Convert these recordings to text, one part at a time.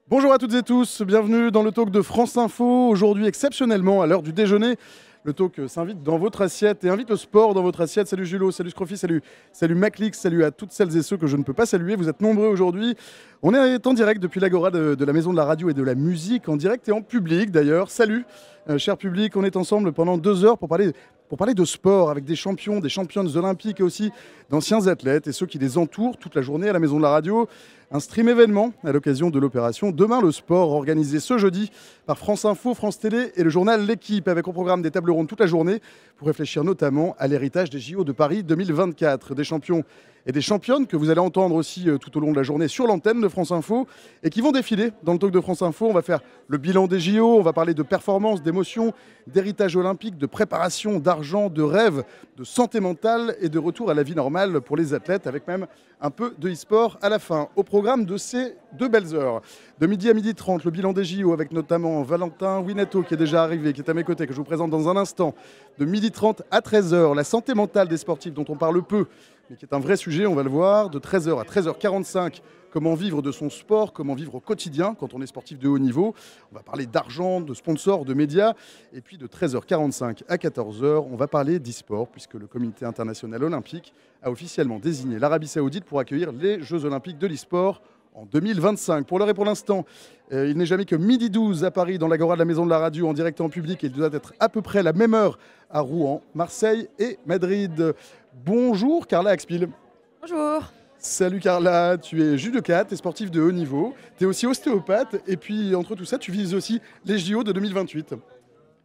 Bonjour à toutes et tous, bienvenue dans le talk de France Info. Aujourd'hui, exceptionnellement, à l'heure du déjeuner, le talk s'invite dans votre assiette et invite le sport dans votre assiette. Salut Julo, salut Scrofi, salut Maclix, salut à toutes celles et ceux que je ne peux pas saluer. Vous êtes nombreux aujourd'hui. On est en direct depuis l'Agora de la Maison de la Radio et de la Musique, en direct et en public d'ailleurs. Salut, cher public, on est ensemble pendant 2 heures pour parler de sport avec des champions, des championnes olympiques et aussi d'anciens athlètes et ceux qui les entourent toute la journée à la Maison de la Radio. Un stream événement à l'occasion de l'opération Demain le sport, organisé ce jeudi par France Info, France Télé et le journal L'équipe, avec au programme des tables rondes toute la journée pour réfléchir notamment à l'héritage des JO de Paris 2024. Des champions et des championnes que vous allez entendre aussi tout au long de la journée sur l'antenne de France Info et qui vont défiler dans le talk de France Info. On va faire le bilan des JO, on va parler de performance, d'émotion, d'héritage olympique, de préparation, d'argent, de rêve, de santé mentale et de retour à la vie normale pour les athlètes, avec même un peu de e-sport à la fin. Au programme de ces 2 belles heures, de midi à 12h30, le bilan des JO avec notamment Valentin Winato qui est déjà arrivé, qui est à mes côtés, que je vous présente dans un instant. De 12h30 à 13h, la santé mentale des sportifs dont on parle peu, mais qui est un vrai sujet, on va le voir. De 13h à 13h45, comment vivre de son sport, comment vivre au quotidien quand on est sportif de haut niveau. On va parler d'argent, de sponsors, de médias. Et puis de 13h45 à 14h, on va parler d'e-sport, puisque le Comité international olympique a officiellement désigné l'Arabie Saoudite pour accueillir les Jeux olympiques de l'e-sport en 2025. Pour l'heure et pour l'instant, il n'est jamais que 12h à Paris, dans l'Agora de la Maison de la Radio, en direct et en public. Et il doit être à peu près la même heure à Rouen, Marseille et Madrid. Bonjour Carla Axpil. Bonjour. Salut Carla, tu es judoka, tu es sportive de haut niveau, tu es aussi ostéopathe et puis entre tout ça, tu vises aussi les JO de 2028.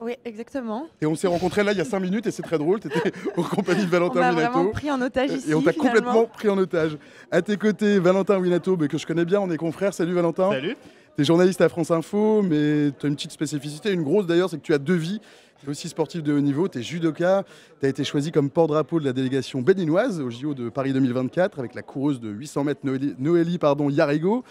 Oui, exactement. Et on s'est rencontrés là il y a 5 minutes et c'est très drôle, tu étais en compagnie de Valentin Winato. On m'a vraiment pris en otage ici. Et on t'a finalement complètement pris en otage. À tes côtés, Valentin Winato, que je connais bien, on est confrères. Salut Valentin. Salut. Tu es journaliste à France Info, mais tu as une petite spécificité, une grosse d'ailleurs, c'est que tu as 2 vies. Tu es aussi sportif de haut niveau, tu es judoka, tu as été choisi comme porte-drapeau de la délégation béninoise au JO de Paris 2024 avec la coureuse de 800 mètres Noélie Yarrigo.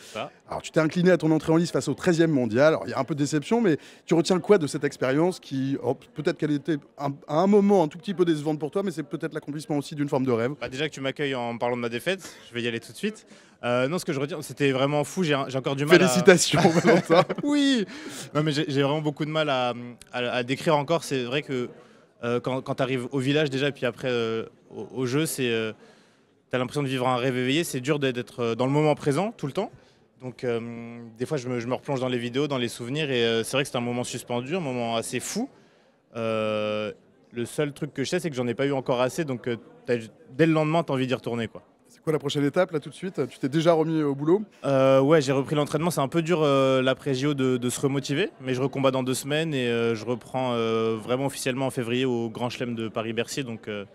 Alors tu t'es incliné à ton entrée en lice face au 13e mondial. Alors il y a un peu de déception, mais tu retiens quoi de cette expérience qui, peut-être qu'elle était à un moment un tout petit peu décevante pour toi, mais c'est peut-être l'accomplissement aussi d'une forme de rêve. Déjà que tu m'accueilles en parlant de ma défaite, je vais y aller tout de suite. Non, ce que je retiens, c'était vraiment fou. J'ai encore du mal. Félicitations, Valentin. Oui. Non, mais j'ai vraiment beaucoup de mal à décrire encore. C'est vrai que quand tu arrives au village déjà, et puis après au jeu, tu as l'impression de vivre un rêve éveillé. C'est dur d'être dans le moment présent tout le temps. Donc des fois, je me replonge dans les vidéos, dans les souvenirs, et c'est vrai que c'est un moment suspendu, un moment assez fou. Le seul truc que je sais, c'est que j'en ai pas eu encore assez. Donc dès le lendemain, tu as envie d'y retourner, quoi. C'est quoi la prochaine étape là tout de suite? Tu t'es déjà remis au boulot? Ouais, j'ai repris l'entraînement. C'est un peu dur l'après JO de se remotiver, mais je recombats dans 2 semaines et je reprends vraiment officiellement en février au Grand Chelem de Paris-Bercy. Donc je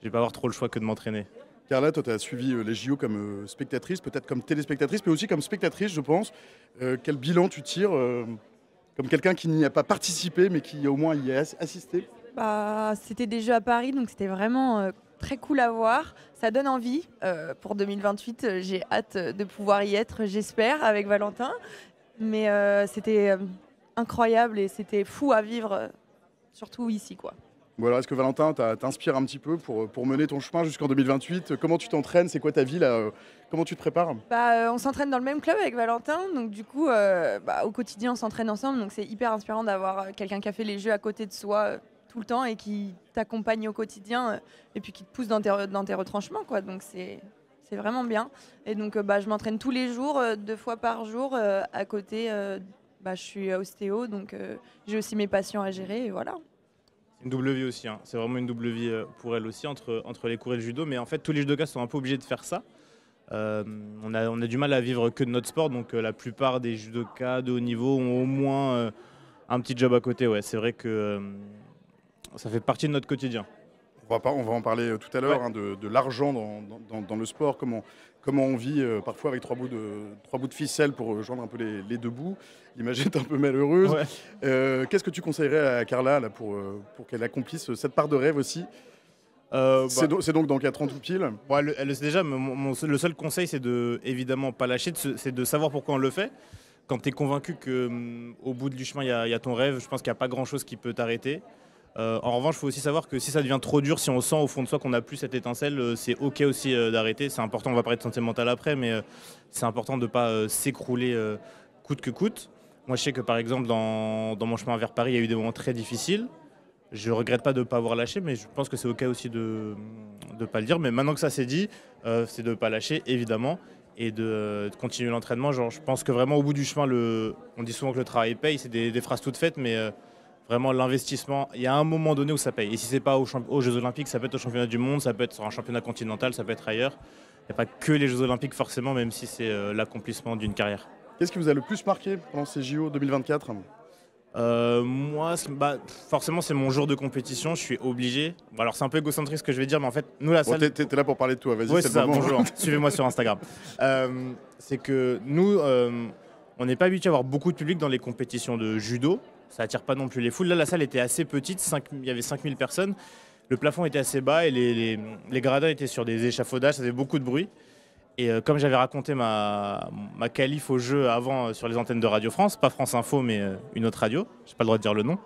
vais pas avoir trop le choix que de m'entraîner. Carla, toi tu as suivi les JO comme spectatrice, peut-être comme téléspectatrice, mais aussi comme spectatrice je pense. Quel bilan tu tires comme quelqu'un qui n'y a pas participé mais qui au moins y a assisté? C'était des Jeux à Paris, donc c'était vraiment très cool à voir. Ça donne envie. Pour 2028, j'ai hâte de pouvoir y être, j'espère, avec Valentin. Mais c'était incroyable et c'était fou à vivre, surtout ici, quoi. Bon alors, est-ce que Valentin t'inspire un petit peu pour mener ton chemin jusqu'en 2028? Comment tu t'entraînes? C'est quoi ta vie là? Comment tu te prépares? On s'entraîne dans le même club avec Valentin, donc du coup, au quotidien, on s'entraîne ensemble. Donc c'est hyper inspirant d'avoir quelqu'un qui a fait les Jeux à côté de soi tout le temps et qui t'accompagne au quotidien et puis qui te pousse dans tes retranchements, quoi. Donc c'est vraiment bien. Et donc je m'entraîne tous les jours, 2 fois par jour. À côté, je suis ostéo, donc j'ai aussi mes patients à gérer et voilà. Une double vie aussi, hein. C'est vraiment une double vie pour elle aussi entre les cours et le judo. Mais en fait, tous les judokas sont un peu obligés de faire ça. On a du mal à vivre que de notre sport. Donc la plupart des judokas de haut niveau ont au moins un petit job à côté. Ouais, c'est vrai que ça fait partie de notre quotidien. On va en parler tout à l'heure, Ouais. hein, de l'argent dans le sport, comment on vit parfois avec 3 bouts de ficelle pour joindre un peu les 2 bouts. L'image est un peu malheureuse. Ouais. Qu'est-ce que tu conseillerais à Carla là, pour qu'elle accomplisse cette part de rêve aussi? C'est donc dans 4 ans tout pile. Bon, elle le sait déjà, mais le seul conseil, c'est de évidemment pas lâcher, c'est de savoir pourquoi on le fait. Quand tu es convaincu qu'au bout du chemin, il y a ton rêve, je pense qu'il n'y a pas grand-chose qui peut t'arrêter. En revanche, il faut aussi savoir que si ça devient trop dur, si on sent au fond de soi qu'on n'a plus cette étincelle, c'est ok aussi d'arrêter. C'est important, on va parler de santé mentale après, mais c'est important de ne pas s'écrouler coûte que coûte. Moi, je sais que par exemple, dans mon chemin vers Paris, il y a eu des moments très difficiles. Je regrette pas de ne pas avoir lâché, mais je pense que c'est OK aussi de ne pas le dire. Mais maintenant que ça s'est dit, c'est de ne pas lâcher, évidemment, et de continuer l'entraînement. Genre, je pense que vraiment, au bout du chemin, on dit souvent que le travail paye, c'est des phrases toutes faites, mais vraiment, l'investissement, il y a un moment donné où ça paye. Et si ce n'est pas aux Jeux Olympiques, ça peut être au championnat du monde, ça peut être sur un championnat continental, ça peut être ailleurs. Il n'y a pas que les Jeux Olympiques, forcément, même si c'est l'accomplissement d'une carrière. Qu'est-ce qui vous a le plus marqué pendant ces JO 2024 ? Moi, forcément, c'est mon jour de compétition, je suis obligé. Bon, alors, c'est un peu égocentrique ce que je vais dire, mais en fait, nous, la salle. T'es là pour parler de toi, vas-y. Oui, c'est ça, bonjour. Suivez-moi sur Instagram. C'est que nous, on n'est pas habitué à avoir beaucoup de public dans les compétitions de judo. Ça attire pas non plus les foules. Là, la salle était assez petite, il y avait 5000 personnes. Le plafond était assez bas et les gradins étaient sur des échafaudages, ça faisait beaucoup de bruit. Et comme j'avais raconté ma qualif au jeu avant sur les antennes de Radio France, pas France Info, mais une autre radio, j'ai pas le droit de dire le nom,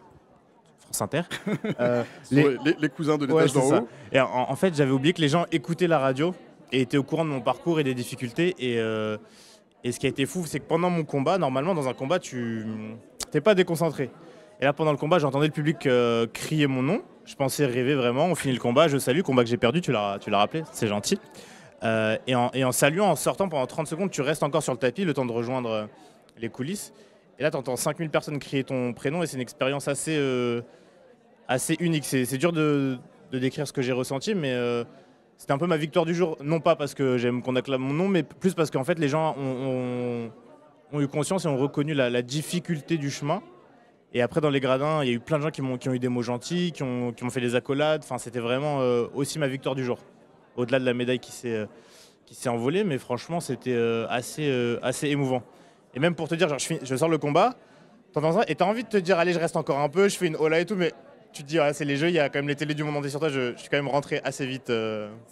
France Inter. Les cousins de l'étage d'en haut. Et en fait, j'avais oublié que les gens écoutaient la radio et étaient au courant de mon parcours et des difficultés. Et ce qui a été fou, c'est que pendant mon combat, normalement, dans un combat, tu n'es pas déconcentré. Et là, pendant le combat, j'entendais le public crier mon nom. Je pensais rêver vraiment. On finit le combat, je salue. Combat que j'ai perdu, tu l'as rappelé, c'est gentil. Et en saluant, en sortant pendant 30 secondes, tu restes encore sur le tapis, le temps de rejoindre les coulisses. Et là, tu entends 5000 personnes crier ton prénom et c'est une expérience assez unique. C'est dur de décrire ce que j'ai ressenti, mais c'était un peu ma victoire du jour. Non pas parce que j'aime qu'on acclame mon nom, mais plus parce qu'en fait, les gens ont eu conscience et ont reconnu la difficulté du chemin. Et après, dans les gradins, il y a eu plein de gens qui ont eu des mots gentils, qui m'ont fait des accolades. Enfin, c'était vraiment aussi ma victoire du jour. Au-delà de la médaille qui s'est envolée, mais franchement, c'était assez émouvant. Et même pour te dire, genre, je sors le combat, t'entends ça, et t'as envie de te dire, allez, je reste encore un peu, je fais une hola et tout, mais tu te dis, ah, c'est les jeux, il y a quand même les télés du monde entier sur toi, je suis quand même rentré assez vite.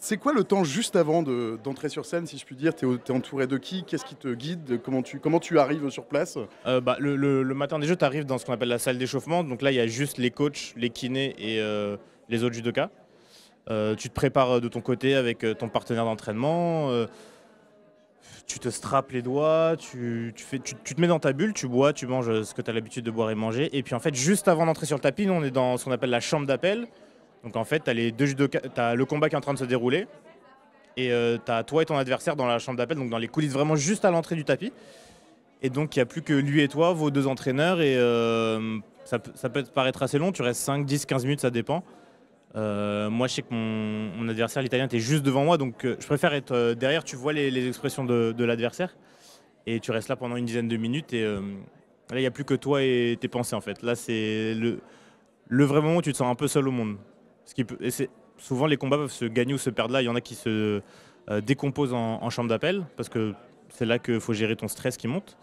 C'est quoi le temps juste avant d'entrer sur scène, si je puis dire? T'es entouré de qui? Qu'est-ce qui te guide? Comment tu arrives sur place? Le matin des jeux, tu arrives dans ce qu'on appelle la salle d'échauffement, donc là, il y a juste les coachs, les kinés et les autres judokas. Tu te prépares de ton côté avec ton partenaire d'entraînement, tu te strappes les doigts, tu te mets dans ta bulle, tu bois, tu manges ce que tu as l'habitude de boire et manger. Et puis en fait, juste avant d'entrer sur le tapis, nous on est dans ce qu'on appelle la chambre d'appel. Donc en fait, tu as le combat qui est en train de se dérouler et tu as toi et ton adversaire dans la chambre d'appel, donc dans les coulisses vraiment juste à l'entrée du tapis. Et donc il n'y a plus que lui et toi, vos deux entraîneurs, et ça peut te paraître assez long, tu restes 5, 10, 15 minutes, ça dépend. Moi je sais que mon adversaire l'italien était juste devant moi, donc je préfère être derrière, tu vois les expressions de l'adversaire et tu restes là pendant une dizaine de minutes et là il n'y a plus que toi et tes pensées en fait. Là c'est le vrai moment où tu te sens un peu seul au monde. Souvent les combats peuvent se gagner ou se perdre là, il y en a qui se décomposent en chambre d'appel parce que c'est là qu'il faut gérer ton stress qui monte.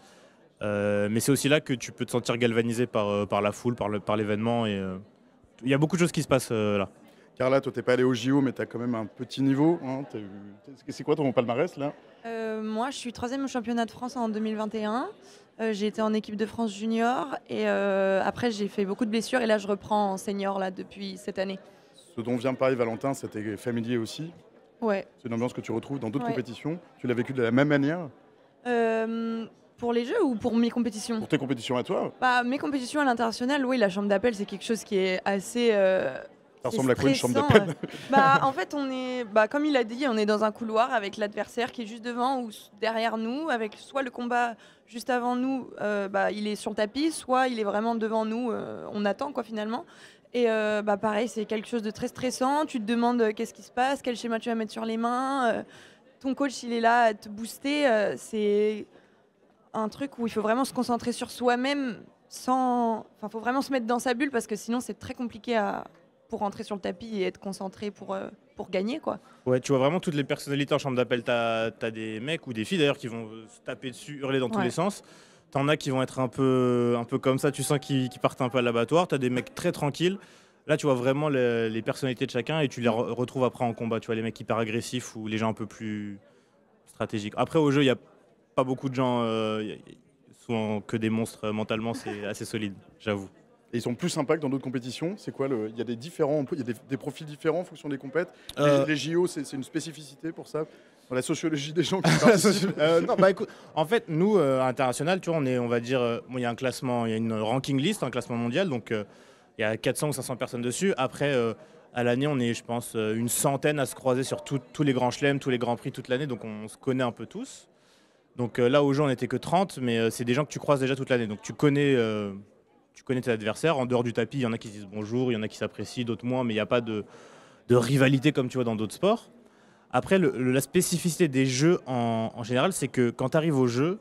Mais c'est aussi là que tu peux te sentir galvanisé par la foule, par l'événement et il y a beaucoup de choses qui se passent là. Carla, toi, t'es pas allée au JO, mais tu as quand même un petit niveau. Hein, c'est quoi ton palmarès là? Moi, je suis 3e au championnat de France en 2021. J'ai été en équipe de France junior et après, j'ai fait beaucoup de blessures et là, je reprends en senior là, depuis cette année. Ce dont vient Paris Valentin, c'était familier aussi. Ouais. C'est une ambiance que tu retrouves dans d'autres compétitions. Tu l'as vécu de la même manière? Pour les Jeux ou pour mes compétitions? Pour tes compétitions à toi? Mes compétitions à l'international, oui, la chambre d'appel, c'est quelque chose qui est assez... ça ressemble à quoi une chambre d'appel? En fait, on est, comme il a dit, on est dans un couloir avec l'adversaire qui est juste devant ou derrière nous, avec soit le combat juste avant nous, il est sur le tapis, soit il est vraiment devant nous, on attend quoi finalement. Et pareil, c'est quelque chose de très stressant, tu te demandes qu'est-ce qui se passe, quel schéma tu vas mettre sur les mains, ton coach il est là à te booster, c'est un truc où il faut vraiment se concentrer sur soi-même faut vraiment se mettre dans sa bulle parce que sinon c'est très compliqué pour rentrer sur le tapis et être concentré pour gagner quoi. Ouais, tu vois vraiment toutes les personnalités en chambre d'appel. T'as des mecs ou des filles d'ailleurs qui vont se taper dessus, hurler dans tous les sens. T'en as qui vont être un peu comme ça, tu sens qu'ils partent un peu à l'abattoir. T'as des mecs très tranquilles. Là, tu vois vraiment les personnalités de chacun et tu les retrouves après en combat. Tu vois les mecs hyper agressifs ou les gens un peu plus stratégiques. Après, au jeu, il n'y a pas beaucoup de gens, souvent que des monstres mentalement, c'est assez solide, j'avoue. Et ils sont plus sympas que dans d'autres compétitions. C'est quoi il y a des profils différents en fonction des compètes. Les JO, c'est une spécificité pour ça? Dans la sociologie des gens qui participent. Non, bah écoute, en fait, nous, à international, tu vois, on va dire, bon, il y a un classement, il y a une ranking list, un classement mondial, donc il y a 400 ou 500 personnes dessus. Après, à l'année, on est, je pense, une centaine à se croiser sur tous les grands chelems, tous les grands prix toute l'année, donc on se connaît un peu tous. Donc là, au jeu, on n'était que 30, mais c'est des gens que tu croises déjà toute l'année, donc tu connais tes adversaires. En dehors du tapis, il y en a qui se disent bonjour, il y en a qui s'apprécient, d'autres moins, mais il n'y a pas de rivalité comme tu vois dans d'autres sports. Après, la spécificité des jeux en général, c'est que quand tu arrives au jeu,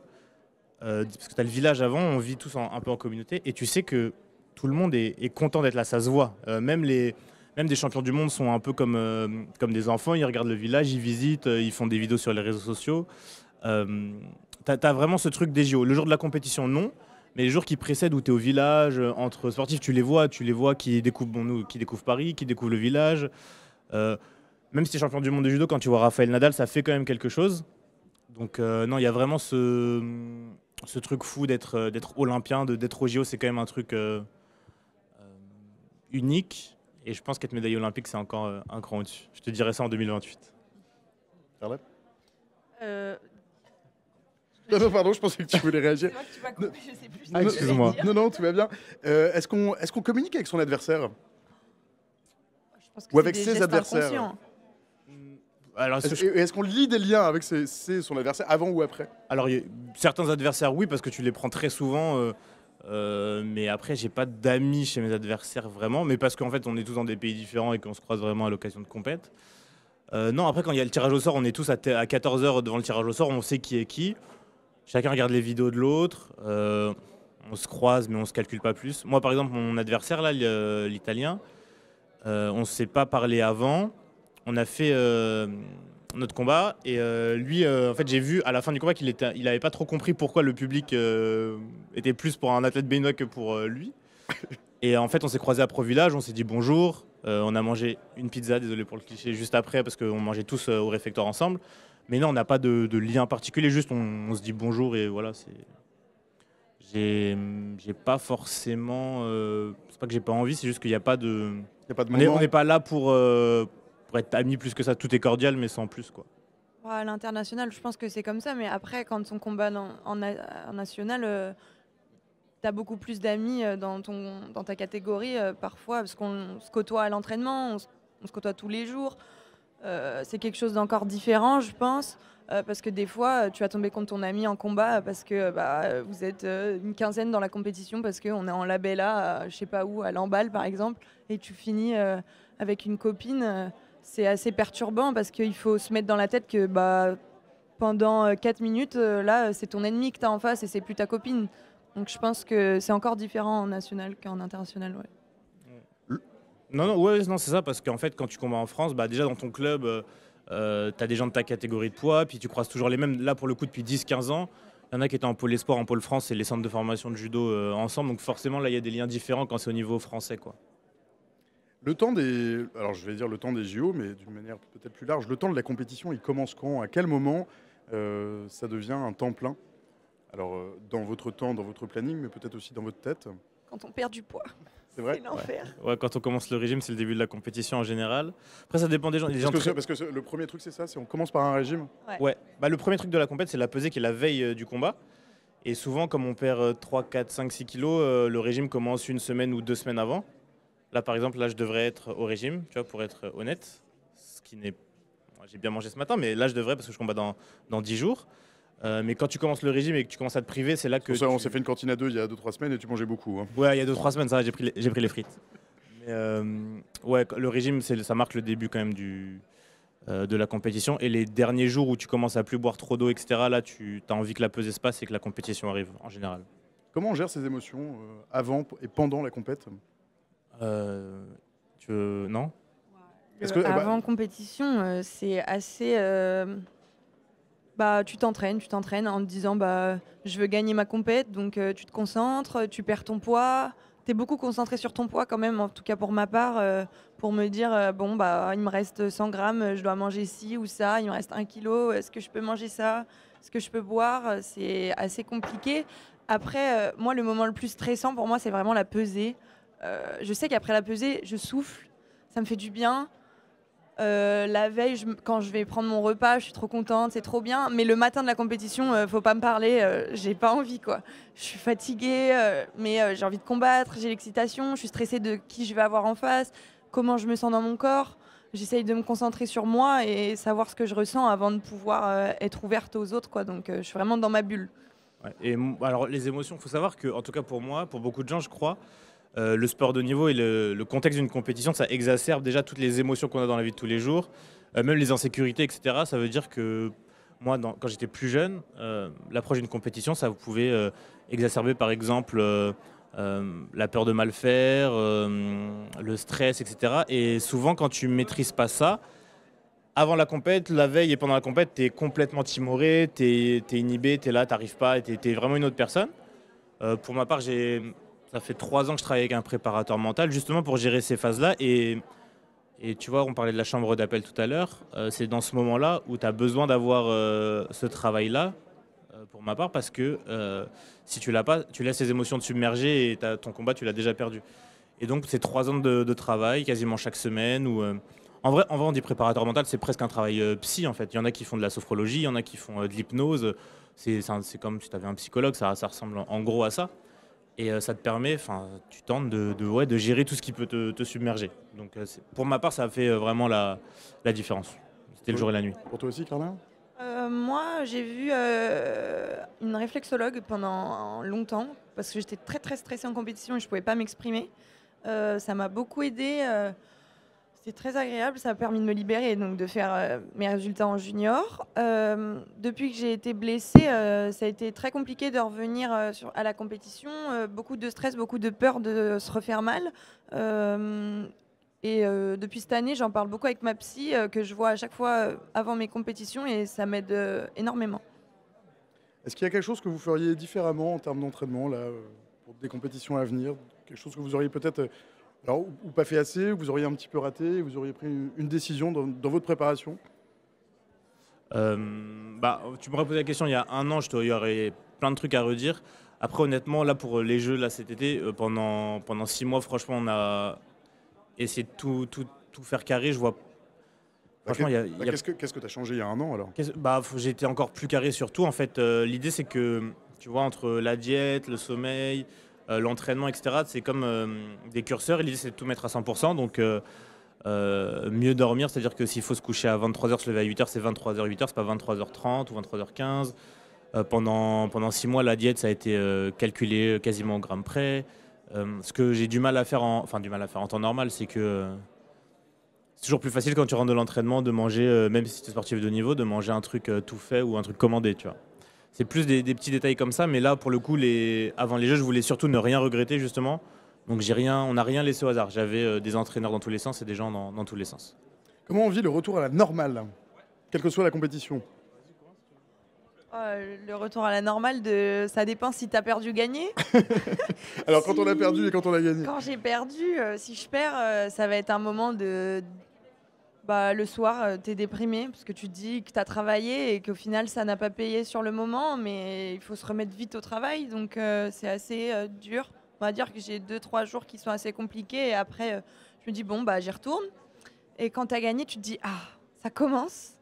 parce que tu as le village avant, on vit tous un peu en communauté, et tu sais que tout le monde est content d'être là, ça se voit. Même des champions du monde sont un peu comme des enfants, ils regardent le village, ils visitent, ils font des vidéos sur les réseaux sociaux. T'as vraiment ce truc des JO. Le jour de la compétition, non. Mais les jours qui précèdent où tu es au village, entre sportifs, tu les vois qui découvrent Paris, qui découvrent le village. Même si tu es champion du monde de judo, quand tu vois Raphaël Nadal, ça fait quand même quelque chose. Donc non, il y a vraiment ce truc fou d'être olympien, d'être au JO, c'est quand même un truc unique. Et je pense qu'être médaillé olympique, c'est encore un cran au-dessus. Je te dirai ça en 2028. Carla Non, pardon, je pensais que tu voulais réagir. C'est moi que tu m'as coupé, je sais plus. Non, excuse-moi. Non, tout va bien. Est-ce qu'on communique avec son adversaire Je pense que ou c'est avec des ses gestes adversaires inconscients. Alors, Est-ce qu'on lie des liens avec son adversaire avant ou après? Alors, certains adversaires, oui, parce que tu les prends très souvent. Mais après, j'ai pas d'amis chez mes adversaires vraiment. Mais parce qu'en fait, on est tous dans des pays différents et qu'on se croise vraiment à l'occasion de compète. Non, après, quand il y a le tirage au sort, on est tous à 14h devant le tirage au sort. On sait qui est qui. Chacun regarde les vidéos de l'autre. On se croise, mais on se calcule pas plus. Moi, par exemple, mon adversaire, là, l'italien, on ne s'est pas parlé avant. On a fait notre combat et lui, en fait, j'ai vu à la fin du combat qu'il avait pas trop compris pourquoi le public était plus pour un athlète béninois que pour lui. Et en fait, on s'est croisés à Pro Village, on s'est dit bonjour. On a mangé une pizza, désolé pour le cliché, juste après parce qu'on mangeait tous au réfectoire ensemble. Mais non, on n'a pas de lien particulier, juste on se dit bonjour et voilà. J'ai pas forcément. C'est pas que j'ai pas envie, c'est juste qu'il n'y a pas de. Il n'y a pas de On moment. n'est pas là pour être amis plus que ça. Tout est cordial, mais sans plus, quoi. À l'international, je pense que c'est comme ça, mais après, quand on combat en national, tu as beaucoup plus d'amis dans ta catégorie, parfois, parce qu'on se côtoie à l'entraînement, on se côtoie tous les jours. C'est quelque chose d'encore différent, je pense, parce que des fois, tu vas tomber contre ton ami en combat parce que vous êtes une quinzaine dans la compétition, parce qu'on est en labella, je sais pas où, à Lamballe par exemple, et tu finis avec une copine. C'est assez perturbant parce qu'il faut se mettre dans la tête que pendant 4 minutes, là, c'est ton ennemi que tu as en face et c'est plus ta copine. Donc je pense que c'est encore différent en national qu'en international. Ouais. Non, c'est ça, parce qu'en fait, quand tu combats en France, déjà dans ton club, tu as des gens de ta catégorie de poids, puis tu croises toujours les mêmes. Là, pour le coup, depuis 10-15 ans, il y en a qui étaient en pôle espoir, en pôle France et les centres de formation de judo ensemble. Donc forcément, là, il y a des liens différents quand c'est au niveau français, quoi. Le temps des. Alors, je vais dire le temps des JO, mais d'une manière peut-être plus large. Le temps de la compétition, il commence quand? À quel moment ça devient un temps plein? Alors, dans votre temps, dans votre planning, mais peut-être aussi dans votre tête. Quand on perd du poids, C'est vrai? c'est l'enfer. Ouais, quand on commence le régime, c'est le début de la compétition en général. Après, ça dépend des gens. Parce que le premier truc, c'est ça, c'est on commence par un régime. Ouais, le premier truc de la compète, c'est la pesée qui est la veille du combat. Et souvent, comme on perd 3, 4, 5, 6 kilos, le régime commence une semaine ou 2 semaines avant. Là, par exemple, je devrais être au régime, tu vois, pour être honnête. Ce qui n'est... J'ai bien mangé ce matin, mais là, je devrais parce que je combats dans 10 jours. Mais quand tu commences le régime et que tu commences à te priver, c'est là que... On s'est fait une cantine à deux il y a 2-3 semaines et tu mangeais beaucoup. Hein. Ouais, il y a 2-3 semaines, ça, j'ai pris les frites. Mais ouais, le régime, ça marque le début quand même de la compétition. Et les derniers jours où tu commences à plus boire trop d'eau, etc., là, tu as envie que la pesée se passe et que la compétition arrive, en général. Comment on gère ces émotions avant et pendant la compète? Non? Avant compétition, c'est assez... tu t'entraînes en te disant je veux gagner ma compète, donc tu te concentres, tu perds ton poids. Tu es beaucoup concentré sur ton poids quand même, en tout cas pour ma part, pour me dire il me reste 100 grammes, je dois manger ci ou ça, il me reste 1 kilo, est-ce que je peux manger ça? Est-ce que je peux boire? C'est assez compliqué. Après, moi, le moment le plus stressant pour moi, c'est vraiment la pesée. Je sais qu'après la pesée, je souffle, ça me fait du bien. La veille, quand je vais prendre mon repas, je suis trop contente, c'est trop bien. Mais le matin de la compétition, faut pas me parler, j'ai pas envie, quoi. Je suis fatiguée, mais j'ai envie de combattre, j'ai l'excitation, je suis stressée de qui je vais avoir en face, comment je me sens dans mon corps. J'essaye de me concentrer sur moi et savoir ce que je ressens avant de pouvoir être ouverte aux autres, quoi. Donc je suis vraiment dans ma bulle. Ouais. Et alors les émotions, il faut savoir que, en tout cas pour moi, pour beaucoup de gens, je crois, le sport de haut niveau et le contexte d'une compétition, ça exacerbe déjà toutes les émotions qu'on a dans la vie de tous les jours, même les insécurités, etc. Ça veut dire que moi, quand j'étais plus jeune, l'approche d'une compétition, ça pouvait exacerber par exemple la peur de mal faire, le stress, etc. Et souvent, quand tu maîtrises pas ça, avant la compète, la veille et pendant la compète, tu es complètement timoré, tu es inhibé, tu es là, tu n'arrives pas, tu es vraiment une autre personne. Pour ma part, ça fait 3 ans que je travaille avec un préparateur mental, justement pour gérer ces phases-là. Et tu vois, on parlait de la chambre d'appel tout à l'heure. C'est dans ce moment-là où tu as besoin d'avoir ce travail-là, pour ma part, parce que si tu l'as pas, tu laisses les émotions te submerger et ton combat, tu l'as déjà perdu. Et donc, c'est 3 ans de travail, quasiment chaque semaine. En vrai, on dit préparateur mental, c'est presque un travail psy, en fait. Il y en a qui font de la sophrologie, il y en a qui font de l'hypnose. C'est comme si tu avais un psychologue, ça ressemble en gros à ça. Et ça te permet, tu tentes de gérer tout ce qui peut te submerger. Donc pour ma part, ça a fait vraiment la différence. C'était le jour et la nuit. Pour toi aussi, Carla? Moi, j'ai vu une réflexologue pendant longtemps parce que j'étais très très stressée en compétition et je ne pouvais pas m'exprimer. Ça m'a beaucoup aidée. C'était très agréable, ça a permis de me libérer et donc de faire mes résultats en junior. Depuis que j'ai été blessée, ça a été très compliqué de revenir à la compétition. Beaucoup de stress, beaucoup de peur de se refaire mal. Depuis cette année, j'en parle beaucoup avec ma psy, que je vois à chaque fois avant mes compétitions et ça m'aide énormément. Est-ce qu'il y a quelque chose que vous feriez différemment en termes d'entraînement là, pour des compétitions à venir? Quelque chose que vous auriez peut-être... Alors, ou pas fait assez, vous auriez un petit peu raté, vous auriez pris une décision dans votre préparation? Tu m'aurais posé la question il y a 1 an, il y aurait plein de trucs à redire. Après, honnêtement, là pour les Jeux là, cet été, pendant 6 mois, franchement, on a essayé de tout faire carré. Je vois. Franchement, Qu'est-ce que tu as changé il y a 1 an alors? J'ai été encore plus carré sur tout. En fait, l'idée, c'est que, tu vois, entre la diète, le sommeil, l'entraînement, etc., c'est comme des curseurs. L'idée, c'est de tout mettre à 100%. Donc, mieux dormir, c'est-à-dire que s'il faut se coucher à 23h, se lever à 8h, c'est 23h, 8h, c'est pas 23h30 ou 23h15. Pendant 6 mois, la diète, ça a été calculé quasiment au gramme près. Ce que j'ai du mal à faire en temps normal, c'est que c'est toujours plus facile quand tu rentres de l'entraînement de manger, même si tu es sportif de niveau, de manger un truc tout fait ou un truc commandé, tu vois. C'est plus des petits détails comme ça, mais là, pour le coup, avant les Jeux, je voulais surtout ne rien regretter, justement. Donc on n'a rien laissé au hasard. J'avais des entraîneurs dans tous les sens et des gens dans tous les sens. Comment on vit le retour à la normale, quelle que soit la compétition? Le retour à la normale, ça dépend si tu as perdu ou gagné. Alors quand on a perdu et quand on a gagné? Quand j'ai perdu, si je perds, ça va être un moment de... le soir, tu es déprimé parce que tu te dis que tu as travaillé et qu'au final, ça n'a pas payé sur le moment, mais il faut se remettre vite au travail. Donc c'est assez dur. On va dire que j'ai 2-3 jours qui sont assez compliqués et après, je me dis, j'y retourne. Et quand tu as gagné, tu te dis, ça commence.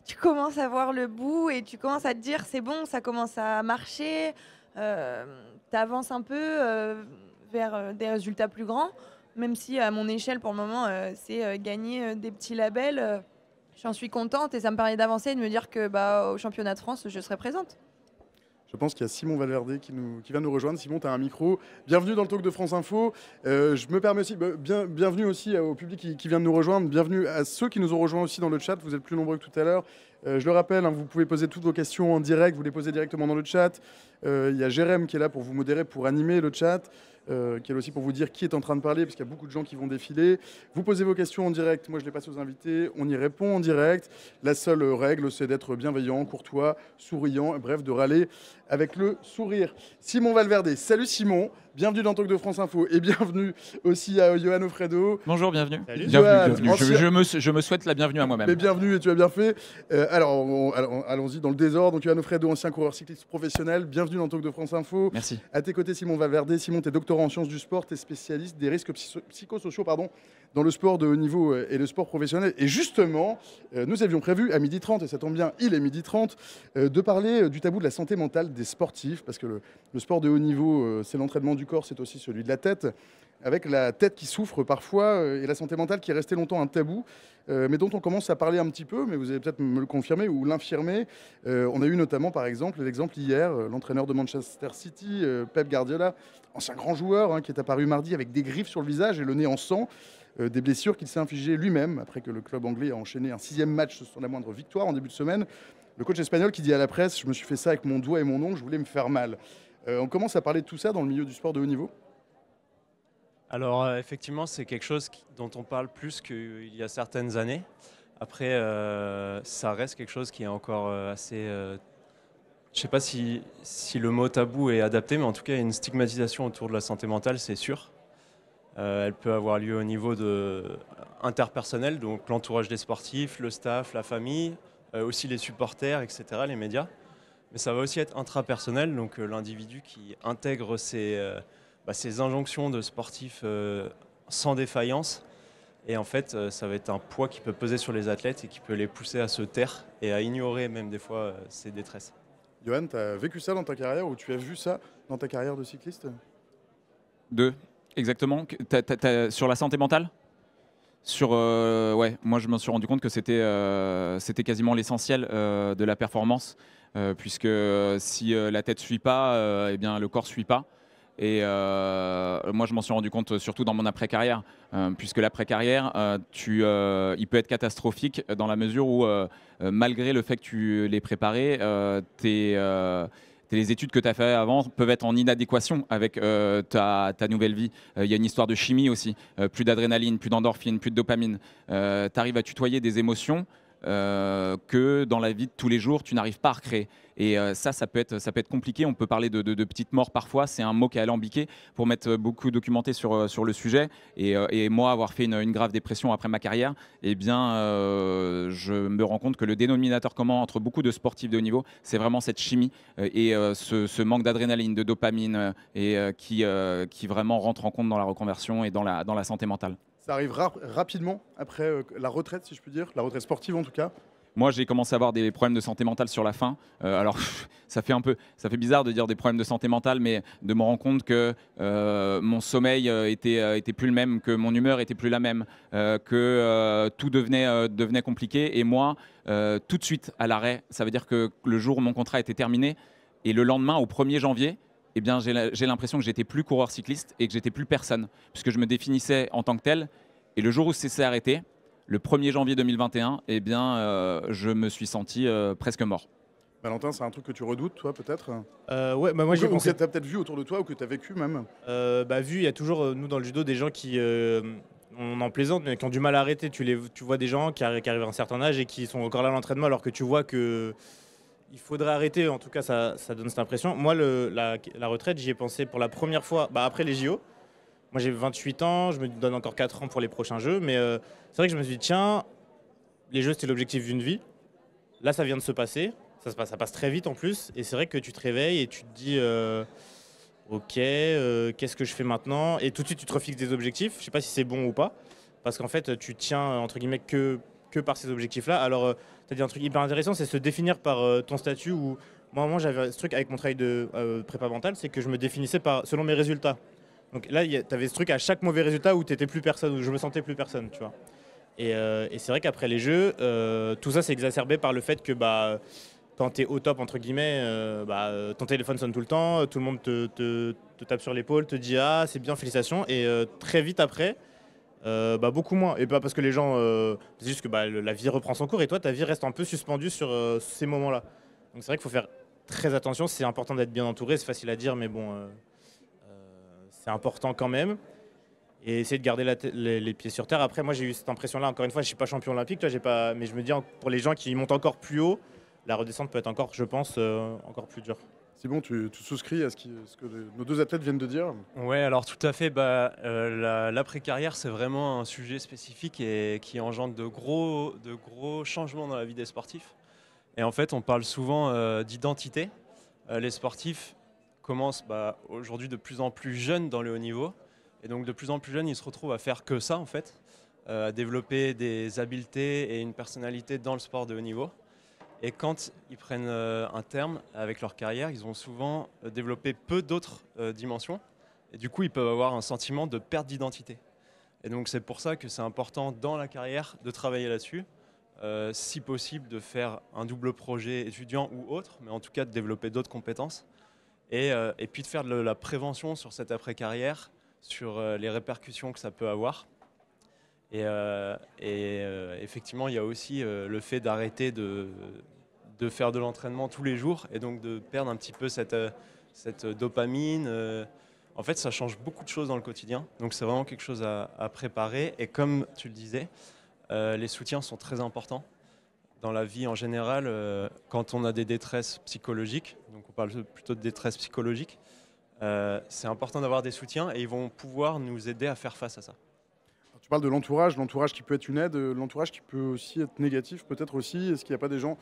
Tu commences à voir le bout et tu commences à te dire, c'est bon, ça commence à marcher. Tu avances un peu vers des résultats plus grands. Même si à mon échelle, pour le moment, c'est gagner des petits labels. J'en suis contente et ça me permet d'avancer et de me dire que au championnat de France, je serai présente. Je pense qu'il y a Simon Valverde qui vient nous rejoindre. Simon, tu as un micro. Bienvenue dans le talk de France Info. Je me permets aussi, bienvenue aussi au public qui vient de nous rejoindre. Bienvenue à ceux qui nous ont rejoints aussi dans le chat. Vous êtes plus nombreux que tout à l'heure. Je le rappelle, vous pouvez poser toutes vos questions en direct. Vous les posez directement dans le chat. Il y a Jérém qui est là pour vous modérer, pour animer le chat. Qui est là aussi pour vous dire qui est en train de parler, parce qu'il y a beaucoup de gens qui vont défiler. Vous posez vos questions en direct, moi je les passe aux invités, on y répond en direct. La seule règle, c'est d'être bienveillant, courtois, souriant, bref, de râler avec le sourire. Simon Valverde, salut Simon, bienvenue dans Talk de France Info et bienvenue aussi à Yoann Offredo. Bonjour, bienvenue. Salut. Bienvenue. Je me souhaite la bienvenue à moi-même. Mais bienvenue et tu as bien fait. Allons-y dans le désordre. Donc Yoann Offredo, ancien coureur cycliste professionnel, bienvenue dans Talk de France Info. Merci. À tes côtés, Simon Valverde. Simon, tu es doctorant en sciences du sport, tu es spécialiste des risques psychosociaux dans le sport de haut niveau et le sport professionnel. Et justement, nous avions prévu à 12h30, et ça tombe bien, il est 12h30, de parler du tabou de la santé mentale des sportifs, parce que le sport de haut niveau, c'est l'entraînement du corps, c'est aussi celui de la tête, avec la tête qui souffre parfois et la santé mentale qui est restée longtemps un tabou, mais dont on commence à parler un petit peu, mais vous allez peut-être me le confirmer ou l'infirmer. On a eu notamment, par exemple, l'exemple hier, l'entraîneur de Manchester City, Pep Guardiola, ancien grand joueur, hein, qui est apparu mardi avec des griffes sur le visage et le nez en sang, des blessures qu'il s'est infligées lui-même après que le club anglais a enchaîné un 6e match sans la moindre victoire en début de semaine. Le coach espagnol qui dit à la presse « Je me suis fait ça avec mon doigt et mon ongle, je voulais me faire mal ». On commence à parler de tout ça dans le milieu du sport de haut niveau. Alors effectivement, c'est quelque chose dont on parle plus qu'il y a certaines années. Après, ça reste quelque chose qui est encore assez... je ne sais pas si le mot tabou est adapté, mais en tout cas, il y a une stigmatisation autour de la santé mentale, c'est sûr. Elle peut avoir lieu au niveau interpersonnel, donc l'entourage des sportifs, le staff, la famille, aussi les supporters, etc., les médias. Mais ça va aussi être intrapersonnel, donc l'individu qui intègre ces injonctions de sportifs sans défaillance. Et en fait, ça va être un poids qui peut peser sur les athlètes et qui peut les pousser à se taire et à ignorer même des fois ces détresses. Johan, tu as vécu ça dans ta carrière ou tu as vu ça dans ta carrière de cycliste? Exactement. Sur la santé mentale? Ouais, moi je me suis rendu compte que c'était quasiment l'essentiel de la performance, puisque si la tête ne suit pas, eh bien, le corps ne suit pas. Et moi, je m'en suis rendu compte surtout dans mon après-carrière, puisque l'après-carrière, il peut être catastrophique dans la mesure où, malgré le fait que tu l'aies préparé, les études que tu as fait avant peuvent être en inadéquation avec ta nouvelle vie. Il y a une histoire de chimie aussi, plus d'adrénaline, plus d'endorphine, plus de dopamine. Tu arrives à tutoyer des émotions que dans la vie de tous les jours, tu n'arrives pas à recréer. Et ça peut être compliqué. On peut parler de petites morts parfois. C'est un mot qui est alambiqué pour m'être beaucoup documenté sur le sujet. Et moi, avoir fait une grave dépression après ma carrière, eh bien, je me rends compte que le dénominateur commun entre beaucoup de sportifs de haut niveau, c'est vraiment cette chimie et ce manque d'adrénaline, de dopamine qui vraiment rentre en compte dans la reconversion et dans la santé mentale. Ça arrive rapidement après la retraite, si je puis dire, la retraite sportive en tout cas. Moi, j'ai commencé à avoir des problèmes de santé mentale sur la fin. Alors, ça fait bizarre de dire des problèmes de santé mentale, mais de me rendre compte que mon sommeil était plus le même, que mon humeur était plus la même, que tout devenait compliqué. Et moi, tout de suite à l'arrêt, ça veut dire que le jour où mon contrat était terminé, et le lendemain, au 1er janvier, eh bien, j'ai l'impression que j'étais plus coureur cycliste et que j'étais plus personne, puisque je me définissais en tant que tel. Et le jour où c'est arrêté, le 1er janvier 2021, eh bien, je me suis senti presque mort. Valentin, c'est un truc que tu redoutes, toi, peut-être? Ouais, bah moi j'ai pensé. Que tu as peut-être vu autour de toi ou que tu as vécu même? Vu, il y a toujours, nous dans le judo, des gens qui, on en plaisante, mais qui ont du mal à arrêter. Tu vois des gens qui arrivent à un certain âge et qui sont encore là à l'entraînement, alors que tu vois que il faudrait arrêter. En tout cas, ça donne cette impression. Moi, la retraite, j'y ai pensé pour la première fois après les JO. Moi, j'ai 28 ans, je me donne encore 4 ans pour les prochains Jeux, mais c'est vrai que je me suis dit, tiens, les Jeux, c'était l'objectif d'une vie. Là, ça vient de se passer. Ça passe très vite en plus. Et c'est vrai que tu te réveilles et tu te dis, ok, qu'est-ce que je fais maintenant? Et tout de suite, tu te refixes des objectifs. Je ne sais pas si c'est bon ou pas. Parce qu'en fait, tu tiens, entre guillemets, que par ces objectifs-là. Alors, tu as dit un truc hyper intéressant, c'est se définir par ton statut. Où, moi, j'avais ce truc avec mon travail de prépa mentale, c'est que je me définissais selon mes résultats. Donc là, tu avais ce truc à chaque mauvais résultat où tu n'étais plus personne, où je me sentais plus personne, tu vois. Et c'est vrai qu'après les Jeux, tout ça, c'est exacerbé par le fait que quand tu es au top, entre guillemets, ton téléphone sonne tout le temps, tout le monde te tape sur l'épaule, te dit « Ah, c'est bien, félicitations ». Et très vite après, beaucoup moins. Et pas parce que les gens... c'est juste que la vie reprend son cours et toi, ta vie reste un peu suspendue sur ces moments-là. Donc c'est vrai qu'il faut faire très attention. C'est important d'être bien entouré, c'est facile à dire, mais bon... c'est important quand même. Et essayer de garder les pieds sur terre. Après, moi, j'ai eu cette impression-là. Encore une fois, je ne suis pas champion olympique, mais je me dis, pour les gens qui montent encore plus haut, la redescente peut être encore, je pense, encore plus dure. Simon, tu souscris à ce que nos deux athlètes viennent de dire? Ouais, alors tout à fait. L'après-carrière, c'est vraiment un sujet spécifique et qui engendre de gros changements dans la vie des sportifs. Et en fait, on parle souvent d'identité. Les sportifs commencent aujourd'hui de plus en plus jeunes dans le haut niveau. Et donc de plus en plus jeunes, ils se retrouvent à faire que ça en fait. à développer des habiletés et une personnalité dans le sport de haut niveau. Et quand ils prennent un terme avec leur carrière, ils ont souvent développé peu d'autres dimensions. Et du coup, ils peuvent avoir un sentiment de perte d'identité. Et donc, c'est pour ça que c'est important dans la carrière de travailler là-dessus. Si possible, de faire un double projet étudiant ou autre, mais en tout cas de développer d'autres compétences. Et puis de faire de la prévention sur cette après-carrière, sur les répercussions que ça peut avoir. Et effectivement, il y a aussi le fait d'arrêter de faire de l'entraînement tous les jours et donc de perdre un petit peu cette dopamine. En fait, ça change beaucoup de choses dans le quotidien. Donc, c'est vraiment quelque chose à préparer. Et comme tu le disais, les soutiens sont très importants. Dans la vie en général, quand on a des détresses psychologiques, donc on parle plutôt de détresse psychologique, c'est important d'avoir des soutiens et ils vont pouvoir nous aider à faire face à ça. Tu parles de l'entourage qui peut être une aide, l'entourage qui peut aussi être négatif, peut-être aussi. Est-ce qu'il n'y a pas des gens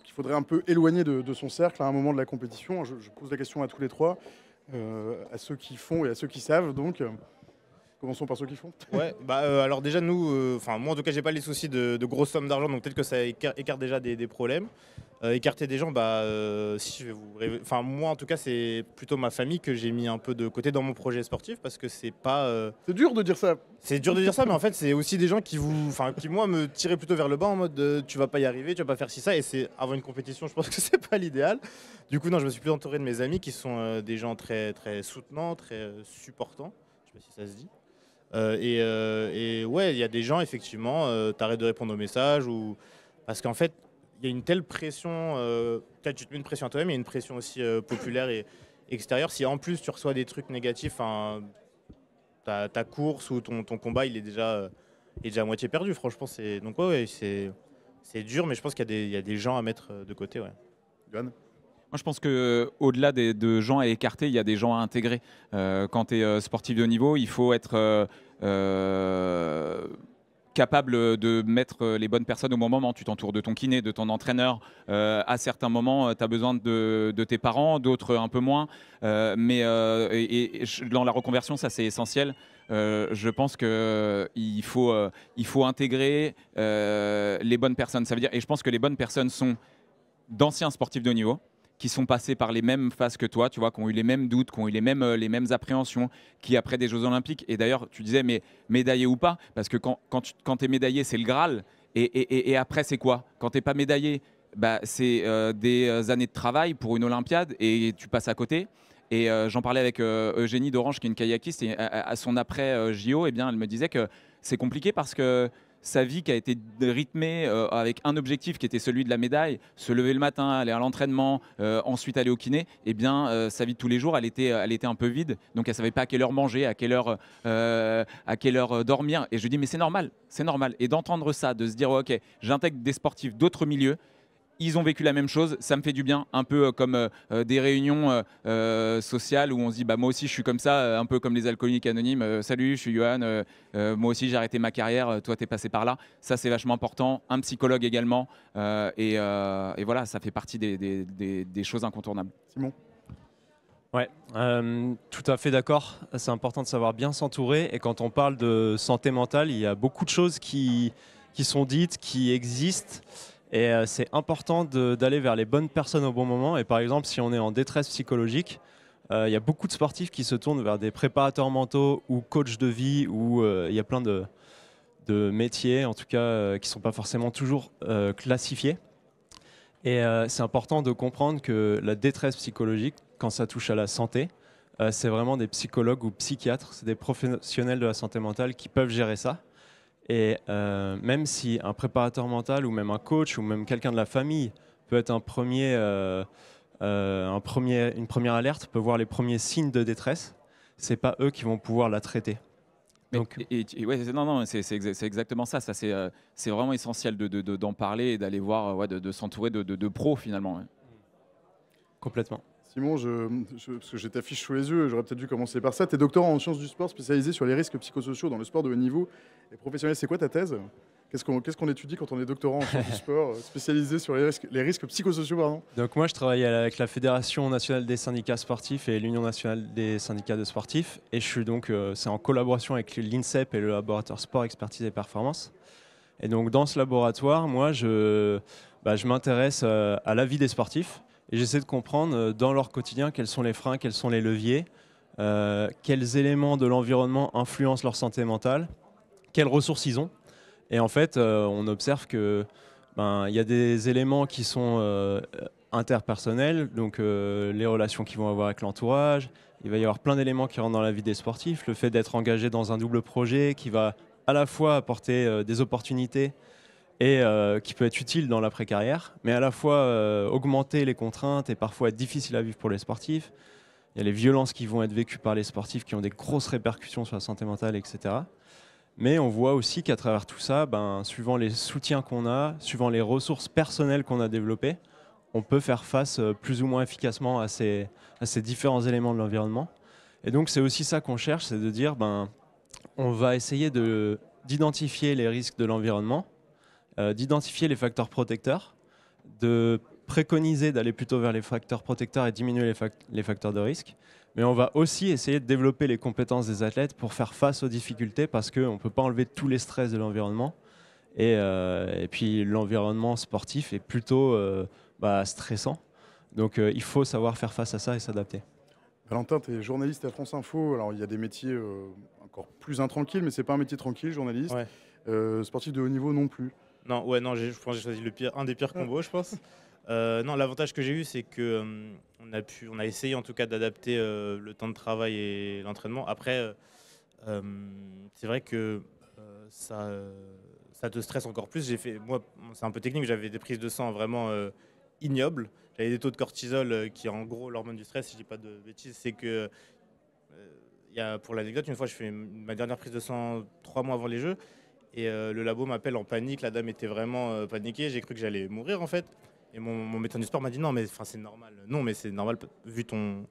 qu'il faudrait un peu éloigner de son cercle à un moment de la compétition? Je pose la question à tous les trois, à ceux qui font et à ceux qui savent. Donc, commençons par ceux qui font. Ouais, alors déjà nous, moi en tout cas j'ai pas les soucis de grosses sommes d'argent, donc peut-être que ça écarte déjà des problèmes. Écarter des gens, si je vais moi en tout cas c'est plutôt ma famille que j'ai mis un peu de côté dans mon projet sportif parce que c'est pas. C'est dur de dire ça. C'est dur de dire ça, mais en fait c'est aussi des gens qui moi me tiraient plutôt vers le bas en mode tu vas pas y arriver, tu vas pas faire ci ça, et c'est avant une compétition, je pense que c'est pas l'idéal. Du coup non, je me suis plus entouré de mes amis qui sont des gens très très soutenants, très supportants. Je sais pas si ça se dit. Et ouais, il y a des gens effectivement, t'arrêtes de répondre aux messages parce qu'en fait. Il y a une telle pression, peut-être tu te mets une pression à toi-même, il y a une pression aussi populaire et extérieure. Si en plus tu reçois des trucs négatifs, ta course ou ton combat, il est déjà à moitié perdu. Franchement, donc c'est dur, mais je pense qu'il y a des gens à mettre de côté. Ouais. Johan? Moi, je pense qu'au-delà de gens à écarter, il y a des gens à intégrer. Quand tu es sportif de haut niveau, il faut être capable de mettre les bonnes personnes au bon moment. Tu t'entoures de ton kiné, de ton entraîneur. À certains moments, tu as besoin de tes parents, d'autres un peu moins. Mais dans la reconversion, ça c'est essentiel. Je pense qu'il faut intégrer les bonnes personnes. Ça veut dire, et je pense que les bonnes personnes sont d'anciens sportifs de haut niveau, qui sont passés par les mêmes phases que toi, tu vois, qui ont eu les mêmes doutes, qui ont eu les mêmes appréhensions, qui après des Jeux Olympiques, et d'ailleurs tu disais mais médaillé ou pas, parce que quand tu es médaillé c'est le Graal, et après c'est quoi? Quand tu n'es pas médaillé, c'est des années de travail pour une Olympiade et tu passes à côté. Et j'en parlais avec Eugénie d'Orange, qui est une kayakiste, et à son après JO, eh bien, elle me disait que c'est compliqué parce que sa vie qui a été rythmée avec un objectif qui était celui de la médaille, se lever le matin, aller à l'entraînement, ensuite aller au kiné, eh bien, sa vie de tous les jours, elle était un peu vide. Donc, elle ne savait pas à quelle heure manger, à quelle heure dormir. Et je lui dis, mais c'est normal, c'est normal. Et d'entendre ça, de se dire, ok, j'intègre des sportifs d'autres milieux, ils ont vécu la même chose, ça me fait du bien, un peu comme des réunions sociales où on se dit moi aussi je suis comme ça, un peu comme les alcooliques anonymes, salut je suis Johan, moi aussi j'ai arrêté ma carrière, toi t'es passé par là, ça c'est vachement important, un psychologue également, et voilà, ça fait partie des choses incontournables. Simon? Ouais, tout à fait d'accord, c'est important de savoir bien s'entourer, et quand on parle de santé mentale, il y a beaucoup de choses qui sont dites, qui existent. Et c'est important d'aller vers les bonnes personnes au bon moment. Et par exemple, si on est en détresse psychologique, il y a beaucoup de sportifs qui se tournent vers des préparateurs mentaux ou coachs de vie, ou il y a plein de métiers, en tout cas, qui ne sont pas forcément toujours classifiés. Et c'est important de comprendre que la détresse psychologique, quand ça touche à la santé, c'est vraiment des psychologues ou psychiatres, c'est des professionnels de la santé mentale qui peuvent gérer ça. Et même si un préparateur mental ou même un coach ou même quelqu'un de la famille peut être une première alerte, peut voir les premiers signes de détresse, c'est pas eux qui vont pouvoir la traiter. Donc, c'est exactement ça. C'est vraiment essentiel d'en parler et d'aller voir, de s'entourer de pros finalement. Ouais. Complètement. Simon, parce que j'ai ta fiche sous les yeux, j'aurais peut-être dû commencer par ça. Tu es doctorant en sciences du sport spécialisé sur les risques psychosociaux dans le sport de haut niveau et professionnel. C'est quoi ta thèse? Qu'est-ce qu'on étudie quand on est doctorant en sciences du sport, spécialisé sur les risques psychosociaux, pardon? Donc moi, je travaille avec la Fédération nationale des syndicats sportifs et l'Union nationale des syndicats de sportifs. Et je suis donc, c'est en collaboration avec l'INSEP et le laboratoire Sport, Expertise et Performance. Et donc dans ce laboratoire, moi, je m'intéresse à la vie des sportifs et j'essaie de comprendre dans leur quotidien quels sont les freins, quels sont les leviers, quels éléments de l'environnement influencent leur santé mentale, quelles ressources ils ont. Et en fait, on observe que il y a des éléments qui sont interpersonnels, donc les relations qu'ils vont avoir avec l'entourage. Il va y avoir plein d'éléments qui rentrent dans la vie des sportifs. Le fait d'être engagé dans un double projet qui va à la fois apporter des opportunités et qui peut être utile dans l'après-carrière, mais à la fois augmenter les contraintes et parfois être difficile à vivre pour les sportifs. Il y a les violences qui vont être vécues par les sportifs qui ont des grosses répercussions sur la santé mentale, etc. Mais on voit aussi qu'à travers tout ça, suivant les soutiens qu'on a, suivant les ressources personnelles qu'on a développées, on peut faire face plus ou moins efficacement à ces différents éléments de l'environnement. Et donc c'est aussi ça qu'on cherche, c'est de dire on va essayer d'identifier les risques de l'environnement, d'identifier les facteurs protecteurs, de préconiser d'aller plutôt vers les facteurs protecteurs et diminuer les facteurs de risque. Mais on va aussi essayer de développer les compétences des athlètes pour faire face aux difficultés parce qu'on ne peut pas enlever tous les stress de l'environnement. Et puis l'environnement sportif est plutôt stressant. Donc il faut savoir faire face à ça et s'adapter. Valentin, tu es journaliste à France Info. Alors il y a des métiers encore plus intranquilles, mais ce n'est pas un métier tranquille, journaliste. Ouais. Sportif de haut niveau non plus. Non, je pense que j'ai choisi un des pires combos, je pense. Non, l'avantage que j'ai eu, c'est que on a essayé en tout cas d'adapter le temps de travail et l'entraînement. Après, c'est vrai que ça te stresse encore plus. Moi, c'est un peu technique, j'avais des prises de sang vraiment ignobles. J'avais des taux de cortisol qui est en gros l'hormone du stress, si je dis pas de bêtises. C'est que, pour l'anecdote, une fois, je fais ma dernière prise de sang 3 mois avant les Jeux. Et le labo m'appelle en panique. La dame était vraiment paniquée. J'ai cru que j'allais mourir en fait. Et mon médecin du sport m'a dit non, mais c'est normal. Non, mais c'est normal vu ton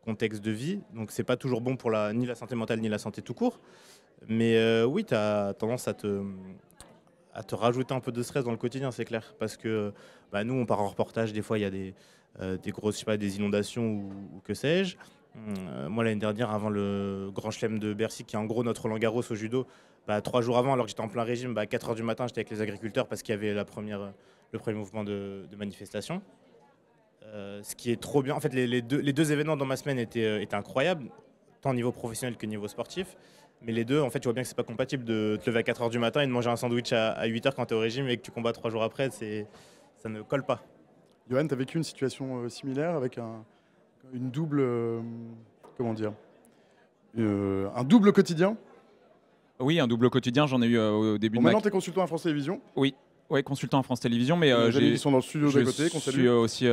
contexte de vie. Donc c'est pas toujours bon pour ni la santé mentale ni la santé tout court. Mais oui, tu as tendance à te rajouter un peu de stress dans le quotidien, c'est clair. Parce que nous, on part en reportage. Des fois, il y a des grosses, je sais pas, des inondations ou que sais-je. Moi, l'année dernière, avant le Grand Chelem de Bercy, qui est en gros notre Roland-Garros au judo, 3 jours avant, alors que j'étais en plein régime, 4 h du matin, j'étais avec les agriculteurs parce qu'il y avait le premier mouvement de manifestation. Ce qui est trop bien. En fait, les deux événements dans ma semaine étaient incroyables, tant au niveau professionnel que au niveau sportif. Mais les deux, en fait, tu vois bien que c'est pas compatible de te lever à 4 h du matin et de manger un sandwich à 8 h quand tu es au régime et que tu combats 3 jours après. Ça ne colle pas. Johan, tu as vécu une situation similaire avec une double... comment dire un double quotidien? Oui, un double quotidien, j'en ai eu au début de ma... Maintenant, tu es consultant à France Télévisions? Oui, consultant à France Télévisions, mais les amis qui sont dans le studio d'à côté, qu'on salue. Je suis aussi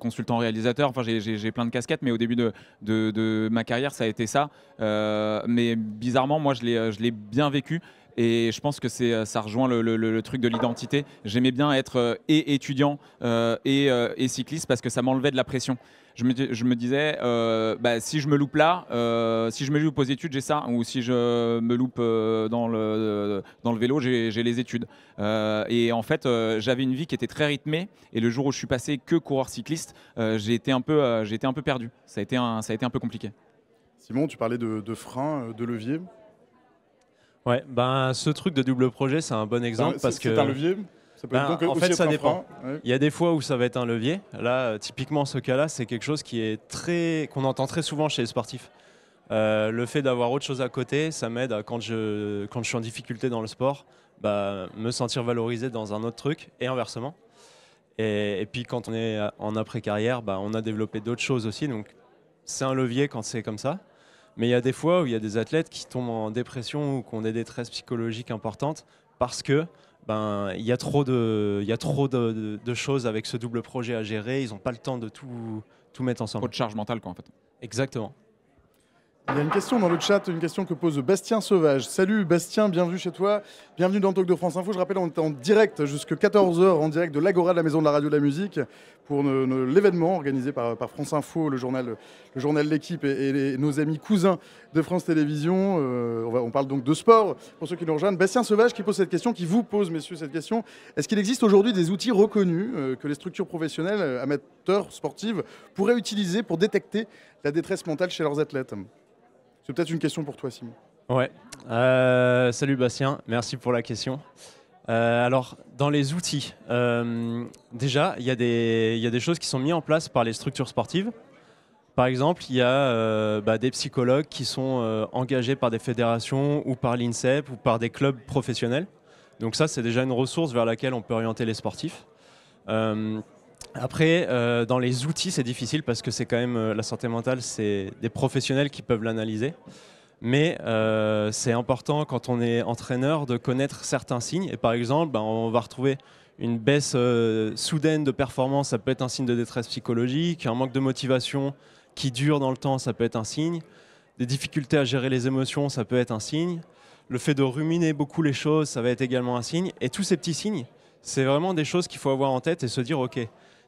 consultant réalisateur, enfin j'ai plein de casquettes, mais au début de ma carrière, ça a été ça. Mais bizarrement, moi, je l'ai bien vécu. Et je pense que ça rejoint le truc de l'identité. J'aimais bien être et étudiant et cycliste parce que ça m'enlevait de la pression. Je me disais, si je me loupe là, si je me loupe aux études, j'ai ça. Ou si je me loupe dans le vélo, j'ai les études. Et en fait, j'avais une vie qui était très rythmée. Et le jour où je suis passé que coureur cycliste, j'ai été un peu perdu. Ça a été un peu compliqué. Simon, tu parlais de frein, de levier. Ouais, ce truc de double projet, c'est un bon exemple parce que... C'est un levier? Ça peut être donc en aussi fait, être ça un dépend. frein, ouais. Il y a des fois où ça va être un levier. Là, typiquement, ce cas-là, c'est quelque chose qui est qu'on entend très souvent chez les sportifs. Le fait d'avoir autre chose à côté, ça m'aide quand je suis en difficulté dans le sport, me sentir valorisé dans un autre truc et inversement. Et puis quand on est en après-carrière, on a développé d'autres choses aussi. Donc c'est un levier quand c'est comme ça. Mais il y a des fois où il y a des athlètes qui tombent en dépression ou qui ont des détresses psychologiques importantes parce que il y a trop de choses avec ce double projet à gérer. Ils n'ont pas le temps de tout mettre ensemble. Trop de charge mentale, quoi, en fait. Exactement. Il y a une question dans le chat, une question que pose Bastien Sauvage. Salut Bastien, bienvenue chez toi. Bienvenue dans le talk de France Info. Je rappelle, on est en direct jusqu'à 14h, en direct de l'Agora de la Maison de la Radio et de la Musique, pour l'événement organisé par France Info, le journal L'Équipe et nos amis cousins de France Télévisions. On parle donc de sport, pour ceux qui nous rejoignent. Bastien Sauvage qui pose cette question, qui vous pose, messieurs, cette question. Est-ce qu'il existe aujourd'hui des outils reconnus que les structures professionnelles, amateurs, sportives, pourraient utiliser pour détecter la détresse mentale chez leurs athlètes ? C'est peut-être une question pour toi, Simon. Ouais. Salut Bastien, merci pour la question. Alors, dans les outils, déjà, il y a des choses qui sont mises en place par les structures sportives. Par exemple, il y a des psychologues qui sont engagés par des fédérations ou par l'INSEP ou par des clubs professionnels. Donc ça, c'est déjà une ressource vers laquelle on peut orienter les sportifs. Après, dans les outils, c'est difficile parce que c'est quand même la santé mentale, c'est des professionnels qui peuvent l'analyser. Mais c'est important quand on est entraîneur de connaître certains signes. Et par exemple, on va retrouver une baisse soudaine de performance, ça peut être un signe de détresse psychologique. Un manque de motivation qui dure dans le temps, ça peut être un signe. Des difficultés à gérer les émotions, ça peut être un signe. Le fait de ruminer beaucoup les choses, ça va être également un signe. Et tous ces petits signes, c'est vraiment des choses qu'il faut avoir en tête et se dire, OK,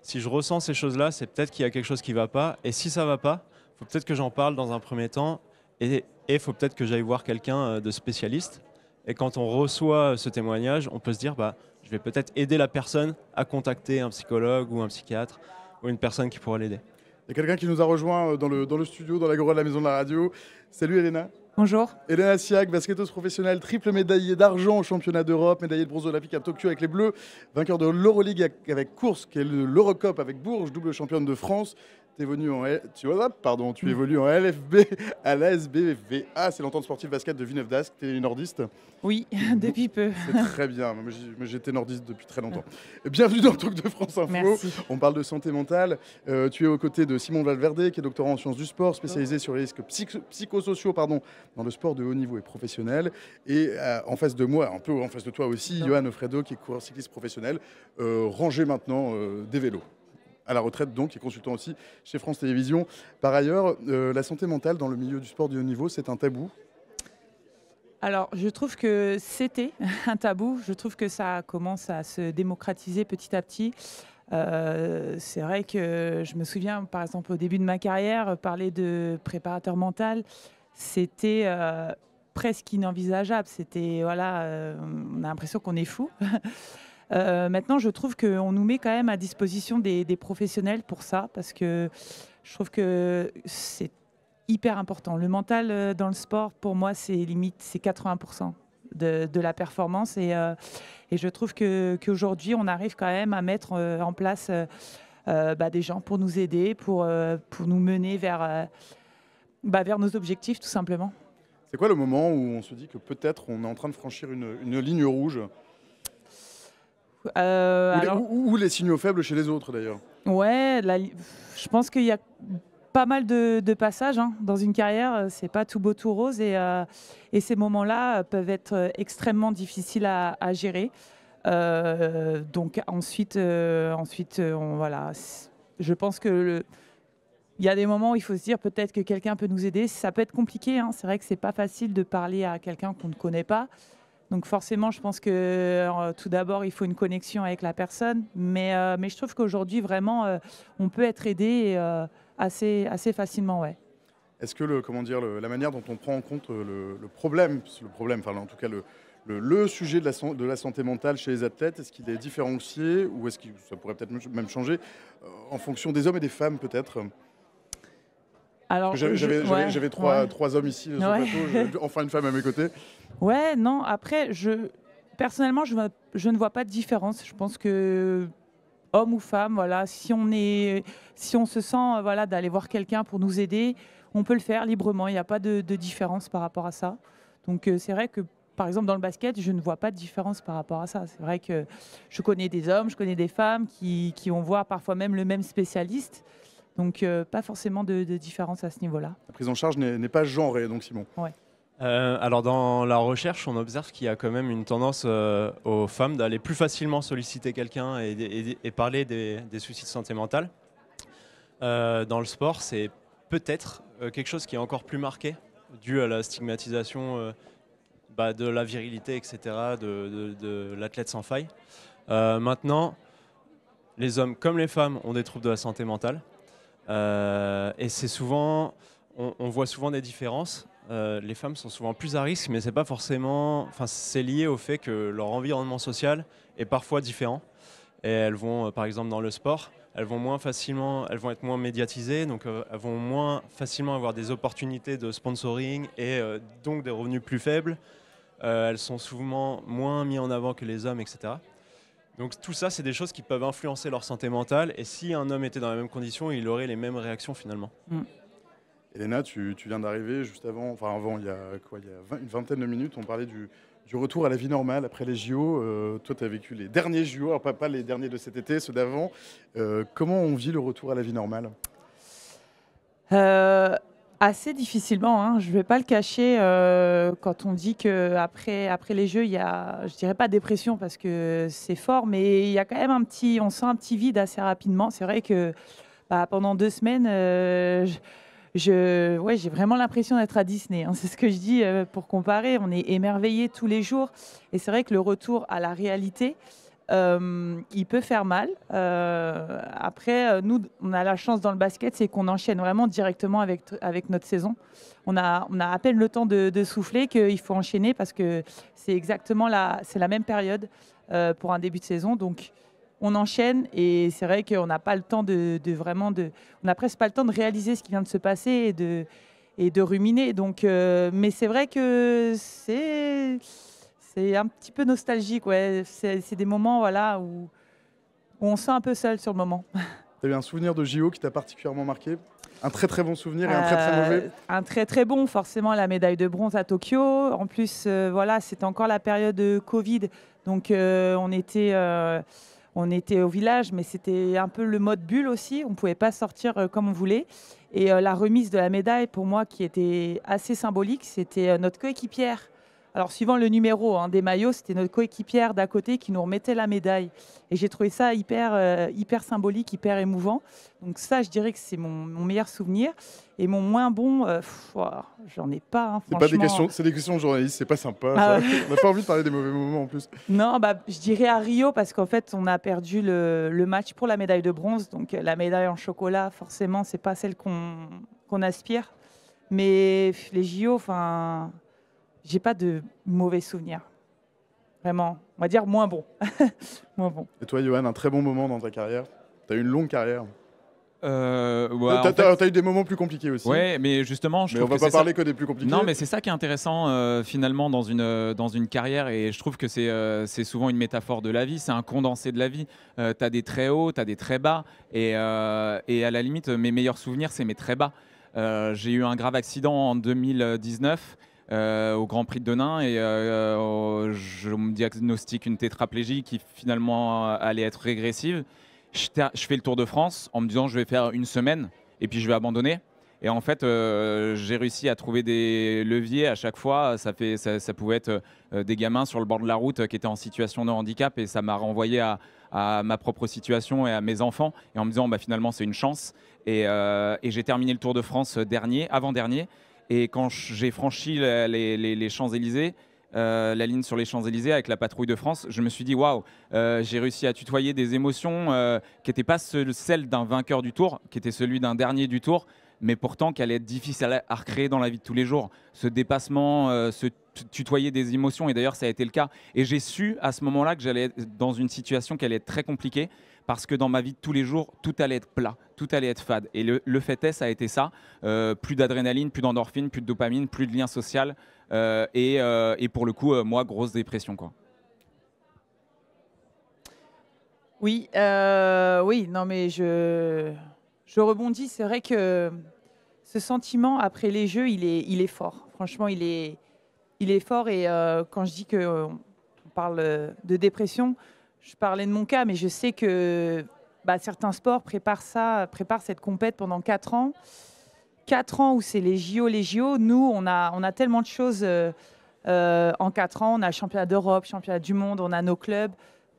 si je ressens ces choses-là, c'est peut-être qu'il y a quelque chose qui ne va pas. Et si ça ne va pas, il faut peut-être que j'en parle dans un premier temps. Et il faut peut-être que j'aille voir quelqu'un de spécialiste. Et quand on reçoit ce témoignage, on peut se dire, je vais peut-être aider la personne à contacter un psychologue ou un psychiatre ou une personne qui pourra l'aider. Il y a quelqu'un qui nous a rejoint dans le studio, dans l'Agora de la Maison de la Radio. Salut Elena. Bonjour. Elena Siak, basketteuse professionnelle, triple médaillée d'argent au championnat d'Europe, médaillée de bronze olympique à Tokyo avec les Bleus, vainqueur de l'Euroleague avec Koursk et l'Eurocup avec Bourges, double championne de France. Tu évolues en LFB à l'ASBVA, c'est l'entente sportive basket de Villeneuve-d'Ascq. Tu es nordiste? Oui, depuis peu. C'est très bien, j'étais nordiste depuis très longtemps. Bienvenue dans le Talk de France Info. Merci. On parle de santé mentale. Tu es aux côtés de Simon Valverde, qui est doctorant en sciences du sport, spécialisé sur les risques psychosociaux dans le sport de haut niveau et professionnel. Et en face de moi, un peu en face de toi aussi, Johan Ofredo, qui est coureur cycliste professionnel, rangé maintenant des vélos. À la retraite donc, et consultant aussi chez France Télévisions. Par ailleurs, la santé mentale dans le milieu du sport de haut niveau, c'est un tabou? Alors, je trouve que c'était un tabou. Je trouve que ça commence à se démocratiser petit à petit. C'est vrai que je me souviens, par exemple, au début de ma carrière, parler de préparateur mental, c'était presque inenvisageable. C'était, on a l'impression qu'on est fou. Maintenant, je trouve qu'on nous met quand même à disposition des professionnels pour ça, parce que je trouve que c'est hyper important. Le mental dans le sport, pour moi, c'est 80% de la performance. Et je trouve qu'aujourd'hui, on arrive quand même à mettre en place des gens pour nous aider, pour nous mener vers nos objectifs, tout simplement. C'est quoi le moment où on se dit que peut-être on est en train de franchir une ligne rouge? Ou les signaux faibles chez les autres d'ailleurs. Ouais, je pense qu'il y a pas mal de passages dans une carrière. C'est pas tout beau tout rose et ces moments-là peuvent être extrêmement difficiles à gérer. Donc ensuite, je pense que il y a des moments où il faut se dire peut-être que quelqu'un peut nous aider. Ça peut être compliqué. C'est vrai que c'est pas facile de parler à quelqu'un qu'on ne connaît pas. Donc forcément, je pense que tout d'abord, il faut une connexion avec la personne. Mais je trouve qu'aujourd'hui, vraiment, on peut être aidé assez facilement. Ouais. Est-ce que la manière dont on prend en compte le problème, enfin en tout cas le sujet de la santé mentale chez les athlètes, est-ce qu'il est différencié ou est-ce que ça pourrait peut-être même changer en fonction des hommes et des femmes peut-être? J'avais trois hommes ici sur le plateau, enfin une femme à mes côtés. Ouais, non, après, personnellement, je ne vois pas de différence. Je pense que homme ou femme, voilà, si on se sent d'aller voir quelqu'un pour nous aider, on peut le faire librement. Il n'y a pas de différence par rapport à ça. Donc c'est vrai que, par exemple, dans le basket, je ne vois pas de différence par rapport à ça. C'est vrai que je connais des hommes, je connais des femmes qui vont voir parfois même le même spécialiste. Donc, pas forcément de différence à ce niveau-là. La prise en charge n'est pas genrée, donc Simon. Ouais. Alors, dans la recherche, on observe qu'il y a quand même une tendance aux femmes d'aller plus facilement solliciter quelqu'un et parler des soucis de santé mentale. Dans le sport, c'est peut-être quelque chose qui est encore plus marqué, dû à la stigmatisation de la virilité, etc., de l'athlète sans faille. Maintenant, les hommes comme les femmes ont des troubles de la santé mentale. Et c'est souvent, on voit souvent des différences. Les femmes sont souvent plus à risque, mais c'est pas forcément. Enfin, c'est lié au fait que leur environnement social est parfois différent. Et elles vont, par exemple, dans le sport, elles vont être moins médiatisées, donc elles vont moins facilement avoir des opportunités de sponsoring et donc des revenus plus faibles. Elles sont souvent moins mises en avant que les hommes, etc. Donc tout ça, c'est des choses qui peuvent influencer leur santé mentale. Et si un homme était dans les mêmes conditions, il aurait les mêmes réactions finalement. Elena, tu viens d'arriver juste avant, il y a une vingtaine de minutes, on parlait du retour à la vie normale après les JO. Toi, tu as vécu les derniers JO, alors pas les derniers de cet été, ceux d'avant. Comment on vit le retour à la vie normale ? Assez difficilement, hein. Je ne vais pas le cacher. Quand on dit qu'après les Jeux, il y a, je dirais pas dépression parce que c'est fort, mais il y a quand même on sent un petit vide assez rapidement. C'est vrai que pendant 2 semaines, j'ai vraiment l'impression d'être à Disney, hein. C'est ce que je dis pour comparer. On est émerveillés tous les jours. Et c'est vrai que le retour à la réalité, il peut faire mal. Après, nous, on a la chance dans le basket, c'est qu'on enchaîne vraiment directement avec notre saison. On a à peine le temps de souffler qu'il faut enchaîner parce que c'est exactement la même période pour un début de saison. Donc, on enchaîne et c'est vrai qu'on n'a pas le temps on n'a presque pas le temps de réaliser ce qui vient de se passer et de ruminer. Donc, mais c'est vrai que c'est un petit peu nostalgique. Ouais. C'est des moments où on se sent un peu seul sur le moment. Tu as eu un souvenir de JO qui t'a particulièrement marqué ? Un très très bon souvenir et un très très mauvais ? Un très très bon, forcément la médaille de bronze à Tokyo. En plus, c'était encore la période de Covid. Donc on était au village, mais c'était un peu le mode bulle aussi. On ne pouvait pas sortir comme on voulait. Et la remise de la médaille, pour moi, qui était assez symbolique, c'était notre coéquipière. Alors, suivant le numéro des maillots, c'était notre coéquipière d'à côté qui nous remettait la médaille. Et j'ai trouvé ça hyper symbolique, hyper émouvant. Donc ça, je dirais que c'est mon meilleur souvenir. Et mon moins bon, j'en ai pas, hein, franchement. C'est des questions de journalistes, c'est pas sympa. On n'a pas envie de parler des mauvais moments en plus. Non, je dirais à Rio, parce qu'en fait, on a perdu le match pour la médaille de bronze. Donc la médaille en chocolat, forcément, c'est pas celle qu'on aspire. Mais les JO, j'ai pas de mauvais souvenirs. Vraiment, on va dire moins bon. Moins bon. Et toi, Johan, un très bon moment dans ta carrière ? Tu as eu une longue carrière. Tu as eu des moments plus compliqués aussi. Oui, mais justement, on ne va pas parler que des plus compliqués. Non, mais c'est ça qui est intéressant finalement dans une carrière, et je trouve que c'est souvent une métaphore de la vie, c'est un condensé de la vie. Tu as des très hauts, tu as des très bas, et à la limite, mes meilleurs souvenirs, c'est mes très bas. J'ai eu un grave accident en 2019 au Grand Prix de Denain, et je me diagnostique une tétraplégie qui finalement allait être régressive. Je fais le Tour de France en me disant je vais faire une semaine et puis je vais abandonner. Et en fait, j'ai réussi à trouver des leviers à chaque fois. Ça pouvait être des gamins sur le bord de la route qui étaient en situation de handicap, et ça m'a renvoyé à ma propre situation et à mes enfants, et en me disant finalement c'est une chance. Et j'ai terminé le Tour de France avant-dernier. Et quand j'ai franchi les Champs-Élysées, la ligne sur les Champs-Élysées avec la patrouille de France, je me suis dit waouh, j'ai réussi à tutoyer des émotions qui n'étaient pas celles d'un vainqueur du Tour, qui était celui d'un dernier du Tour, mais pourtant qui allait être difficile à recréer dans la vie de tous les jours. Ce dépassement, se tutoyer des émotions, et d'ailleurs ça a été le cas. Et j'ai su à ce moment-là que j'allais être dans une situation qui allait être très compliquée, parce que dans ma vie de tous les jours, tout allait être plat, tout allait être fade. Et le fait est, ça a été ça. Plus d'adrénaline, plus d'endorphine, plus de dopamine, plus de lien social. Et pour le coup, moi, grosse dépression, quoi. Oui, non mais je rebondis. C'est vrai que ce sentiment après les Jeux, il est fort. Franchement, il est fort. Et quand je dis qu'on parle de dépression, je parlais de mon cas, mais je sais que certains sports préparent cette compète pendant 4 ans. 4 ans où c'est les JO. Nous, on a tellement de choses en 4 ans. On a championnat d'Europe, championnat du monde, on a nos clubs.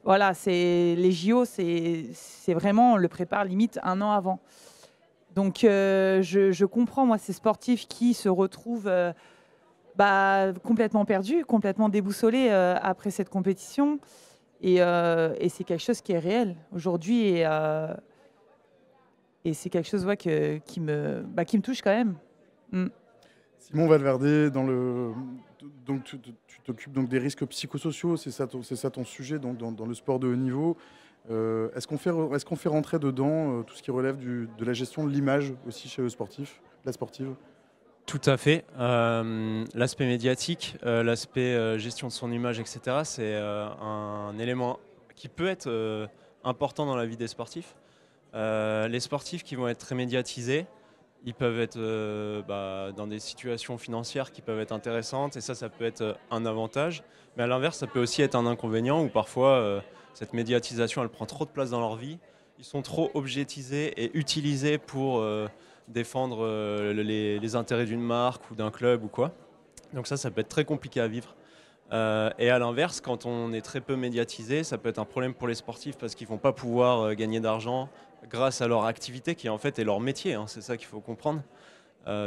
Voilà, les JO, c'est vraiment, on le prépare limite 1 an avant. Donc je comprends, moi, ces sportifs qui se retrouvent complètement perdus, complètement déboussolés après cette compétition. Et c'est quelque chose qui est réel aujourd'hui. Et c'est quelque chose qui me touche quand même. Simon Valverde, donc tu t'occupes donc des risques psychosociaux, c'est ça ton sujet dans le sport de haut niveau. Est-ce qu'on fait rentrer dedans tout ce qui relève de la gestion de l'image aussi chez le sportif, la sportive? Tout à fait. L'aspect médiatique, l'aspect gestion de son image, etc., c'est un élément qui peut être important dans la vie des sportifs. Les sportifs qui vont être très médiatisés, ils peuvent être dans des situations financières qui peuvent être intéressantes, et ça peut être un avantage. Mais à l'inverse, ça peut aussi être un inconvénient où parfois cette médiatisation, elle prend trop de place dans leur vie. Ils sont trop objetisés et utilisés pour défendre les intérêts d'une marque ou d'un club ou quoi. Donc ça peut être très compliqué à vivre. Et à l'inverse, quand on est très peu médiatisé, ça peut être un problème pour les sportifs parce qu'ils ne vont pas pouvoir gagner d'argent grâce à leur activité qui en fait est leur métier, hein. C'est ça qu'il faut comprendre.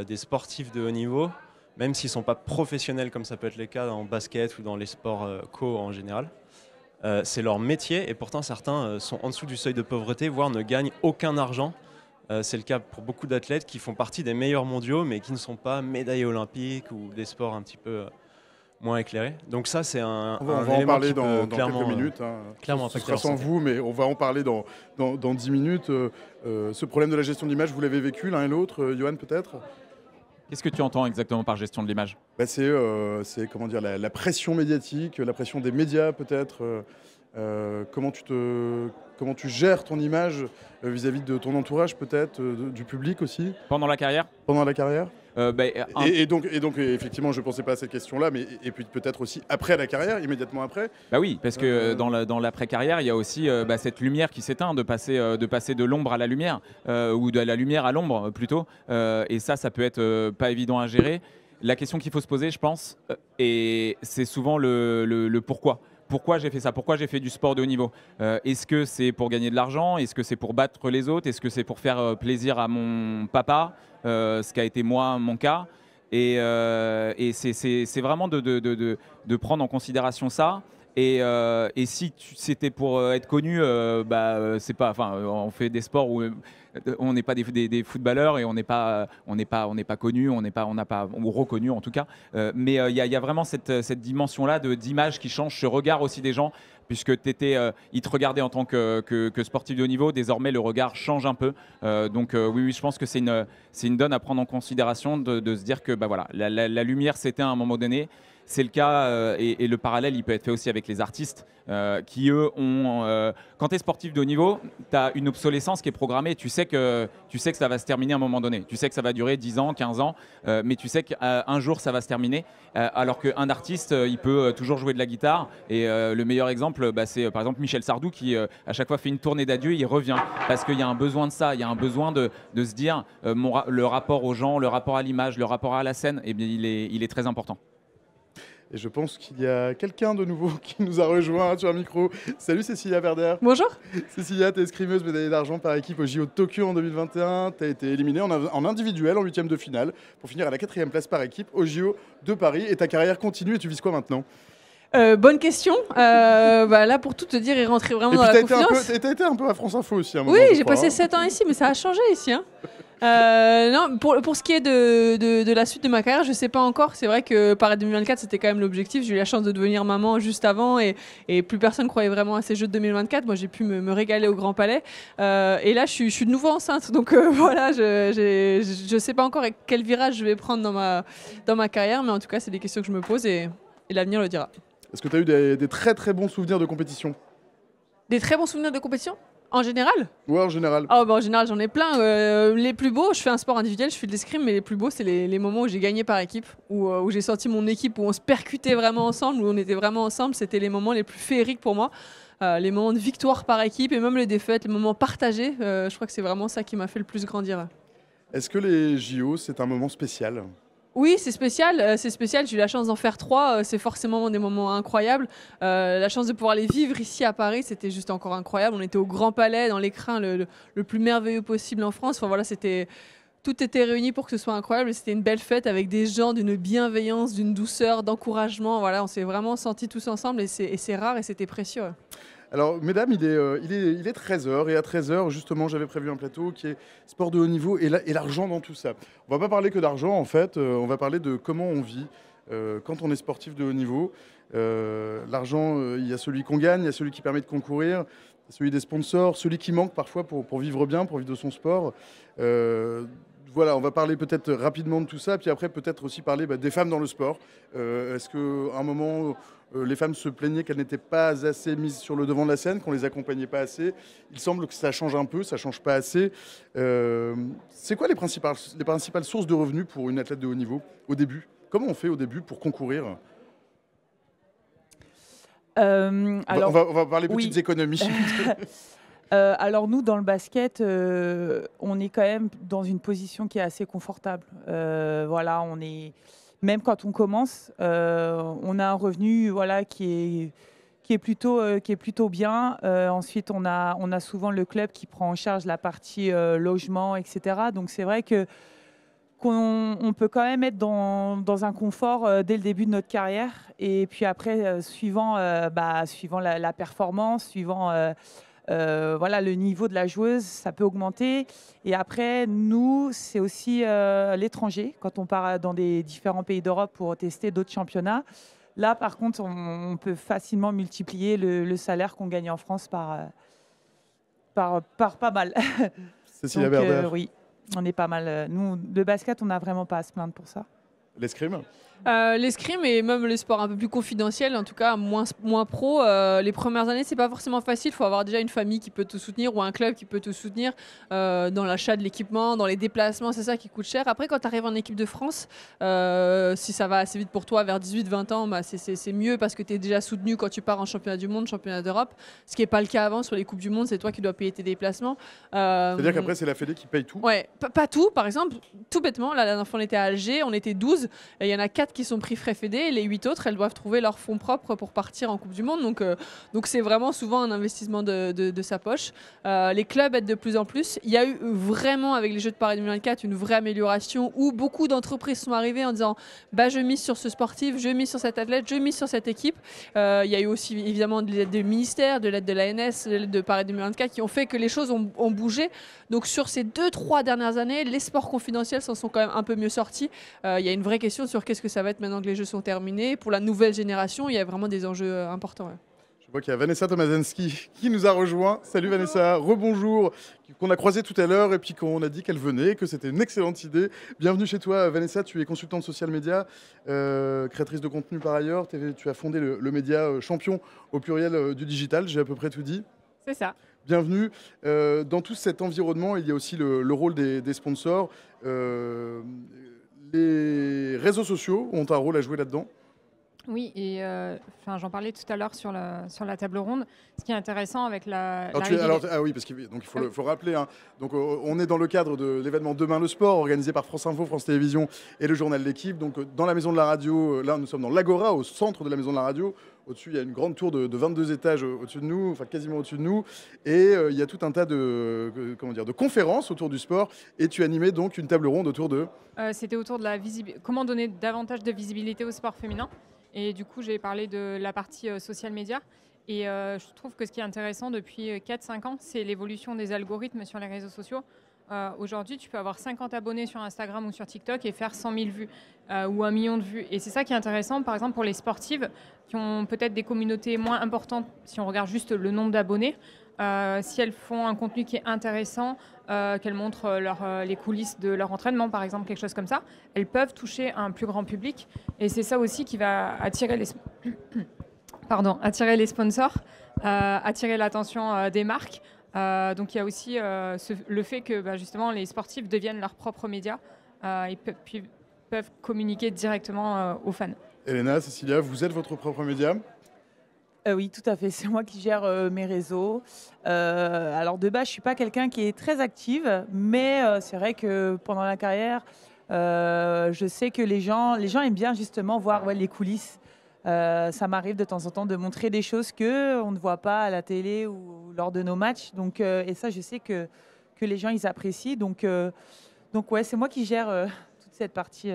Des sportifs de haut niveau, même s'ils ne sont pas professionnels comme ça peut être le cas dans le basket ou dans les sports co en général, c'est leur métier et pourtant certains sont en dessous du seuil de pauvreté, voire ne gagnent aucun argent. C'est le cas pour beaucoup d'athlètes qui font partie des meilleurs mondiaux mais qui ne sont pas médaillés olympiques ou des sports un petit peu moins éclairés. Donc ça c'est un on va en parler dans quelques minutes. Clairement, ce sera sans vous, mais on va en parler dans 10 minutes. Ce problème de la gestion de l'image, vous l'avez vécu l'un et l'autre, Johan peut-être? Qu'est-ce que tu entends exactement par gestion de l'image? C'est comment dire, la pression médiatique, la pression des médias peut-être. Comment tu gères ton image vis-à-vis de ton entourage peut-être, du public aussi? Pendant la carrière? Pendant la carrière. Et donc effectivement je ne pensais pas à cette question-là, mais et puis peut-être aussi après la carrière, immédiatement après. Bah oui, parce que dans l'après-carrière, il y a aussi cette lumière qui s'éteint, de passer de l'ombre à la lumière, ou de la lumière à l'ombre plutôt. Et ça peut être pas évident à gérer. La question qu'il faut se poser, je pense, et c'est souvent le pourquoi. Pourquoi j'ai fait ça? Pourquoi j'ai fait du sport de haut niveau? Est-ce que c'est pour gagner de l'argent? Est-ce que c'est pour battre les autres? Est-ce que c'est pour faire plaisir à mon papa? Ce qui a été mon cas. Et c'est vraiment de prendre en considération ça. Et si c'était pour être connu, c'est pas. Enfin, on fait des sports où on n'est pas des footballeurs et on n'est pas connu, on n'a pas ou reconnu en tout cas. Mais il y a vraiment cette dimension-là d'image qui change, ce regard aussi des gens, puisque ils te regardaient en tant que sportif de haut niveau. Désormais, le regard change un peu. Donc oui, je pense que c'est une donne à prendre en considération de se dire que la lumière s'éteint à un moment donné. C'est le cas, et le parallèle, il peut être fait aussi avec les artistes qui, eux, ont... quand tu es sportif de haut niveau, tu as une obsolescence qui est programmée. Tu sais que ça va se terminer à un moment donné. Tu sais que ça va durer 10 ans, 15 ans, mais tu sais qu'un jour, ça va se terminer. Alors qu'un artiste, il peut toujours jouer de la guitare. Et le meilleur exemple, c'est par exemple Michel Sardou qui, à chaque fois, fait une tournée d'adieu, il revient. Parce qu'il y a un besoin de ça. Il y a un besoin de se dire le rapport aux gens, le rapport à l'image, le rapport à la scène, eh bien, il est très important. Et je pense qu'il y a quelqu'un de nouveau qui nous a rejoint sur un micro. Salut Cécilia Verder. Bonjour. Cécilia, tu es escrimeuse médaillée d'argent par équipe au JO de Tokyo en 2021. Tu as été éliminée en individuel en 8e de finale pour finir à la 4e place par équipe au JO de Paris. Et ta carrière continue et tu vises quoi maintenant? Bonne question. Là, pour tout te dire, et rentrer vraiment dans la confiance. Tu as été un peu à France Info aussi. Oui, j'ai passé 7 ans ici, mais ça a changé ici. Non, pour ce qui est de la suite de ma carrière, je ne sais pas encore. C'est vrai que Paris 2024, c'était quand même l'objectif. J'ai eu la chance de devenir maman juste avant et plus personne ne croyait vraiment à ces Jeux de 2024. Moi, j'ai pu me régaler au Grand Palais. Et là, je suis de nouveau enceinte. Donc voilà, je ne sais pas encore quel virage je vais prendre dans ma carrière. Mais en tout cas, c'est des questions que je me pose et l'avenir le dira. Est-ce que tu as eu des très très bons souvenirs de compétition? Des très bons souvenirs de compétition? En général? Ouais, en général. En général, j'en ai plein. Les plus beaux, je fais un sport individuel, je fais de l'escrime, mais les plus beaux, c'est les moments où j'ai gagné par équipe, où j'ai senti mon équipe, où on se percutait vraiment ensemble, où on était vraiment ensemble. C'était les moments les plus féeriques pour moi. Les moments de victoire par équipe et même les défaites, les moments partagés. Je crois que c'est vraiment ça qui m'a fait le plus grandir. Est-ce que les JO, c'est un moment spécial? Oui, c'est spécial. C'est spécial. J'ai eu la chance d'en faire 3. C'est forcément des moments incroyables. La chance de pouvoir les vivre ici à Paris, c'était juste encore incroyable. On était au Grand Palais, dans l'écrin le plus merveilleux possible en France. Enfin voilà, tout était réuni pour que ce soit incroyable. C'était une belle fête avec des gens d'une bienveillance, d'une douceur, d'encouragement. Voilà, on s'est vraiment sentis tous ensemble et c'est rare et c'était précieux. Ouais. Alors, mesdames, il est 13h et à 13h, justement, j'avais prévu un plateau qui est sport de haut niveau et l'argent dans tout ça. On va pas parler que d'argent, en fait, on va parler de comment on vit quand on est sportif de haut niveau. L'argent, il y a celui qu'on gagne, il y a celui qui permet de concourir, il y a celui des sponsors, celui qui manque parfois pour vivre bien, pour vivre de son sport. Voilà, on va parler peut-être rapidement de tout ça, puis après peut-être aussi parler des femmes dans le sport. Est-ce qu'à un moment, les femmes se plaignaient qu'elles n'étaient pas assez mises sur le devant de la scène, qu'on les accompagnait pas assez? Il semble que ça change un peu, ça change pas assez. C'est quoi les principales sources de revenus pour une athlète de haut niveau au début? Comment on fait au début pour concourir? Alors, on va parler petites économies. Alors nous, dans le basket, on est quand même dans une position qui est assez confortable. Voilà, même quand on commence, on a un revenu qui est plutôt bien. Ensuite, on a souvent le club qui prend en charge la partie logement, etc. Donc c'est vrai qu'on peut quand même être dans un confort dès le début de notre carrière. Et puis après, suivant la performance, suivant le niveau de la joueuse, ça peut augmenter. Et après, nous, c'est aussi l'étranger, quand on part dans des différents pays d'Europe pour tester d'autres championnats. Là, par contre, on peut facilement multiplier le salaire qu'on gagne en France par pas mal. Cécilia Berder. Oui, on est pas mal. Nous, le basket, on n'a vraiment pas à se plaindre pour ça. L'escrime? L'escrime et même les sports un peu plus confidentiels, en tout cas moins pro, les premières années c'est pas forcément facile, il faut avoir déjà une famille qui peut te soutenir ou un club qui peut te soutenir dans l'achat de l'équipement, dans les déplacements, c'est ça qui coûte cher. Après quand tu arrives en équipe de France, si ça va assez vite pour toi vers 18-20 ans, c'est mieux parce que tu es déjà soutenu quand tu pars en championnat du monde, championnat d'Europe, ce qui n'est pas le cas avant sur les coupes du monde, c'est toi qui dois payer tes déplacements. C'est-à-dire qu'après c'est la Fédé qui paye tout? Ouais, pas tout, par exemple, tout bêtement, la dernière fois on était à Alger, on était 12, et il y en a 4 qui sont pris frais Fédé, et les 8 autres, elles doivent trouver leurs fonds propres pour partir en Coupe du Monde. Donc c'est vraiment souvent un investissement de sa poche. Les clubs aident de plus en plus. Il y a eu vraiment, avec les Jeux de Paris 2024, une vraie amélioration où beaucoup d'entreprises sont arrivées en disant je mise sur ce sportif, je mise sur cet athlète, je mise sur cette équipe. Il y a eu aussi évidemment de l'aide du ministère, de l'aide de l'ANS, de l'aide de Paris 2024 qui ont fait que les choses ont bougé. Donc sur ces 2-3 dernières années, les sports confidentiels s'en sont quand même un peu mieux sortis. Il y a une vraie question sur qu'est-ce que ça va être maintenant que les Jeux sont terminés. Pour la nouvelle génération, il y a vraiment des enjeux importants. Ouais. Je vois qu'il y a Vanessa Tomaszewski qui nous a rejoint. Salut Vanessa, rebonjour, qu'on a croisé tout à l'heure et puis qu'on a dit qu'elle venait, que c'était une excellente idée. Bienvenue chez toi Vanessa, tu es consultante social média, créatrice de contenu par ailleurs. Tu as fondé le média champion au pluriel du digital, j'ai à peu près tout dit. C'est ça. Bienvenue. Dans tout cet environnement, il y a aussi le rôle des sponsors. Les réseaux sociaux ont un rôle à jouer là-dedans. Oui, et j'en parlais tout à l'heure sur la table ronde. Ce qui est intéressant avec oui, parce qu'il faut rappeler. Hein. Donc, on est dans le cadre de l'événement Demain le sport, organisé par France Info, France Télévisions et le journal L'équipe. Donc, dans la maison de la radio, là, nous sommes dans l'Agora, au centre de la maison de la radio. Au-dessus, il y a une grande tour de 22 étages au-dessus de nous, enfin quasiment au-dessus de nous. Et il y a tout un tas de conférences autour du sport. Et tu animais donc une table ronde autour de... C'était autour de comment donner davantage de visibilité au sport féminin. Et du coup, j'ai parlé de la partie social media. Et je trouve que ce qui est intéressant depuis 4-5 ans, c'est l'évolution des algorithmes sur les réseaux sociaux. Aujourd'hui, tu peux avoir 50 abonnés sur Instagram ou sur TikTok et faire 100 000 vues ou 1 million de vues. Et c'est ça qui est intéressant, par exemple, pour les sportives qui ont peut-être des communautés moins importantes, si on regarde juste le nombre d'abonnés. Si elles font un contenu qui est intéressant, qu'elles montrent les coulisses de leur entraînement, par exemple, quelque chose comme ça, elles peuvent toucher un plus grand public. Et c'est ça aussi qui va attirer les sponsors, attirer l'attention des marques. Donc il y a aussi le fait que justement les sportifs deviennent leurs propres médias et peuvent communiquer directement aux fans. Elena, Cécilia, vous êtes votre propre média ? Oui, tout à fait. C'est moi qui gère mes réseaux. Alors de base, je ne suis pas quelqu'un qui est très active, mais c'est vrai que pendant la carrière, Je sais que les gens aiment bien justement voir les coulisses. Ça m'arrive de temps en temps de montrer des choses qu'on ne voit pas à la télé ou lors de nos matchs. Donc, et ça, je sais que les gens, ils apprécient. Donc ouais, c'est moi qui gère toute cette partie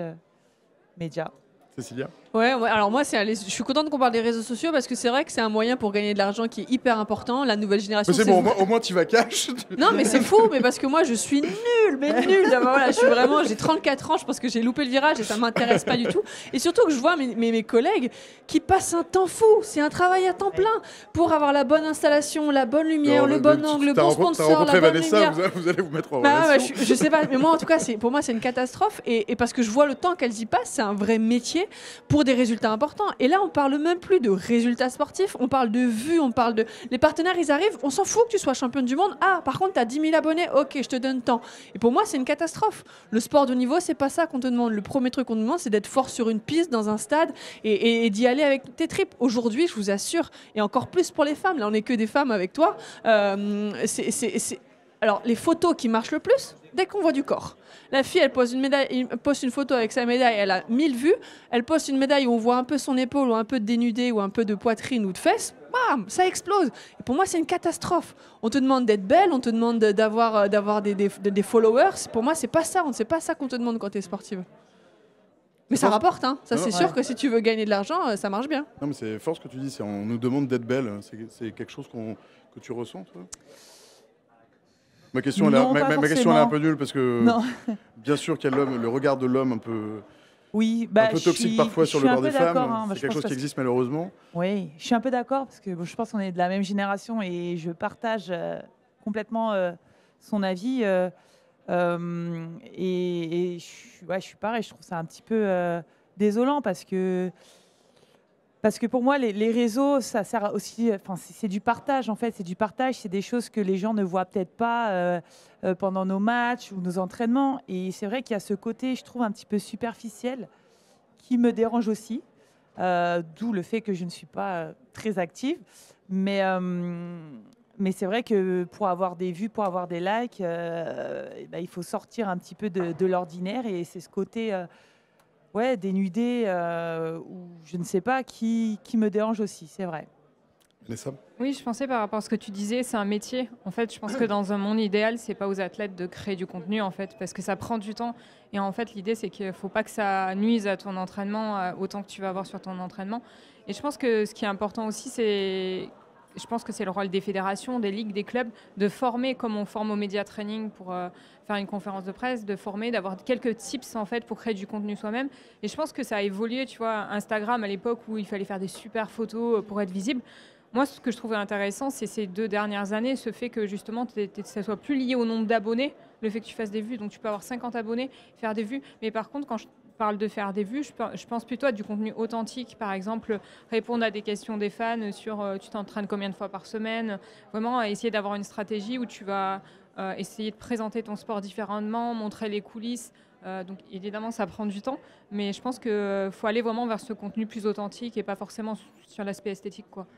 média. Cécilia? Ouais, alors moi, je suis contente qu'on parle des réseaux sociaux parce que c'est vrai que c'est un moyen pour gagner de l'argent qui est hyper important. La nouvelle génération. Mais c'est bon, au moins tu vas cash. Non, mais c'est fou, mais parce que moi, je suis nulle, mais nulle. Voilà, j'ai 34 ans, je pense que j'ai loupé le virage et ça m'intéresse pas du tout. Et surtout que je vois mes collègues qui passent un temps fou. C'est un travail à temps plein pour avoir la bonne installation, la bonne lumière, le bon angle, le bon sponsor, la bonne Vanessa, lumière. vous allez vous mettre en Ouais, relation. je sais pas, mais moi en tout cas, pour moi c'est une catastrophe et parce que je vois le temps qu'elles y passent, c'est un vrai métier pour des résultats importants. Et là, on parle même plus de résultats sportifs, on parle de vues, on parle de... Les partenaires, ils arrivent, on s'en fout que tu sois championne du monde. Ah, par contre, tu as 10 000 abonnés, ok, je te donne tant. Et pour moi, c'est une catastrophe. Le sport de haut niveau, c'est pas ça qu'on te demande. Le premier truc qu'on te demande, c'est d'être fort sur une piste, dans un stade et d'y aller avec tes tripes. Aujourd'hui, je vous assure, et encore plus pour les femmes, là, on n'est que des femmes avec toi, Alors, les photos qui marchent le plus, dès qu'on voit du corps. La fille, elle poste une photo avec sa médaille, elle a 1000 vues. Elle poste une médaille où on voit un peu son épaule, ou un peu de dénudé, ou un peu de poitrine ou de fesses. Bam, ça explose. Et pour moi, c'est une catastrophe. On te demande d'être belle, on te demande d'avoir des followers. Pour moi, c'est pas ça. C'est pas ça qu'on te demande quand tu es sportive. Mais ça rapporte, hein. Ça, c'est sûr que si tu veux gagner de l'argent, ça marche bien. Non, mais c'est fort ce que tu dis. On nous demande d'être belle. C'est quelque chose que tu ressens, toi? Ma question, elle est un peu nulle parce que bien sûr qu'il y a le regard de l'homme un peu, un peu toxique parfois sur le corps des femmes. C'est quelque chose qui existe malheureusement. Oui, je suis un peu d'accord parce que je pense qu'on est de la même génération et je partage complètement son avis. Et je suis pareil, je trouve ça un petit peu désolant parce que pour moi, les réseaux, ça sert aussi. Enfin, c'est du partage en fait. C'est du partage. C'est des choses que les gens ne voient peut-être pas pendant nos matchs ou nos entraînements. Et c'est vrai qu'il y a ce côté, je trouve, un petit peu superficiel qui me dérange aussi. D'où le fait que je ne suis pas très active. Mais c'est vrai que pour avoir des vues, pour avoir des likes, il faut sortir un petit peu de l'ordinaire. Et c'est ce côté. Dénudé ou je ne sais pas qui me dérange aussi, c'est vrai. Oui, je pensais par rapport à ce que tu disais, c'est un métier. En fait, je pense que dans un monde idéal, c'est pas aux athlètes de créer du contenu, en fait, parce que ça prend du temps. Et en fait, l'idée, c'est qu'il faut pas que ça nuise à ton entraînement, autant que tu vas avoir sur ton entraînement. Et je pense que ce qui est important aussi, je pense que c'est le rôle des fédérations, des ligues, des clubs, de former comme on forme au média training pour faire une conférence de presse, de former, d'avoir quelques tips en fait pour créer du contenu soi-même. Et je pense que ça a évolué, tu vois, Instagram à l'époque où il fallait faire des super photos pour être visible. Moi, ce que je trouvais intéressant, c'est ces 2 dernières années, ce fait que justement, ça soit plus lié au nombre d'abonnés, le fait que tu fasses des vues. Donc tu peux avoir 50 abonnés, faire des vues. Mais par contre, quand je parle de faire des vues, je pense plutôt à du contenu authentique, par exemple répondre à des questions des fans sur tu t'entraînes combien de fois par semaine, vraiment essayer d'avoir une stratégie où tu vas essayer de présenter ton sport différemment, montrer les coulisses. Donc évidemment ça prend du temps, mais je pense qu'il faut aller vraiment vers ce contenu plus authentique et pas forcément sur l'aspect esthétique, quoi.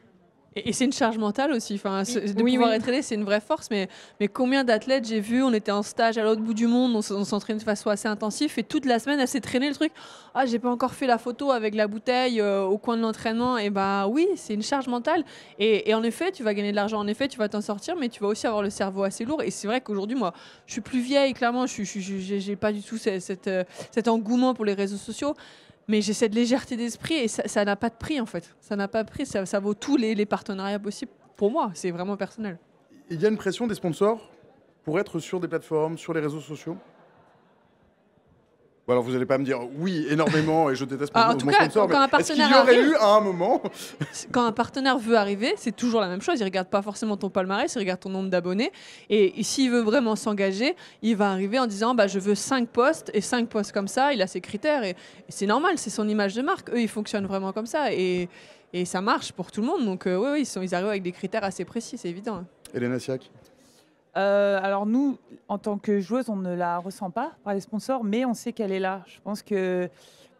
Et c'est une charge mentale aussi. Enfin, de pouvoir être aidé, c'est une vraie force. Mais combien d'athlètes j'ai vu, on était en stage à l'autre bout du monde, on s'entraînait de façon assez intensive et toute la semaine, elle s'est traînée le truc. Ah, j'ai pas encore fait la photo avec la bouteille au coin de l'entraînement. Et bah oui, c'est une charge mentale. Et en effet, tu vas gagner de l'argent. En effet, tu vas t'en sortir, mais tu vas aussi avoir le cerveau assez lourd. Et c'est vrai qu'aujourd'hui, moi, je suis plus vieille, clairement. J'ai pas du tout cet engouement pour les réseaux sociaux. Mais j'ai cette légèreté d'esprit et ça n'a pas de prix en fait. Ça n'a pas de prix, ça vaut tous les partenariats possibles. Pour moi, c'est vraiment personnel. Il y a une pression des sponsors pour être sur des plateformes, sur les réseaux sociaux? Bon, alors vous n'allez pas me dire oui énormément et je déteste mon sponsor, mais est-ce qu'il y aurait eu à un moment quand un partenaire veut arriver, c'est toujours la même chose. Il ne regarde pas forcément ton palmarès, il regarde ton nombre d'abonnés. Et s'il veut vraiment s'engager, il va arriver en disant je veux 5 posts et 5 posts comme ça. Il a ses critères et c'est normal, c'est son image de marque. Eux, ils fonctionnent vraiment comme ça et ça marche pour tout le monde. Donc oui, ils arrivent avec des critères assez précis, c'est évident. Hélène Siak. Alors nous, en tant que joueuse, on ne la ressent pas par les sponsors, mais on sait qu'elle est là. Je pense que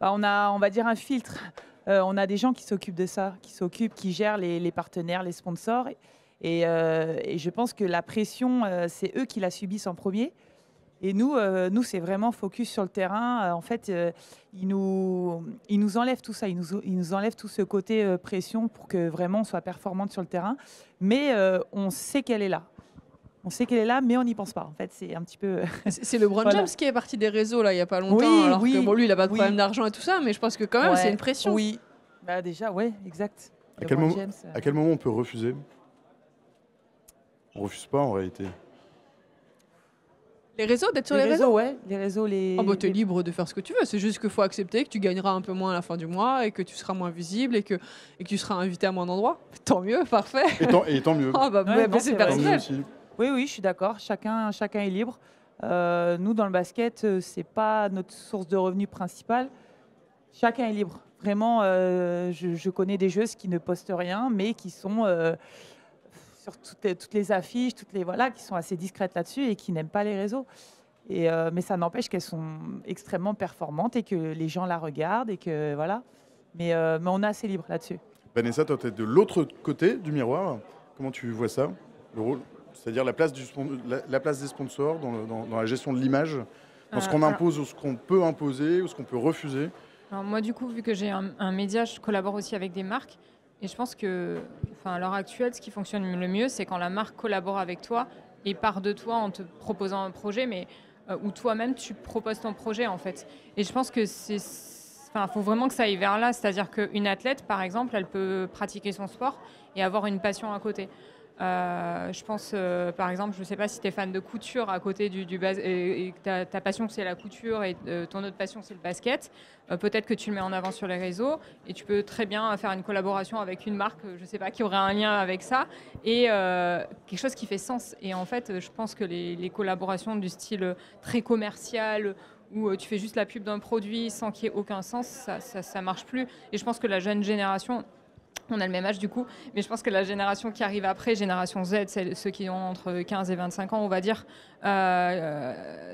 on va dire un filtre. On a des gens qui s'occupent de ça, qui gèrent les partenaires, les sponsors. Et je pense que la pression, c'est eux qui la subissent en premier. Et nous c'est vraiment focus sur le terrain. En fait, ils nous enlèvent tout ça. Ils nous enlèvent tout ce côté pression pour que vraiment on soit performante sur le terrain. Mais on sait qu'elle est là. On sait qu'elle est là, mais on n'y pense pas. En fait, c'est un petit peu. C'est LeBron Voilà. James qui est parti des réseaux là il y a pas longtemps. Oui, alors oui, que bon, lui, il a pas de oui. problème d'argent et tout ça, mais je pense que quand même, Ouais, c'est une pression. Oui. Bah déjà, ouais, exact. À quel, LeBron moment, James, à quel moment on peut refuser? On refuse pas en réalité. Les réseaux, d'être sur les réseaux. ouais. Les réseaux, les. Ah bah t'es les- libre de faire ce que tu veux, c'est juste qu'il faut accepter que tu gagneras un peu moins à la fin du mois et que tu seras moins visible et que tu seras invité à moins d'endroits. Tant mieux, parfait. Et tant mieux. Ah bah Ouais, ouais, non, c'est c'est vrai. Tant mieux personnel. aussi. Oui, je suis d'accord. Chacun est libre. Nous, dans le basket, c'est pas notre source de revenus principale. Chacun est libre. Vraiment, je connais des joueuses qui ne postent rien, mais qui sont sur toutes les affiches, voilà, qui sont assez discrètes là-dessus et qui n'aiment pas les réseaux. Mais ça n'empêche qu'elles sont extrêmement performantes et que les gens la regardent et que voilà. Mais on est assez libre là-dessus. Vanessa, toi, tu es de l'autre côté du miroir. Comment tu vois ça, le rôle, c'est-à-dire la place des sponsors dans la gestion de l'image, dans ce qu'on impose ou ce qu'on peut imposer ou ce qu'on peut refuser? Alors moi, du coup, vu que j'ai un média, je collabore aussi avec des marques. Et je pense que, à l'heure actuelle, ce qui fonctionne le mieux, c'est quand la marque collabore avec toi et part de toi en te proposant un projet, mais où toi-même, tu proposes ton projet, en fait. Et je pense que faut vraiment que ça aille vers là. C'est-à-dire qu'une athlète, par exemple, elle peut pratiquer son sport et avoir une passion à côté. Je pense, par exemple, je ne sais pas si tu es fan de couture à côté du bas et que ta passion c'est la couture et ton autre passion c'est le basket. Peut-être que tu le mets en avant sur les réseaux et tu peux très bien faire une collaboration avec une marque, je ne sais pas, qui aurait un lien avec ça et quelque chose qui fait sens. Et en fait, je pense que les collaborations du style très commercial où tu fais juste la pub d'un produit sans qu'il y ait aucun sens, ça marche plus. Et je pense que la jeune génération, on a le même âge du coup, mais je pense que la génération qui arrive après, génération Z, ceux qui ont entre 15 et 25 ans, on va dire,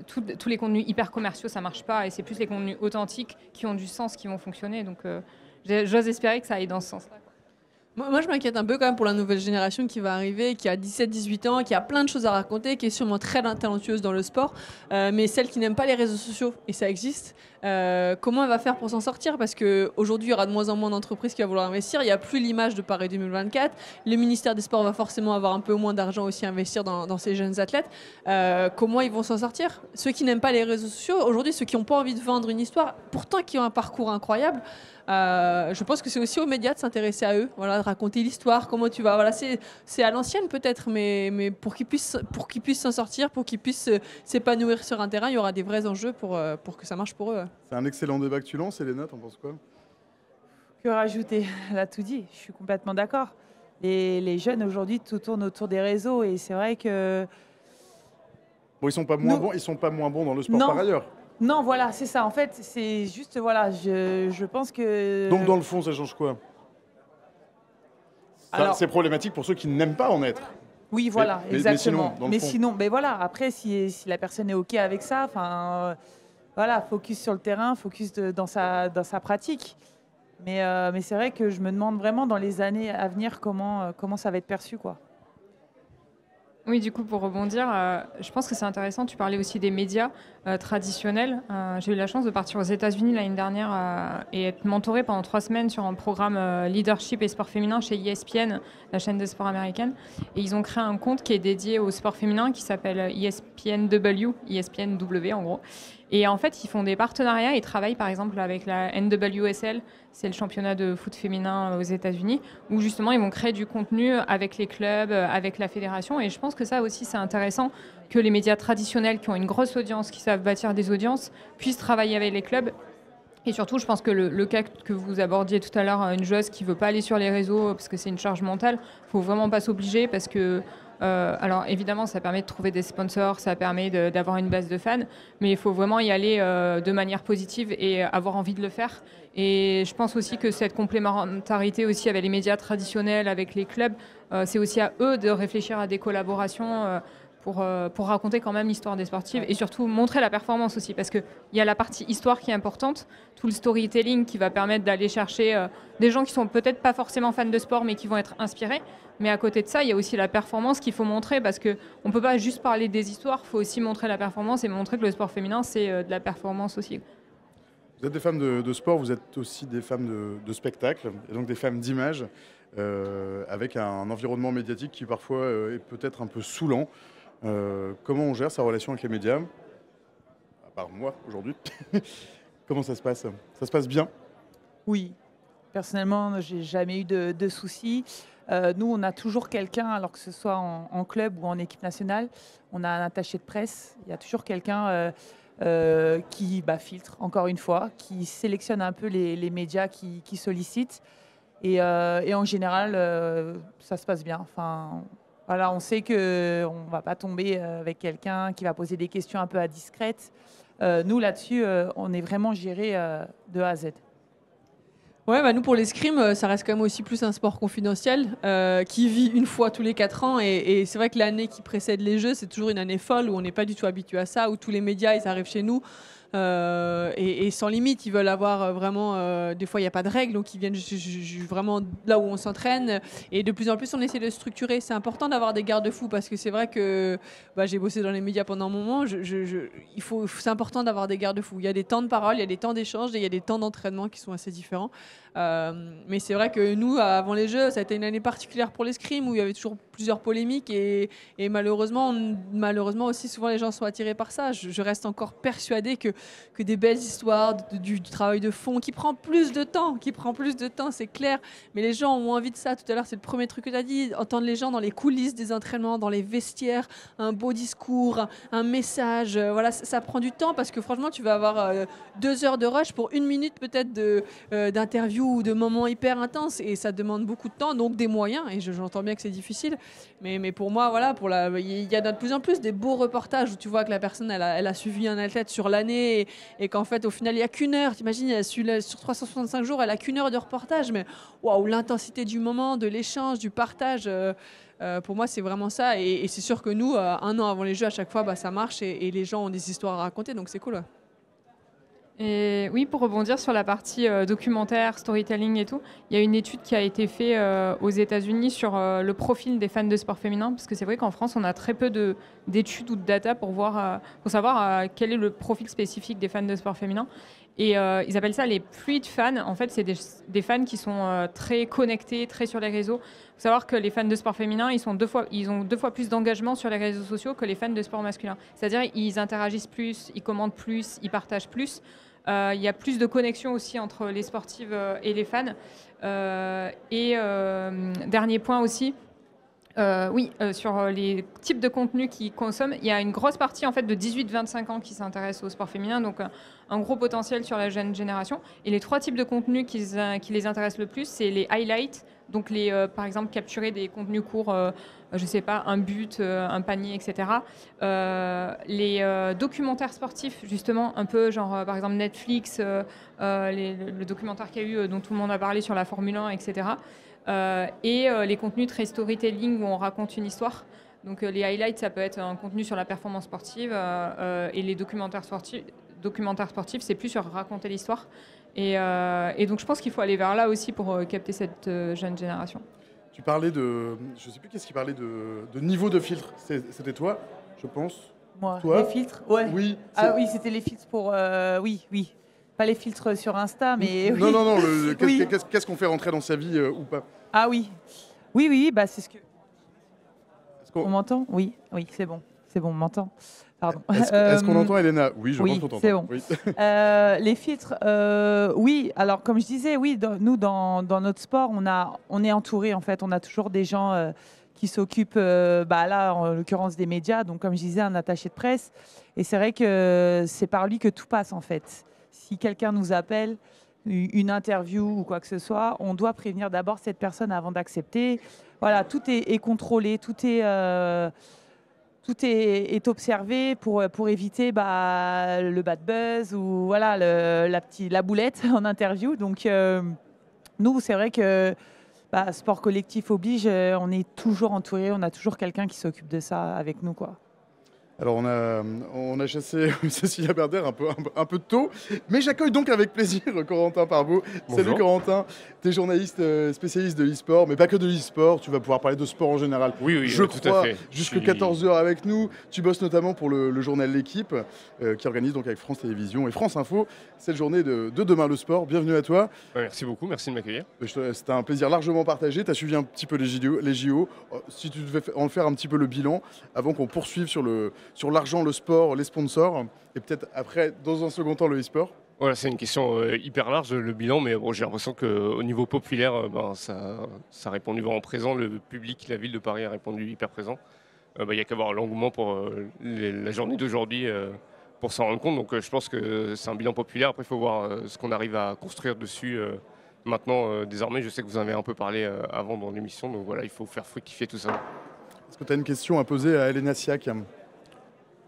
tous les contenus hyper commerciaux, ça marche pas, et c'est plus les contenus authentiques qui ont du sens, qui vont fonctionner. Donc j'ose espérer que ça aille dans ce sens-là. Moi, je m'inquiète un peu quand même pour la nouvelle génération qui va arriver, qui a 17-18 ans, qui a plein de choses à raconter, qui est sûrement très talentueuse dans le sport, mais celle qui n'aime pas les réseaux sociaux, et ça existe, comment elle va faire pour s'en sortir? Parce qu'aujourd'hui, il y aura de moins en moins d'entreprises qui vont vouloir investir, il n'y a plus l'image de Paris 2024, le ministère des Sports va forcément avoir un peu moins d'argent aussi à investir dans ces jeunes athlètes. Comment ils vont s'en sortir? Ceux qui n'aiment pas les réseaux sociaux, aujourd'hui, ceux qui n'ont pas envie de vendre une histoire, pourtant qui ont un parcours incroyable, je pense que c'est aussi aux médias de s'intéresser à eux, voilà, de raconter l'histoire, comment tu vas. Voilà, c'est à l'ancienne peut-être, mais pour qu'ils puissent s'en sortir, pour qu'ils puissent s'épanouir sur un terrain, il y aura des vrais enjeux pour que ça marche pour eux. C'est un excellent débat que tu lances. Elena, t'en penses quoi? Que rajouter? Elle a tout dit. Je suis complètement d'accord. Les jeunes aujourd'hui, tout tourne autour des réseaux et c'est vrai que. Bon, ils sont pas moins bons. Ils sont pas moins bons dans le sport Non. par ailleurs. Non, voilà, c'est ça. En fait, c'est juste, voilà, je pense que. Donc dans le fond, ça change quoi? Alors- C'est problématique pour ceux qui n'aiment pas en être. Oui, voilà, mais exactement. sinon, dans le fond. sinon, mais voilà, après, si la personne est OK avec ça, enfin, voilà, focus sur le terrain, focus dans sa pratique. Mais c'est vrai que je me demande vraiment dans les années à venir comment ça va être perçu, quoi. Oui, du coup, pour rebondir, je pense que c'est intéressant. Tu parlais aussi des médias traditionnels. J'ai eu la chance de partir aux États-Unis l'année dernière et être mentorée pendant 3 semaines sur un programme leadership et sport féminin chez ESPN, la chaîne de sport américaine. Et ils ont créé un compte qui est dédié au sport féminin qui s'appelle ESPNW, ESPNW en gros. Et en fait, ils font des partenariats. Ils travaillent par exemple avec la NWSL, c'est le championnat de foot féminin aux États-Unis, où justement ils vont créer du contenu avec les clubs, avec la fédération. Et je pense que ça aussi, c'est intéressant que les médias traditionnels qui ont une grosse audience, qui savent bâtir des audiences, puissent travailler avec les clubs. Et surtout, je pense que le cas que vous abordiez tout à l'heure, une joueuse qui ne veut pas aller sur les réseaux parce que c'est une charge mentale, il ne faut vraiment pas s'obliger parce que alors évidemment, ça permet de trouver des sponsors, ça permet d'avoir une base de fans, mais il faut vraiment y aller de manière positive et avoir envie de le faire. Et je pense aussi que cette complémentarité aussi avec les médias traditionnels, avec les clubs, c'est aussi à eux de réfléchir à des collaborations pour raconter quand même l'histoire des sportifs et surtout montrer la performance aussi. Parce qu'il y a la partie histoire qui est importante, tout le storytelling qui va permettre d'aller chercher des gens qui sont peut-être pas forcément fans de sport mais qui vont être inspirés. Mais à côté de ça, il y a aussi la performance qu'il faut montrer parce qu'on ne peut pas juste parler des histoires, il faut aussi montrer la performance et montrer que le sport féminin, c'est de la performance aussi. Vous êtes des femmes de sport, vous êtes aussi des femmes de spectacle, et donc des femmes d'image, avec un environnement médiatique qui parfois est peut-être un peu saoulant. Comment on gère sa relation avec les médias? À part moi, aujourd'hui. Comment ça se passe? Ça se passe bien? Oui, personnellement, j'ai jamais eu de soucis. Nous, on a toujours quelqu'un, alors que ce soit en club ou en équipe nationale, on a un attaché de presse. Il y a toujours quelqu'un qui filtre, encore une fois, qui sélectionne un peu les médias qui sollicitent. Et en général, ça se passe bien. Enfin, voilà, on sait qu'on ne va pas tomber avec quelqu'un qui va poser des questions un peu indiscrètes. Nous, là-dessus, on est vraiment géré de A à Z. Ouais, bah nous pour l'escrime, ça reste quand même aussi plus un sport confidentiel qui vit une fois tous les 4 ans et c'est vrai que l'année qui précède les Jeux, c'est toujours une année folle où on n'est pas du tout habitué à ça, où tous les médias ils arrivent chez nous et sans limite, ils veulent avoir vraiment, des fois il n'y a pas de règles, donc ils viennent vraiment là où on s'entraîne et de plus en plus on essaie de structurer. C'est important d'avoir des garde-fous parce que c'est vrai que j'ai bossé dans les médias pendant un moment, c'est important d'avoir des garde-fous. Il y a des temps de parole, il y a des temps d'échange et il y a des temps d'entraînement qui sont assez différents. Mais c'est vrai que nous, avant les Jeux, ça a été une année particulière pour l'escrime où il y avait toujours plusieurs polémiques et malheureusement aussi souvent les gens sont attirés par ça. Je reste encore persuadée que des belles histoires, du travail de fond qui prend plus de temps, c'est clair. Mais les gens ont envie de ça. Tout à l'heure, c'est le premier truc que tu as dit, entendre les gens dans les coulisses des entraînements, dans les vestiaires, un beau discours, un message. Voilà, ça prend du temps parce que franchement, tu vas avoir 2 heures de rush pour 1 minute peut-être d'interview ou de moments hyper intenses et ça demande beaucoup de temps, donc des moyens. Et j'entends bien que c'est difficile. Mais pour moi, voilà, il y a de plus en plus des beaux reportages où tu vois que la personne, elle a suivi un athlète sur l'année et qu'en fait, au final, il n'y a qu'1 heure. T'imagines, sur 365 jours, elle a qu'1 heure de reportage. Mais waouh, l'intensité du moment, de l'échange, du partage, pour moi, c'est vraiment ça. Et c'est sûr que nous, 1 an avant les Jeux, à chaque fois, ça marche et les gens ont des histoires à raconter. Donc c'est cool. Ouais. Et oui, pour rebondir sur la partie documentaire, storytelling et tout, il y a une étude qui a été faite aux États-Unis sur le profil des fans de sport féminin, parce que c'est vrai qu'en France, on a très peu d'études ou de data pour savoir quel est le profil spécifique des fans de sport féminin. Et ils appellent ça les fluid fans. En fait, c'est des fans qui sont très connectés, très sur les réseaux. Il faut savoir que les fans de sport féminin, ils ont 2 fois plus d'engagement sur les réseaux sociaux que les fans de sport masculin. C'est-à-dire ils interagissent plus, ils commentent plus, ils partagent plus. Il y a plus de connexion aussi entre les sportives et les fans. Dernier point aussi, sur les types de contenus qu'ils consomment, il y a une grosse partie en fait de 18-25 ans qui s'intéressent au sport féminin, donc un gros potentiel sur la jeune génération. Et les 3 types de contenus qui les intéressent le plus, c'est les highlights, donc par exemple capturer des contenus courts, je sais pas, un but, un panier, etc. Les documentaires sportifs, justement, un peu genre par exemple Netflix, le documentaire qu'il y a eu dont tout le monde a parlé sur la Formule 1, etc. Les contenus très storytelling où on raconte une histoire. Donc les highlights, ça peut être un contenu sur la performance sportive et les documentaires sportifs, c'est plus sur raconter l'histoire. Et donc je pense qu'il faut aller vers là aussi pour capter cette jeune génération. Tu parlais de... Je ne sais plus qu'est-ce qui parlait de niveau de filtre. C'était toi, je pense. Moi, toi les filtres, ouais. Oui. Ah oui, c'était les filtres pour... oui. Pas les filtres sur Insta, mais... Non, oui. Non. Qu'est-ce qu'on fait rentrer dans sa vie ou pas? Ah oui. Oui, c'est ce que... On m'entend? Oui, c'est bon, on m'entend. Pardon. Est-ce qu'on entend Elena? Oui, je pense qu'on t'entend. C'est bon. Oui. Les filtres, oui. Alors, comme je disais, oui, nous, dans notre sport, on est entouré, en fait. On a toujours des gens qui s'occupent, là, en l'occurrence, des médias. Donc, comme je disais, un attaché de presse. Et c'est vrai que c'est par lui que tout passe, en fait. Si quelqu'un nous appelle, une interview ou quoi que ce soit, on doit prévenir d'abord cette personne avant d'accepter. Voilà, tout est contrôlé, tout est observé pour éviter le bad buzz ou voilà, la boulette en interview. Donc, nous, c'est vrai que sport collectif oblige, on est toujours entouré, on a toujours quelqu'un qui s'occupe de ça avec nous, quoi. Alors on a chassé Cécilia Berder un peu tôt, mais j'accueille donc avec plaisir Corentin Parbeau. Bonjour. Salut Corentin, tu es journaliste spécialiste de l'e-sport, mais pas que de l'e-sport, tu vas pouvoir parler de sport en général. Oui, Je tout crois, à fait. jusqu'à 14h avec nous. Tu bosses notamment pour le journal L'Équipe, qui organise donc avec France Télévisions et France Info cette journée de Demain le sport. Bienvenue à toi. Merci beaucoup, merci de m'accueillir. C'était un plaisir largement partagé. Tu as suivi un petit peu les JO. Si tu devais en faire un petit peu le bilan, avant qu'on poursuive sur l'argent, le sport, les sponsors, et peut-être après, dans un second temps, le e-sport. Voilà, c'est une question hyper large, le bilan, mais bon, j'ai l'impression qu'au niveau populaire, ça a répondu vraiment présent. Le public, la ville de Paris a répondu hyper présent. Il y a qu'à voir l'engouement pour la journée d'aujourd'hui pour s'en rendre compte. Donc je pense que c'est un bilan populaire. Après, il faut voir ce qu'on arrive à construire dessus. Maintenant, désormais, je sais que vous en avez un peu parlé avant dans l'émission, donc voilà, il faut faire fructifier tout ça. Est-ce que tu as une question à poser à Elena Siak?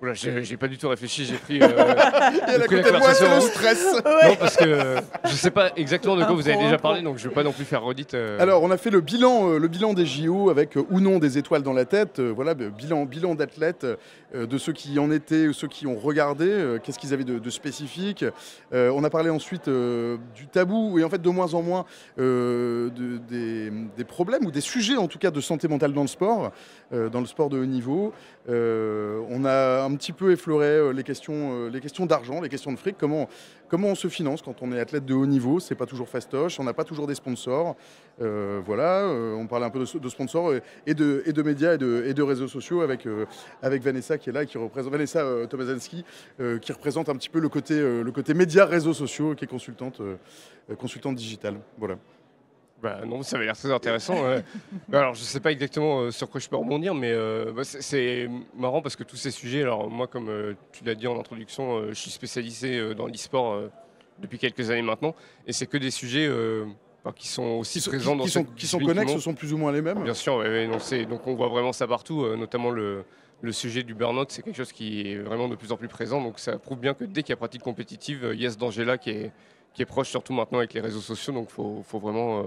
Oula, j'ai pas du tout réfléchi, j'ai pris, Et à la côté de moi, c'est le stress. Non, parce que je sais pas exactement de quoi vous avez déjà parlé, donc je veux pas non plus faire redite. Alors, on a fait le bilan des JO avec ou non des étoiles dans la tête. Voilà, bilan d'athlètes, de ceux qui en étaient, ceux qui ont regardé, qu'est-ce qu'ils avaient de spécifique. On a parlé ensuite du tabou et en fait de moins en moins des problèmes ou des sujets en tout cas de santé mentale dans le sport de haut niveau. On a un petit peu effleuré les questions d'argent, les questions de fric, comment on se finance quand on est athlète de haut niveau. C'est pas toujours fastoche, on n'a pas toujours des sponsors. On parlait un peu de sponsors et de médias et de réseaux sociaux avec Vanessa qui est là, qui représente Vanessa Tomaszewski, qui représente un petit peu le côté médias, réseaux sociaux, qui est consultante digitale. Voilà. Non, ça avait l'air très intéressant. Alors, je ne sais pas exactement sur quoi je peux rebondir, mais c'est marrant parce que tous ces sujets, alors moi, comme tu l'as dit en introduction, je suis spécialisé dans l'e-sport depuis quelques années maintenant, et c'est que des sujets qui sont aussi présents dans qui sont connexes, ce sont plus ou moins les mêmes. Bien sûr, donc on voit vraiment ça partout, notamment le sujet du burn-out, c'est quelque chose qui est vraiment de plus en plus présent, donc ça prouve bien que dès qu'il y a pratique compétitive, il y a ce danger-là qui est proche, surtout maintenant avec les réseaux sociaux, donc il faut vraiment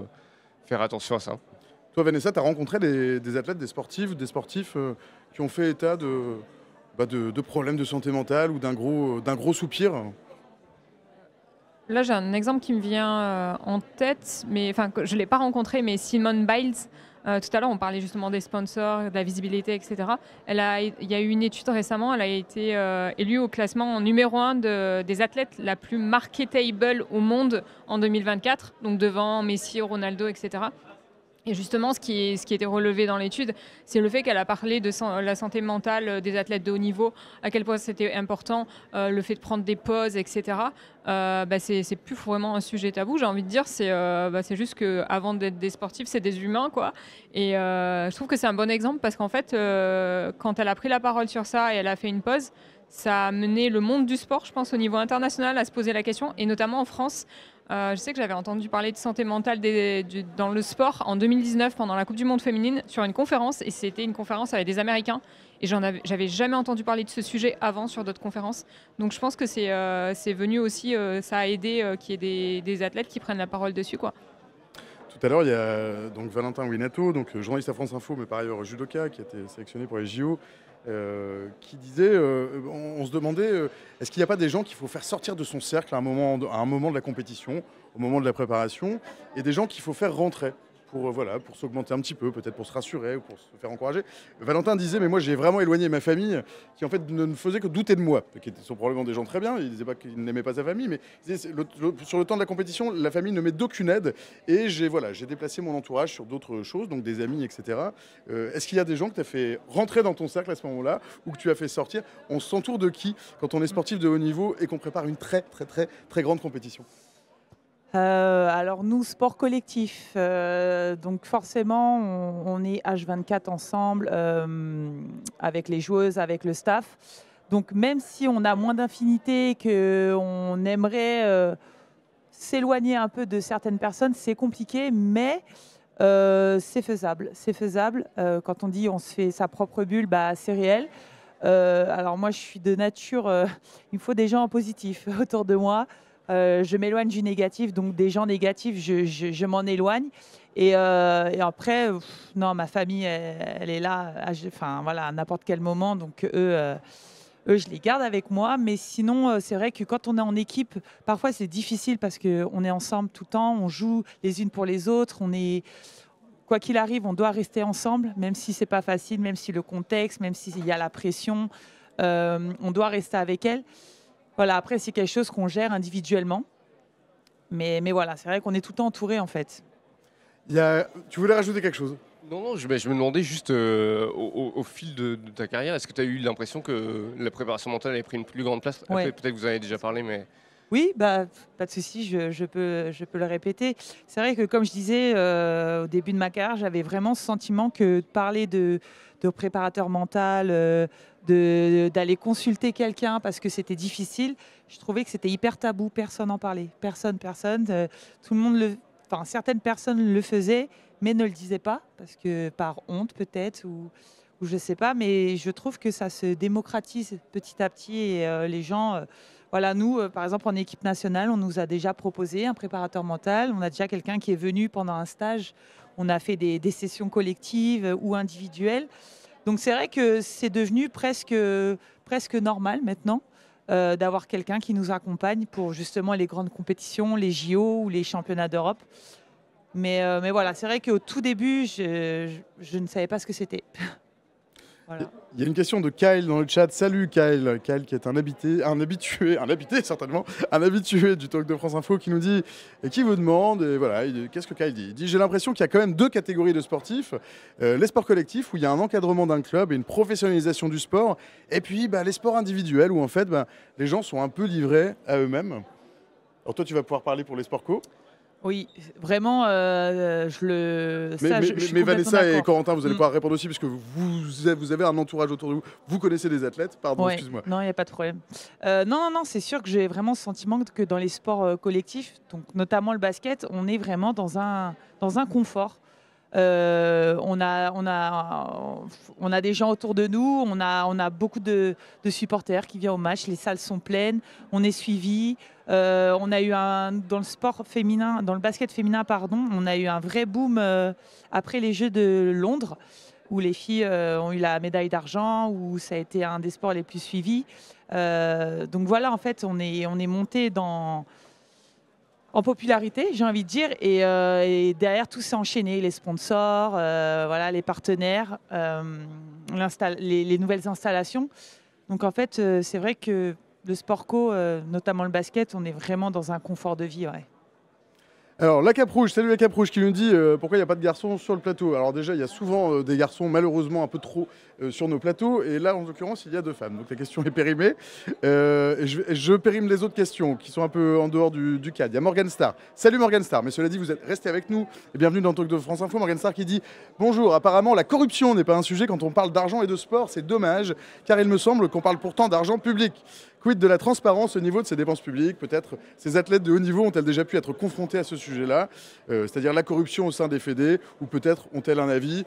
faire attention à ça. Toi, Vanessa, tu as rencontré des athlètes, des sportifs qui ont fait état de problèmes de santé mentale ou d'un gros soupir? Là, j'ai un exemple qui me vient en tête, mais je ne l'ai pas rencontré, mais Simone Biles. Tout à l'heure, on parlait justement des sponsors, de la visibilité, etc. Il y a eu une étude récemment, elle a été élue au classement numéro 1 des athlètes la plus marketable au monde en 2024, donc devant Messi, Ronaldo, etc. Et justement, ce qui était relevé dans l'étude, c'est le fait qu'elle a parlé de la santé mentale des athlètes de haut niveau, à quel point c'était important, le fait de prendre des pauses, etc. C'est plus vraiment un sujet tabou, j'ai envie de dire. C'est juste qu'avant d'être des sportifs, c'est des humains, quoi. Et je trouve que c'est un bon exemple parce qu'en fait, quand elle a pris la parole sur ça et elle a fait une pause, ça a mené le monde du sport, je pense, au niveau international à se poser la question, et notamment en France. Je sais que j'avais entendu parler de santé mentale dans le sport en 2019 pendant la Coupe du Monde féminine sur une conférence, et c'était une conférence avec des Américains, et j'avais jamais entendu parler de ce sujet avant sur d'autres conférences. Donc je pense que c'est venu aussi, ça a aidé qu'il y ait des athlètes qui prennent la parole dessus, quoi. Tout à l'heure, il y a donc Valentin Winato, donc journaliste à France Info, mais par ailleurs judoka, qui a été sélectionné pour les JO, qui disait, on se demandait, est-ce qu'il n'y a pas des gens qu'il faut faire sortir de son cercle à un moment de la compétition, au moment de la préparation, et des gens qu'il faut faire rentrer pour s'augmenter un petit peu, peut-être pour se rassurer ou pour se faire encourager. Valentin disait, mais moi j'ai vraiment éloigné ma famille, qui en fait ne faisait que douter de moi, qui sont probablement des gens très bien, il disait pas qu'il n'aimait pas sa famille, mais il disait, sur le temps de la compétition, la famille ne met d'aucune aide, et j'ai déplacé mon entourage sur d'autres choses, donc des amis, etc. Est-ce qu'il y a des gens que tu as fait rentrer dans ton cercle à ce moment-là, ou que tu as fait sortir? On s'entoure de qui quand on est sportif de haut niveau et qu'on prépare une très très très très grande compétition? Alors nous, sport collectif, donc forcément on est H24 ensemble avec les joueuses, avec le staff. Donc même si on a moins d'infinité, qu'on aimerait s'éloigner un peu de certaines personnes, c'est compliqué, mais c'est faisable. C'est faisable. Quand on dit on se fait sa propre bulle, c'est réel. Alors moi je suis de nature, il me faut des gens positifs autour de moi. Je m'éloigne du négatif, donc des gens négatifs, je m'en éloigne. Et après, non, ma famille, elle est là, à n'importe quel moment. Donc eux, je les garde avec moi. Mais sinon, c'est vrai que quand on est en équipe, parfois c'est difficile parce qu'on est ensemble tout le temps, on joue les unes pour les autres. Quoi qu'il arrive, on doit rester ensemble, même si c'est pas facile, même si le contexte, même s'il y a la pression, on doit rester avec elle. Voilà, après, c'est quelque chose qu'on gère individuellement. Mais voilà, c'est vrai qu'on est tout le temps entouré en fait. Tu voulais rajouter quelque chose? Non, je me demandais juste au fil de ta carrière, est-ce que tu as eu l'impression que la préparation mentale avait pris une plus grande place? Ouais. Peut-être que vous en avez déjà parlé, mais... Oui, pas de souci, je peux le répéter. C'est vrai que comme je disais au début de ma carrière, j'avais vraiment ce sentiment que de parler de préparateur mental, d'aller consulter quelqu'un parce que c'était difficile, je trouvais que c'était hyper tabou, personne n'en parlait, personne. Tout le monde certaines personnes le faisaient, mais ne le disaient pas, parce que par honte peut-être, ou je ne sais pas, mais je trouve que ça se démocratise petit à petit et les gens... Voilà, nous, par exemple, en équipe nationale, on nous a déjà proposé un préparateur mental. On a déjà quelqu'un qui est venu pendant un stage. On a fait des sessions collectives ou individuelles. Donc, c'est vrai que c'est devenu presque normal maintenant d'avoir quelqu'un qui nous accompagne pour justement les grandes compétitions, les JO ou les championnats d'Europe. Mais voilà, c'est vrai qu'au tout début, je ne savais pas ce que c'était. Voilà. Il y a une question de Kyle dans le chat. Salut Kyle. Kyle qui est un habitué certainement, un habitué du Talk de France Info qui nous dit et qui vous demande, et voilà, qu'est-ce que Kyle dit? Il dit: j'ai l'impression qu'il y a quand même deux catégories de sportifs, les sports collectifs où il y a un encadrement d'un club et une professionnalisation du sport, et puis les sports individuels où en fait les gens sont un peu livrés à eux-mêmes. Alors toi tu vas pouvoir parler pour les sports co. Oui, vraiment, Mais Vanessa et Corentin, vous allez pouvoir répondre aussi, puisque vous avez un entourage autour de vous. Vous connaissez des athlètes, pardon, ouais. Excuse-moi. Non, il n'y a pas de problème. Non, c'est sûr que j'ai vraiment ce sentiment que dans les sports collectifs, donc notamment le basket, on est vraiment dans un confort. On a des gens autour de nous, on a beaucoup de supporters qui viennent au match, les salles sont pleines, on est suivi. On a eu dans le sport féminin, dans le basket féminin, on a eu un vrai boom après les Jeux de Londres, où les filles ont eu la médaille d'argent, où ça a été un des sports les plus suivis. Donc voilà, en fait, on est monté en popularité, j'ai envie de dire, et derrière tout s'est enchaîné, les sponsors, voilà, les partenaires, les nouvelles installations. Donc en fait, c'est vrai que le sport co, notamment le basket, on est vraiment dans un confort de vie. Ouais. Alors, la Cape Rouge, salut la Cape Rouge qui nous dit pourquoi il n'y a pas de garçons sur le plateau. Alors déjà, il y a souvent des garçons, malheureusement un peu trop, sur nos plateaux. Et là, en l'occurrence, il y a 2 femmes. Donc la question est périmée. Et je périme les autres questions qui sont un peu en dehors du cadre. Il y a Morgan Star. Salut Morgan Star. Mais cela dit, vous êtes resté avec nous. Et bienvenue dans le Talk de France Info. Morgan Star qui dit: bonjour, apparemment la corruption n'est pas un sujet quand on parle d'argent et de sport. C'est dommage, car il me semble qu'on parle pourtant d'argent public. Quid de la transparence au niveau de ces dépenses publiques? Peut-être ces athlètes de haut niveau ont-elles déjà pu être confrontés à ce sujet-là, c'est-à-dire la corruption au sein des fédés, ou peut-être ont-elles un avis?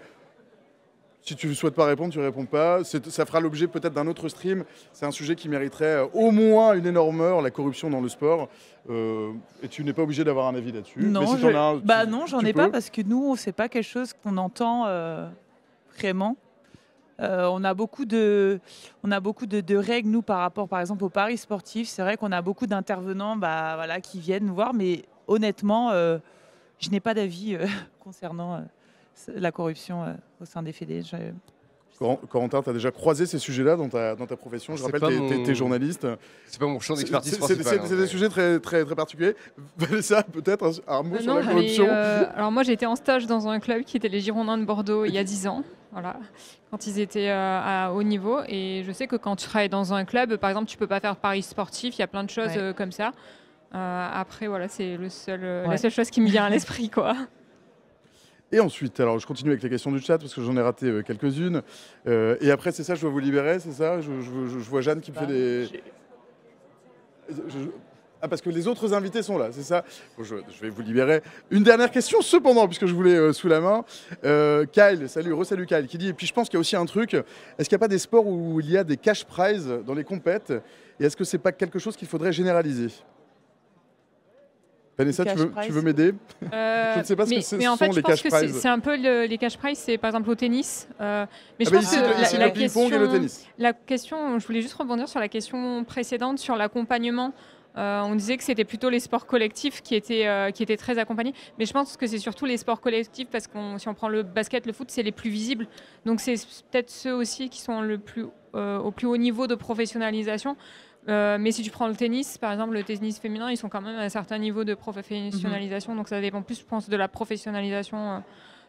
Si tu ne souhaites pas répondre, tu ne réponds pas. Ça fera l'objet peut-être d'un autre stream. C'est un sujet qui mériterait au moins une énorme heure, la corruption dans le sport. Et tu n'es pas obligé d'avoir un avis là-dessus. Non, mais si non, j'en ai pas, parce que nous, c'est pas quelque chose qu'on entend vraiment. On a beaucoup de règles, nous, par rapport, par exemple, aux paris sportifs. C'est vrai qu'on a beaucoup d'intervenants qui viennent nous voir, mais honnêtement, je n'ai pas d'avis concernant la corruption au sein des fédés. Corentin, tu as déjà croisé ces sujets-là dans ta profession? Je rappelle, tu es journaliste. C'est pas mon champ d'expertise principal. C'est des sujets très, très, très particuliers. Vanessa, peut-être un mot sur la corruption? Alors moi, j'ai été en stage dans un club qui était les Girondins de Bordeaux il y a 10 ans. Voilà, quand ils étaient à haut niveau. Et je sais que quand tu travailles dans un club, par exemple, tu peux pas faire de paris sportifs. Il y a plein de choses comme ça. Après, voilà, c'est la seule chose qui me vient à l'esprit, quoi. Et ensuite, alors je continue avec les questions du chat parce que j'en ai raté quelques-unes. Et après, c'est ça, je dois vous libérer, c'est ça? Je vois Jeanne qui me fait des... Ah, parce que les autres invités sont là, c'est ça? Bon, je vais vous libérer. Une dernière question, cependant, puisque je voulais sous la main. Kyle, salut Kyle, qui dit, et puis je pense qu'il y a aussi un truc, est-ce qu'il n'y a pas des sports où il y a des cash prizes dans les compètes? Et est-ce que c'est pas quelque chose qu'il faudrait généraliser? Vanessa, cash tu prize. veux m'aider? Je ne sais pas ce que mais en sont fait, je les pense cash que prizes. c'est un peu les cash prizes, c'est par exemple au tennis. Mais je Ah bah pense ici, que ici, le ping-pong et le tennis. la question, je voulais juste rebondir sur la question précédente, sur l'accompagnement. On disait que c'était plutôt les sports collectifs qui étaient très accompagnés. Mais je pense que c'est surtout les sports collectifs parce que si on prend le basket, le foot, c'est les plus visibles. Donc c'est peut-être ceux aussi qui sont au plus haut niveau de professionnalisation. Mais si tu prends le tennis, par exemple, le tennis féminin, ils sont quand même à un certain niveau de professionnalisation. Donc ça dépend plus, je pense, de la professionnalisation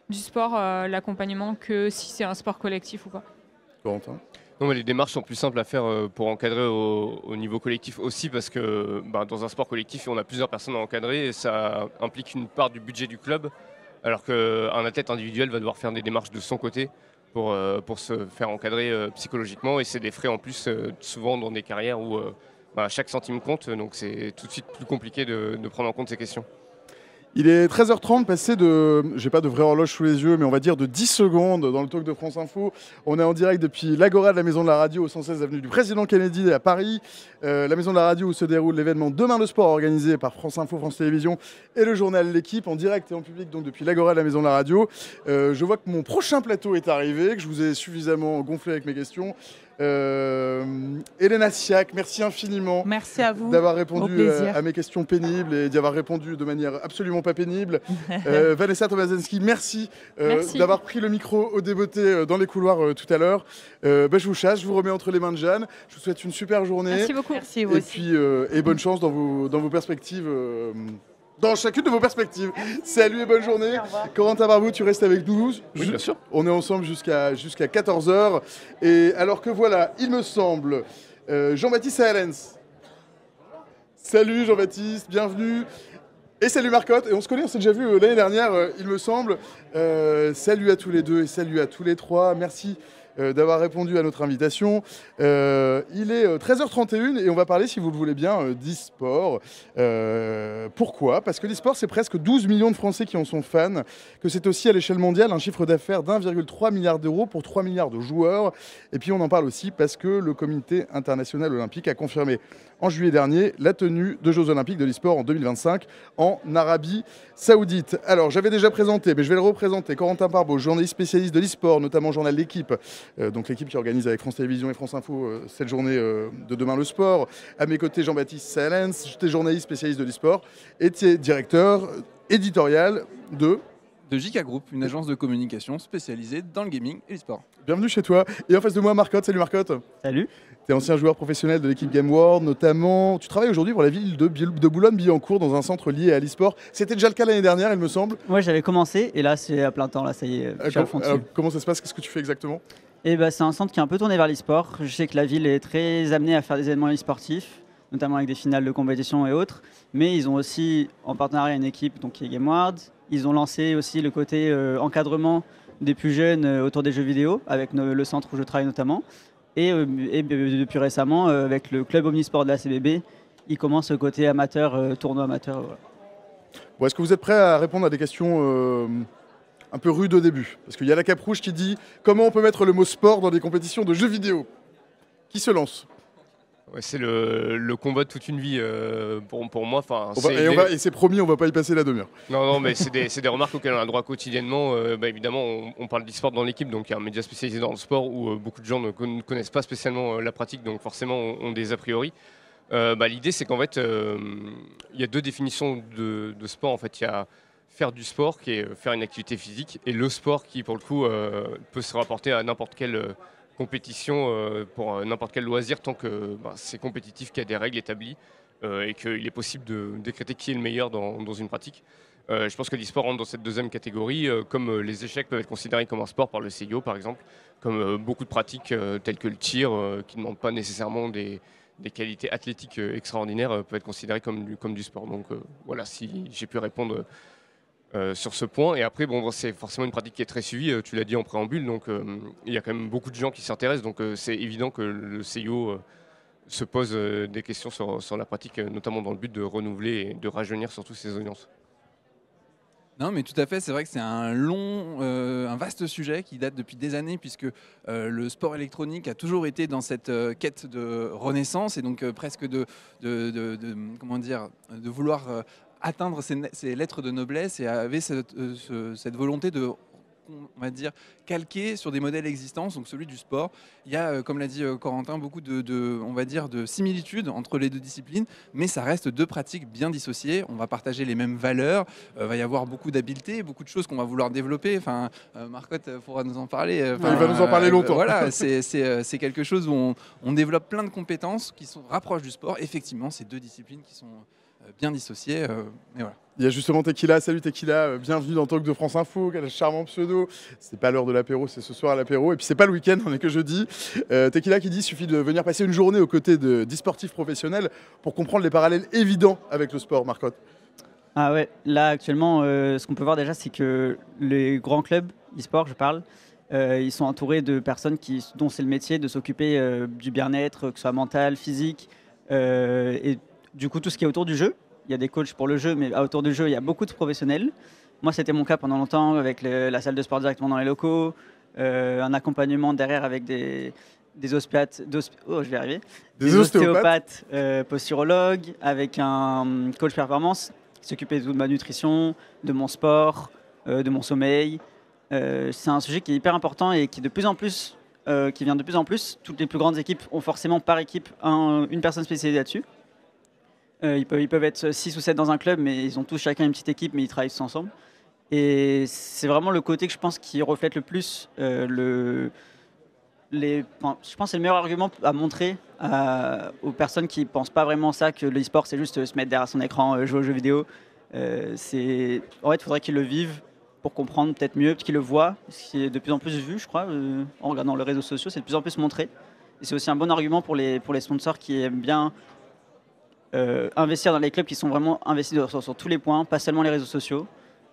du sport, l'accompagnement, que si c'est un sport collectif ou pas. Corentin? Non, mais les démarches sont plus simples à faire pour encadrer au niveau collectif aussi parce que dans un sport collectif, on a plusieurs personnes à encadrer et ça implique une part du budget du club, alors qu'un athlète individuel va devoir faire des démarches de son côté pour se faire encadrer psychologiquement et c'est des frais en plus souvent dans des carrières où chaque centime compte, donc c'est tout de suite plus compliqué de prendre en compte ces questions. Il est 13h30, passé de, j'ai pas de vraie horloge sous les yeux, mais on va dire de 10 secondes dans le talk de France Info. On est en direct depuis l'Agora de la Maison de la Radio au 116 avenue du Président Kennedy à Paris. La Maison de la Radio où se déroule l'événement Demain le Sport organisé par France Info, France Télévisions et le journal L'Équipe en direct et en public donc depuis l'Agora de la Maison de la Radio. Je vois que mon prochain plateau est arrivé, que je vous ai suffisamment gonflé avec mes questions. Elena Siak, merci infiniment. Merci à vous. D'avoir Au répondu plaisir. à mes questions pénibles et d'y avoir répondu de manière absolument pas pénible. Vanessa Tomaszewski, merci, Merci. d'avoir pris le micro au débeauté dans les couloirs tout à l'heure. Je vous chasse, je vous remets entre les mains de Jeanne. Je vous souhaite une super journée. Merci beaucoup. Merci vous Et aussi. puis et bonne chance dans vos perspectives. Dans chacune de vos perspectives. Salut et bonne journée. Corentin Barbou, tu restes avec nous. Oui, bien sûr. On est ensemble jusqu'à 14h. Et alors que voilà, il me semble, Jean-Baptiste Sahalens. Salut Jean-Baptiste, bienvenue. Et salut Marcotte. Et on se connaît, on s'est déjà vu l'année dernière, il me semble. Salut à tous les deux et salut à tous les trois. Merci d'avoir répondu à notre invitation. Il est 13h31 et on va parler, si vous le voulez bien, d'e-sport. Pourquoi? Parce que l'e-sport, c'est presque 12 millions de Français qui en sont fans, que c'est aussi à l'échelle mondiale un chiffre d'affaires d'1,3 milliard d'euros pour 3 milliards de joueurs. Et puis on en parle aussi parce que le Comité international olympique a confirmé en juillet dernier la tenue de Jeux olympiques de l'e-sport en 2025 en Arabie Saoudite. Alors j'avais déjà présenté, mais je vais le représenter, Corentin Barbou, journaliste spécialiste de l'e-sport, notamment journal L'Équipe, donc l'équipe qui organise avec France Télévisions et France Info cette journée de Demain le Sport. À mes côtés, Jean-Baptiste Sahalens, j'étais journaliste spécialiste de l'e-sport et tu es directeur éditorial de JK Group, une agence de communication spécialisée dans le gaming et l'e-sport. Bienvenue chez toi. Et en face de moi, Marcotte. Salut Marcotte. Salut. Tu es ancien joueur professionnel de l'équipe Game World, notamment. Tu travailles aujourd'hui pour la ville de Boulogne-Billancourt dans un centre lié à l'e-sport. C'était déjà le cas l'année dernière, il me semble. Moi, j'avais commencé et là, c'est à plein temps. Là, ça y est, je suis à fond dessus. Comment ça se passe? Qu'est-ce que tu fais exactement? Et bah, c'est un centre qui est un peu tourné vers l'e-sport. Je sais que la ville est très amenée à faire des événements e-sportifs, notamment avec des finales de compétition et autres. Mais ils ont aussi, en partenariat, une équipe donc, qui est Game World. Ils ont lancé aussi le côté encadrement des plus jeunes autour des jeux vidéo, avec le centre où je travaille notamment. Et depuis récemment, avec le club omnisport de la CBB, ils commencent le côté amateur, tournoi amateur. Voilà. Bon, est-ce que vous êtes prêts à répondre à des questions un peu rudes au début? Parce qu'il y a la Cape Rouge qui dit comment on peut mettre le mot sport dans des compétitions de jeux vidéo. Qui se lance? Ouais, c'est le combat de toute une vie pour moi. Et c'est promis, on va pas y passer la demi-heure. Non, mais c'est des remarques auxquelles on a droit quotidiennement. Évidemment, on parle d'e-sport dans l'équipe, donc il y a un média spécialisé dans le sport où beaucoup de gens ne connaissent pas spécialement la pratique, donc forcément ont des a priori. L'idée, c'est qu'en fait, il y a deux définitions de sport. En fait, il y a faire du sport, qui est faire une activité physique, et le sport qui, pour le coup, peut se rapporter à n'importe quelle compétition pour n'importe quel loisir tant que c'est compétitif, qu'il y a des règles établies et qu'il est possible de décréter qui est le meilleur dans une pratique. Je pense que l'e-sport rentre dans cette deuxième catégorie, comme les échecs peuvent être considérés comme un sport par le CIO par exemple, comme beaucoup de pratiques telles que le tir qui ne demandent pas nécessairement des qualités athlétiques extraordinaires peuvent être considérées comme du sport. Donc voilà, si j'ai pu répondre sur ce point. Et après, c'est forcément une pratique qui est très suivie, tu l'as dit en préambule, donc il y a quand même beaucoup de gens qui s'intéressent, donc c'est évident que le CIO se pose des questions sur la pratique, notamment dans le but de renouveler et de rajeunir surtout ses audiences. Non, mais tout à fait, c'est vrai que c'est un vaste sujet qui date depuis des années, puisque le sport électronique a toujours été dans cette quête de renaissance, et donc presque de vouloir atteindre ces lettres de noblesse et avait cette volonté de, on va dire, calquer sur des modèles existants, donc celui du sport. Il y a, comme l'a dit Corentin, beaucoup on va dire, de similitudes entre les deux disciplines, mais ça reste deux pratiques bien dissociées. On va partager les mêmes valeurs, va y avoir beaucoup d'habiletés, beaucoup de choses qu'on va vouloir développer. Enfin, Marcotte pourra nous en parler. Il va nous en parler longtemps. Voilà, c'est quelque chose où on développe plein de compétences qui sont rapproches du sport. Effectivement, c'est deux disciplines qui sont bien dissociées. Mais voilà. Il y a justement Tequila. Salut Tequila, bienvenue dans Talk de France Info. Quel charmant pseudo. C'est pas l'heure de l'apéro, c'est ce soir à l'apéro. Et puis c'est pas le week-end, on est que jeudi. Tequila qui dit qu'il suffit de venir passer une journée aux côtés d'e-sportifs professionnels pour comprendre les parallèles évidents avec le sport, Marcotte. Ah ouais, là actuellement, ce qu'on peut voir déjà, c'est que les grands clubs e-sport, je parle, ils sont entourés de personnes dont c'est le métier de s'occuper du bien-être, que ce soit mental, physique, et du coup tout ce qui est autour du jeu. Il y a des coachs pour le jeu, mais autour du jeu, il y a beaucoup de professionnels. Moi, c'était mon cas pendant longtemps avec la salle de sport directement dans les locaux, un accompagnement derrière avec des ostéopathes, des ostéopathes posturologues, avec un coach performance qui s'occupait de ma nutrition, de mon sport, de mon sommeil. C'est un sujet qui est hyper important et qui vient de plus en plus. Toutes les plus grandes équipes ont forcément par équipe une personne spécialisée là-dessus. Ils peuvent être 6 ou 7 dans un club, mais ils ont tous chacun une petite équipe, mais ils travaillent tous ensemble. Et c'est vraiment le côté que je pense qui reflète le plus je pense que c'est le meilleur argument à montrer aux personnes qui ne pensent pas vraiment ça, que l'e-sport c'est juste se mettre derrière son écran, jouer aux jeux vidéo. En fait, il faudrait qu'ils le vivent pour comprendre peut-être mieux, qu'ils le voient. C'est de plus en plus vu, je crois, en regardant les réseaux sociaux, c'est de plus en plus montré. Et c'est aussi un bon argument pour les sponsors qui aiment bien investir dans les clubs qui sont vraiment investis sur tous les points, pas seulement les réseaux sociaux.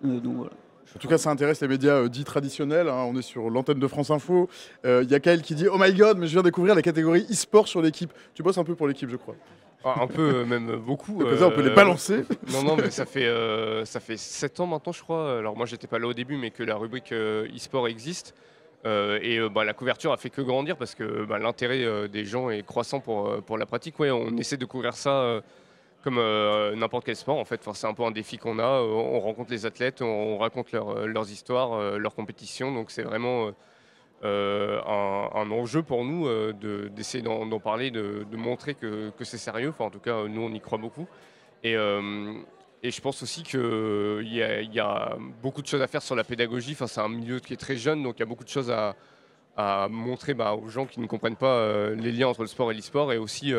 Donc, voilà. En tout cas, ça intéresse les médias dits traditionnels. Hein. On est sur l'antenne de France Info. Il y a Kael qui dit « Oh my God, mais je viens découvrir la catégorie e-sport sur l'équipe ». Tu bosses un peu pour l'équipe, je crois. Un peu, même beaucoup. Donc, on peut les balancer. Non, mais ça fait 7 ans maintenant, je crois. Alors moi, j'étais pas là au début, mais que la rubrique e-sport existe. La couverture a fait que grandir parce que l'intérêt des gens est croissant pour la pratique. Ouais, on essaie de couvrir ça comme n'importe quel sport. En fait, c'est un peu un défi qu'on a. On rencontre les athlètes, on raconte leurs histoires, leurs compétitions. Donc c'est vraiment un enjeu pour nous d'essayer d'en parler, de montrer que c'est sérieux. Enfin, en tout cas, nous, on y croit beaucoup. Et je pense aussi qu'il y a beaucoup de choses à faire sur la pédagogie. Enfin, c'est un milieu qui est très jeune, donc il y a beaucoup de choses à montrer aux gens qui ne comprennent pas les liens entre le sport et l'e-sport, et aussi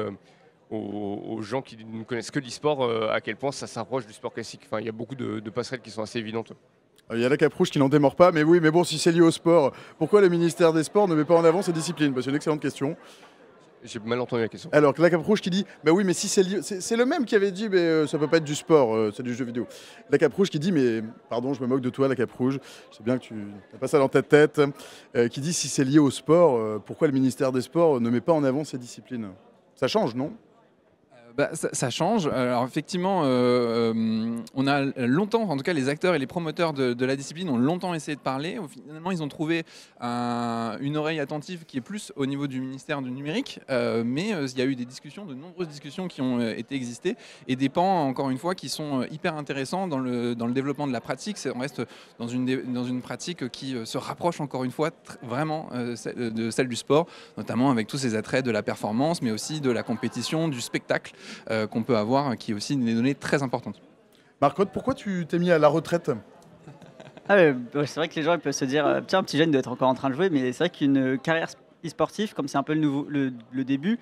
aux gens qui ne connaissent que l'e-sport, à quel point ça s'approche du sport classique. Enfin, il y a beaucoup de passerelles qui sont assez évidentes. Il y a la Cap-Rouge qui n'en démord pas, mais oui, mais bon, si c'est lié au sport, pourquoi le ministère des Sports ne met pas en avant ces disciplines? C'est une excellente question. J'ai mal entendu la question. Alors, la Cap-Rouge qui dit, bah oui, mais si c'est lié, c'est le même qui avait dit, mais ça peut pas être du sport, c'est du jeu vidéo. La Cap-Rouge qui dit, mais pardon, je me moque de toi, la Cap-Rouge, je sais bien que tu n'as pas ça dans ta tête, qui dit, si c'est lié au sport, pourquoi le ministère des Sports ne met pas en avant ces disciplines? Ça change, non? Ça change. Alors effectivement, on a longtemps, en tout cas les acteurs et les promoteurs de la discipline ont longtemps essayé de parler. Finalement, ils ont trouvé une oreille attentive qui est plus au niveau du ministère du numérique, mais il y a eu de nombreuses discussions qui ont existé, et des pans, encore une fois, qui sont hyper intéressants dans le développement de la pratique. On reste dans une pratique qui se rapproche encore une fois vraiment de celle du sport, notamment avec tous ces attraits de la performance, mais aussi de la compétition, du spectacle qu'on peut avoir, qui est aussi des données très importantes. Marcotte, pourquoi tu t'es mis à la retraite? C'est vrai que les gens ils peuvent se dire tiens, un petit jeune doit être encore en train de jouer, mais c'est vrai qu'une carrière e-sportive, comme c'est un peu le début,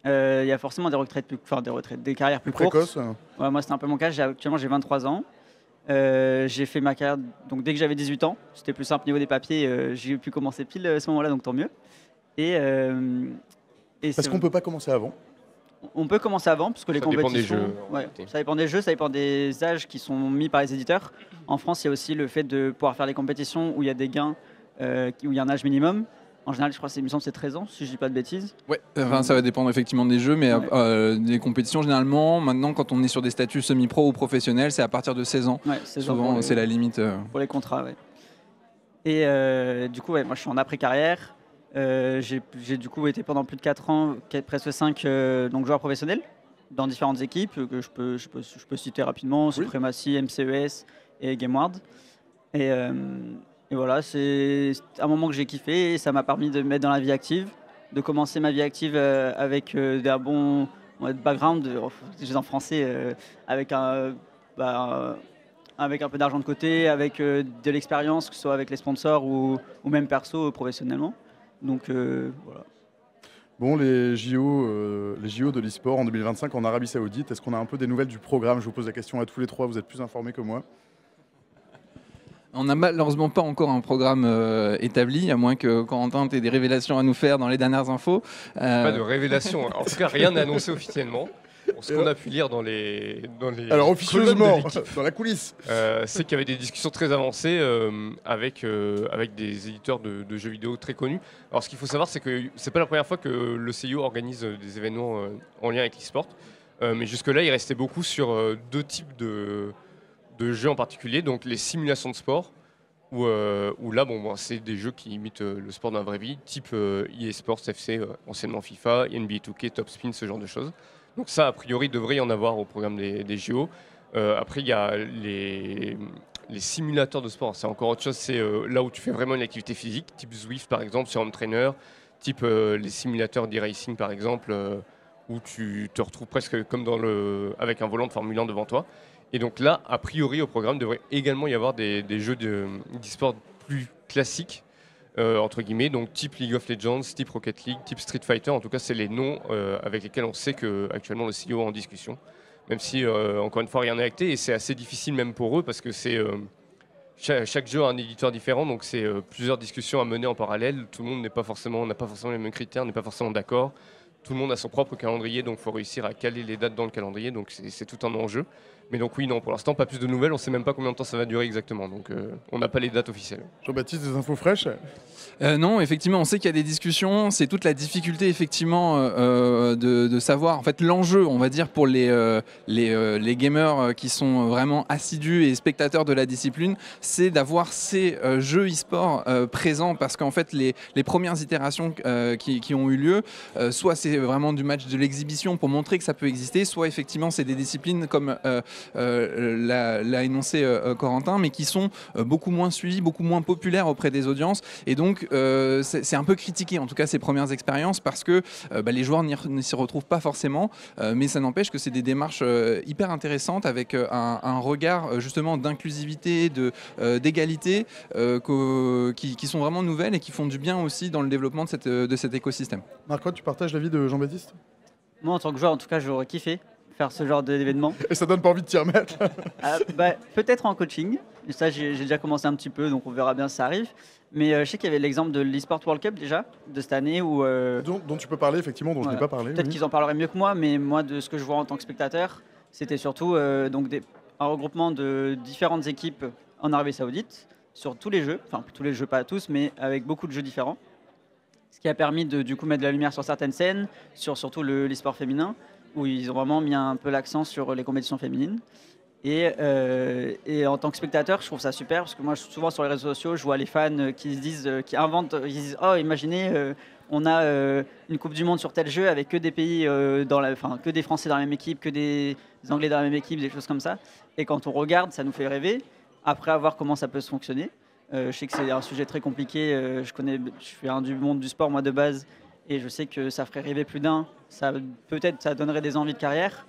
il y a forcément des carrières plus précoces. Courtes. Ouais, moi, c'était un peu mon cas. Actuellement, j'ai 23 ans. J'ai fait ma carrière donc, dès que j'avais 18 ans. C'était plus simple au niveau des papiers. J'ai pu commencer pile à ce moment-là, donc tant mieux. Parce qu'on ne peut pas commencer avant. On peut commencer avant, parce que les compétitions... Ça dépend des jeux, ça dépend des âges qui sont mis par les éditeurs. En France, il y a aussi le fait de pouvoir faire des compétitions où il y a des gains, où il y a un âge minimum. En général, je crois que c'est 13 ans, si je ne dis pas de bêtises. Ouais, ça va dépendre effectivement des jeux, mais des compétitions, généralement, maintenant, quand on est sur des statuts semi-pro ou professionnels, c'est à partir de 16 ans. Ouais, 16 Souvent, c'est la limite. Pour les contrats, ouais. Et du coup, moi, je suis en après-carrière. J'ai du coup été pendant plus de 4 ans, presque 5, donc joueur professionnel. dans différentes équipes que je peux citer rapidement, Supremacy, MCES et GameWard. Et voilà, c'est un moment que j'ai kiffé et ça m'a permis de me mettre dans la vie active, de commencer ma vie active avec un bon background, en français, avec un peu d'argent de côté, avec de l'expérience, que ce soit avec les sponsors ou même perso, professionnellement. Donc voilà. Bon, les JO de l'e-sport en 2025 en Arabie Saoudite, est-ce qu'on a un peu des nouvelles du programme? Je vous pose la question à tous les trois, vous êtes plus informés que moi. On n'a malheureusement pas encore un programme établi, à moins que Corentin ait des révélations à nous faire dans les dernières infos. Pas de révélations, en tout cas rien n'est annoncé officiellement. Ce qu'on a pu lire dans les alors officieusement, dans la coulisse, c'est qu'il y avait des discussions très avancées avec des éditeurs de jeux vidéo très connus. Alors ce qu'il faut savoir, c'est que c'est pas la première fois que le CIO organise des événements en lien avec l'e-sport, mais jusque-là il restait beaucoup sur deux types de jeux en particulier, donc les simulations de sport, où là c'est des jeux qui imitent le sport dans la vraie vie, type EA Sports FC, anciennement FIFA, NBA 2K, Top Spin, ce genre de choses. Donc ça, a priori, devrait y en avoir au programme des JO. Après, il y a les simulateurs de sport. C'est encore autre chose. C'est là où tu fais vraiment une activité physique, type Zwift, par exemple, sur Home Trainer, type les simulateurs d'e-racing, par exemple, où tu te retrouves presque comme avec un volant de Formule 1 devant toi. Et donc là, a priori, au programme, devrait également y avoir des jeux d'e-sport plus classiques, entre guillemets, donc type League of Legends, type Rocket League, type Street Fighter. En tout cas, c'est les noms avec lesquels on sait qu'actuellement le CEO est en discussion. Même si, encore une fois, rien n'est acté. Et c'est assez difficile même pour eux parce que chaque jeu a un éditeur différent. Donc c'est plusieurs discussions à mener en parallèle. Tout le monde n'a pas forcément les mêmes critères, n'est pas forcément d'accord. Tout le monde a son propre calendrier, donc il faut réussir à caler les dates dans le calendrier. Donc c'est tout un enjeu. Mais donc oui, non, pour l'instant, pas plus de nouvelles. On ne sait même pas combien de temps ça va durer exactement. Donc on n'a pas les dates officielles. Jean-Baptiste, des infos fraîches? Non, effectivement, on sait qu'il y a des discussions. C'est toute la difficulté, effectivement, de savoir. En fait, l'enjeu, on va dire, pour les gamers qui sont vraiment assidus et spectateurs de la discipline, c'est d'avoir ces jeux e-sport présents. Parce qu'en fait, les premières itérations qui ont eu lieu, soit c'est vraiment du match de l'exhibition pour montrer que ça peut exister, soit effectivement, c'est des disciplines comme l'a énoncé Corentin, mais qui sont beaucoup moins suivies, beaucoup moins populaires auprès des audiences. Et donc, c'est un peu critiqué, en tout cas, ces premières expériences, parce que les joueurs ne s'y retrouvent pas forcément. Mais ça n'empêche que c'est des démarches hyper intéressantes avec un regard justement d'inclusivité, d'égalité, qui sont vraiment nouvelles et qui font du bien aussi dans le développement de cet écosystème. Marco, tu partages l'avis de Jean-Baptiste? Moi, en tant que joueur, en tout cas, j'aurais kiffé faire ce genre d'événement. Et ça donne pas envie de t'y remettre? Peut-être en coaching. Et ça, j'ai déjà commencé un petit peu, donc on verra bien si ça arrive. Mais je sais qu'il y avait l'exemple de l'eSport World Cup déjà, de cette année. Où, dont tu peux parler, effectivement, dont je n'ai pas parlé. Peut-être qu'ils en parleraient mieux que moi, mais moi, de ce que je vois en tant que spectateur, c'était surtout un regroupement de différentes équipes en Arabie Saoudite, sur tous les jeux, enfin tous les jeux, pas tous, mais avec beaucoup de jeux différents. Ce qui a permis de du coup mettre de la lumière sur certaines scènes, sur surtout l'e-sport féminin, où ils ont vraiment mis un peu l'accent sur les compétitions féminines. Et en tant que spectateur, je trouve ça super, parce que moi, souvent sur les réseaux sociaux, je vois les fans qui se disent, qui inventent, ils disent, oh, imaginez, on a une Coupe du Monde sur tel jeu avec que des pays, que des Français dans la même équipe, que des Anglais dans la même équipe, des choses comme ça. Et quand on regarde, ça nous fait rêver. Après, à voir comment ça peut se fonctionner. Je sais que c'est un sujet très compliqué. Je suis un du monde du sport, moi, de base. Et je sais que ça ferait rêver plus d'un. Peut-être ça donnerait des envies de carrière.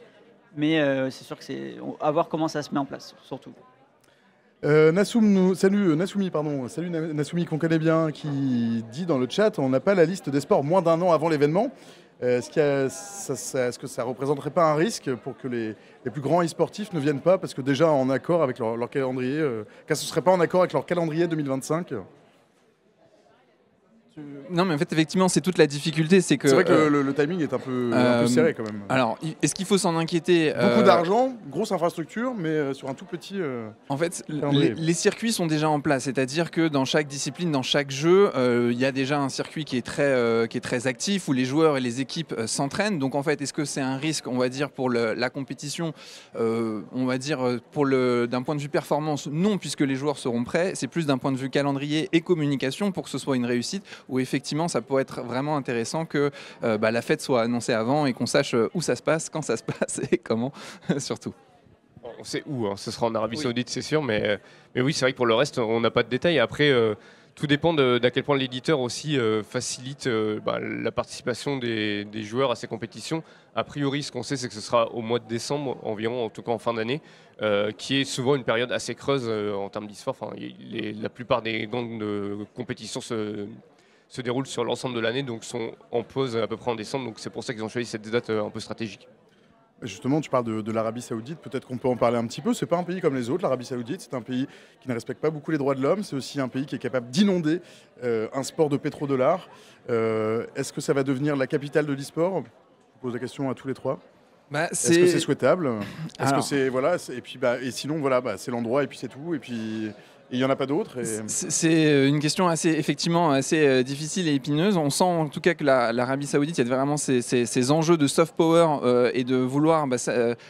Mais c'est sûr que c'est à voir comment ça se met en place, surtout. Salut Nassoumi qu'on connaît bien, qui dit dans le chat, on n'a pas la liste des sports moins d'un an avant l'événement. Est-ce que ça représenterait pas un risque pour que les plus grands e-sportifs ne viennent pas, parce que déjà en accord avec leur calendrier, qu'est-ce que ce serait pas en accord avec leur calendrier 2025? Non, mais en fait, effectivement, c'est toute la difficulté. C'est vrai que le timing est un peu serré quand même. Alors, est-ce qu'il faut s'en inquiéter? Beaucoup d'argent, grosse infrastructure, mais sur un tout petit. En fait, les circuits sont déjà en place. C'est-à-dire que dans chaque discipline, dans chaque jeu, il y a déjà un circuit qui est très actif, où les joueurs et les équipes s'entraînent. Donc, en fait, est-ce que c'est un risque, on va dire, pour la compétition, on va dire, d'un point de vue performance? Non, puisque les joueurs seront prêts. C'est plus d'un point de vue calendrier et communication pour que ce soit une réussite. où effectivement ça pourrait être vraiment intéressant que la fête soit annoncée avant et qu'on sache où ça se passe, quand ça se passe et comment surtout. On sait où, hein. Ce sera en Arabie Saoudite, c'est sûr, mais oui, c'est vrai que pour le reste, on n'a pas de détails. Après, tout dépend d'à quel point l'éditeur aussi facilite la participation des joueurs à ces compétitions. A priori, ce qu'on sait, c'est que ce sera au mois de décembre environ, en tout cas en fin d'année, qui est souvent une période assez creuse en termes d'e-sport. Enfin, la plupart des grandes compétitions se déroulent sur l'ensemble de l'année, donc sont en pause à peu près en décembre. Donc c'est pour ça qu'ils ont choisi cette date un peu stratégique. Justement, tu parles de l'Arabie Saoudite, peut-être qu'on peut en parler un petit peu. C'est pas un pays comme les autres, l'Arabie Saoudite, c'est un pays qui ne respecte pas beaucoup les droits de l'homme, c'est aussi un pays qui est capable d'inonder un sport de pétrodollars. Est-ce que ça va devenir la capitale de l'e-sport? Je pose la question à tous les trois. Est-ce que c'est souhaitable? Est-ce que c'est et puis et sinon c'est l'endroit et puis c'est tout et puis il n'y en a pas d'autres. C'est une question effectivement assez difficile et épineuse. On sent en tout cas que l'Arabie Saoudite, il y a vraiment ces enjeux de soft power et de vouloir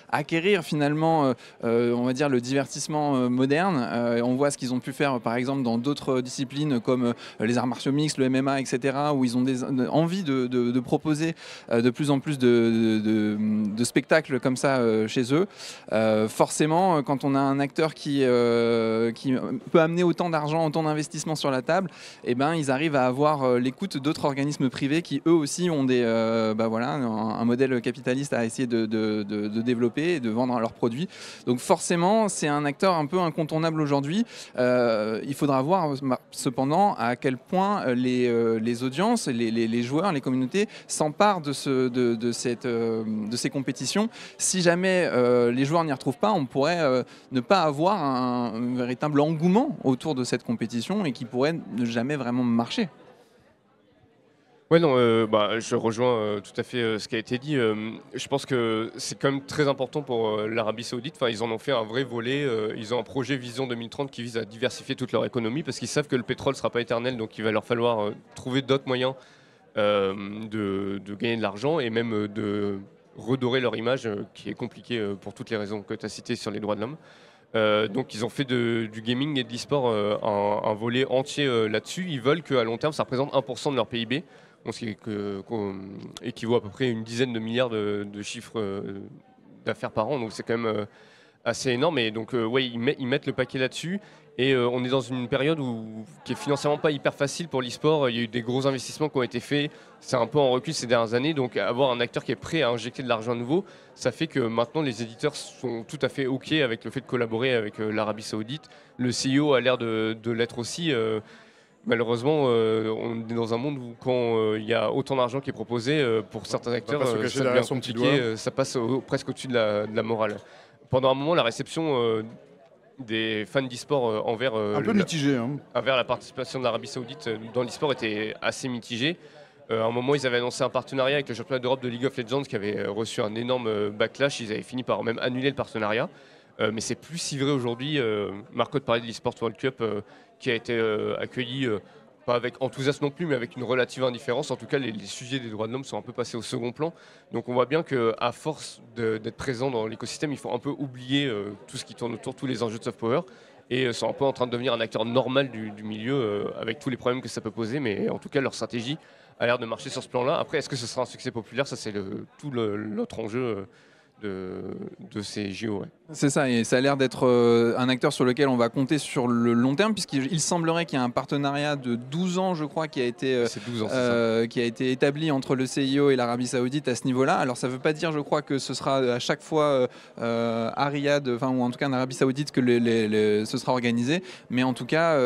acquérir finalement, on va dire, le divertissement moderne. On voit ce qu'ils ont pu faire par exemple dans d'autres disciplines comme les arts martiaux mixtes, le MMA, etc., où ils ont envie de proposer de plus en plus de spectacles comme ça chez eux. Forcément, quand on a un acteur qui peut amener autant d'argent, autant d'investissements sur la table, ils arrivent à avoir l'écoute d'autres organismes privés qui eux aussi ont un modèle capitaliste à essayer de développer et de vendre leurs produits. Donc forcément, c'est un acteur un peu incontournable aujourd'hui. Il faudra voir cependant à quel point les audiences, les joueurs, les communautés s'emparent de ces compétitions. Si jamais les joueurs n'y retrouvent pas, on pourrait ne pas avoir un véritable engouement autour de cette compétition et qui pourrait ne jamais vraiment marcher. Ouais, non, je rejoins tout à fait ce qui a été dit. Je pense que c'est quand même très important pour l'Arabie Saoudite. Enfin, ils en ont fait un vrai volet. Ils ont un projet Vision 2030 qui vise à diversifier toute leur économie parce qu'ils savent que le pétrole ne sera pas éternel, donc il va leur falloir trouver d'autres moyens de gagner de l'argent et même de redorer leur image, qui est compliquée pour toutes les raisons que tu as citées sur les droits de l'homme. Donc ils ont fait du gaming et de l'e-sport un volet entier là-dessus. Ils veulent qu'à long terme, ça représente 1% de leur PIB, ce qui équivaut à peu près une dizaine de milliards de chiffres d'affaires par an. Donc c'est quand même assez énorme. Et donc ils mettent le paquet là-dessus. Et on est dans une période qui est financièrement pas hyper facile pour l'e-sport. Il y a eu des gros investissements qui ont été faits. C'est un peu en recul ces dernières années. Donc avoir un acteur qui est prêt à injecter de l'argent à nouveau, ça fait que maintenant les éditeurs sont tout à fait OK avec le fait de collaborer avec l'Arabie Saoudite. Le CEO a l'air de l'être aussi. Malheureusement, on est dans un monde où quand il y a autant d'argent qui est proposé, pour certains acteurs, ça devient compliqué. Ça passe presque au-dessus de la morale. Pendant un moment, la réception des fans d'e-sport envers un peu mitigé, envers la participation de l'Arabie Saoudite dans l'e-sport était assez mitigée. À un moment, ils avaient annoncé un partenariat avec le championnat d'Europe de League of Legends qui avait reçu un énorme backlash. Ils avaient fini par même annuler le partenariat. Mais c'est plus si vrai aujourd'hui. Marco te parlait de l'e-Sport World Cup qui a été accueilli pas avec enthousiasme non plus, mais avec une relative indifférence. En tout cas, les sujets des droits de l'homme sont un peu passés au second plan. Donc on voit bien qu'à force d'être présent dans l'écosystème, il faut un peu oublier tout ce qui tourne autour, tous les enjeux de soft power. Et sont un peu en train de devenir un acteur normal du milieu avec tous les problèmes que ça peut poser. Mais en tout cas, leur stratégie a l'air de marcher sur ce plan-là. Après, est-ce que ce sera un succès populaire? Ça, c'est l'autre enjeu de ces JO. Ouais. C'est ça, et ça a l'air d'être un acteur sur lequel on va compter sur le long terme, puisqu'il semblerait qu'il y a un partenariat de 12 ans, je crois, qui a été établi entre le CIO et l'Arabie Saoudite à ce niveau-là. Alors ça ne veut pas dire, je crois, que ce sera à chaque fois à Riyad, ou en tout cas en Arabie Saoudite, que ce sera organisé, mais en tout cas,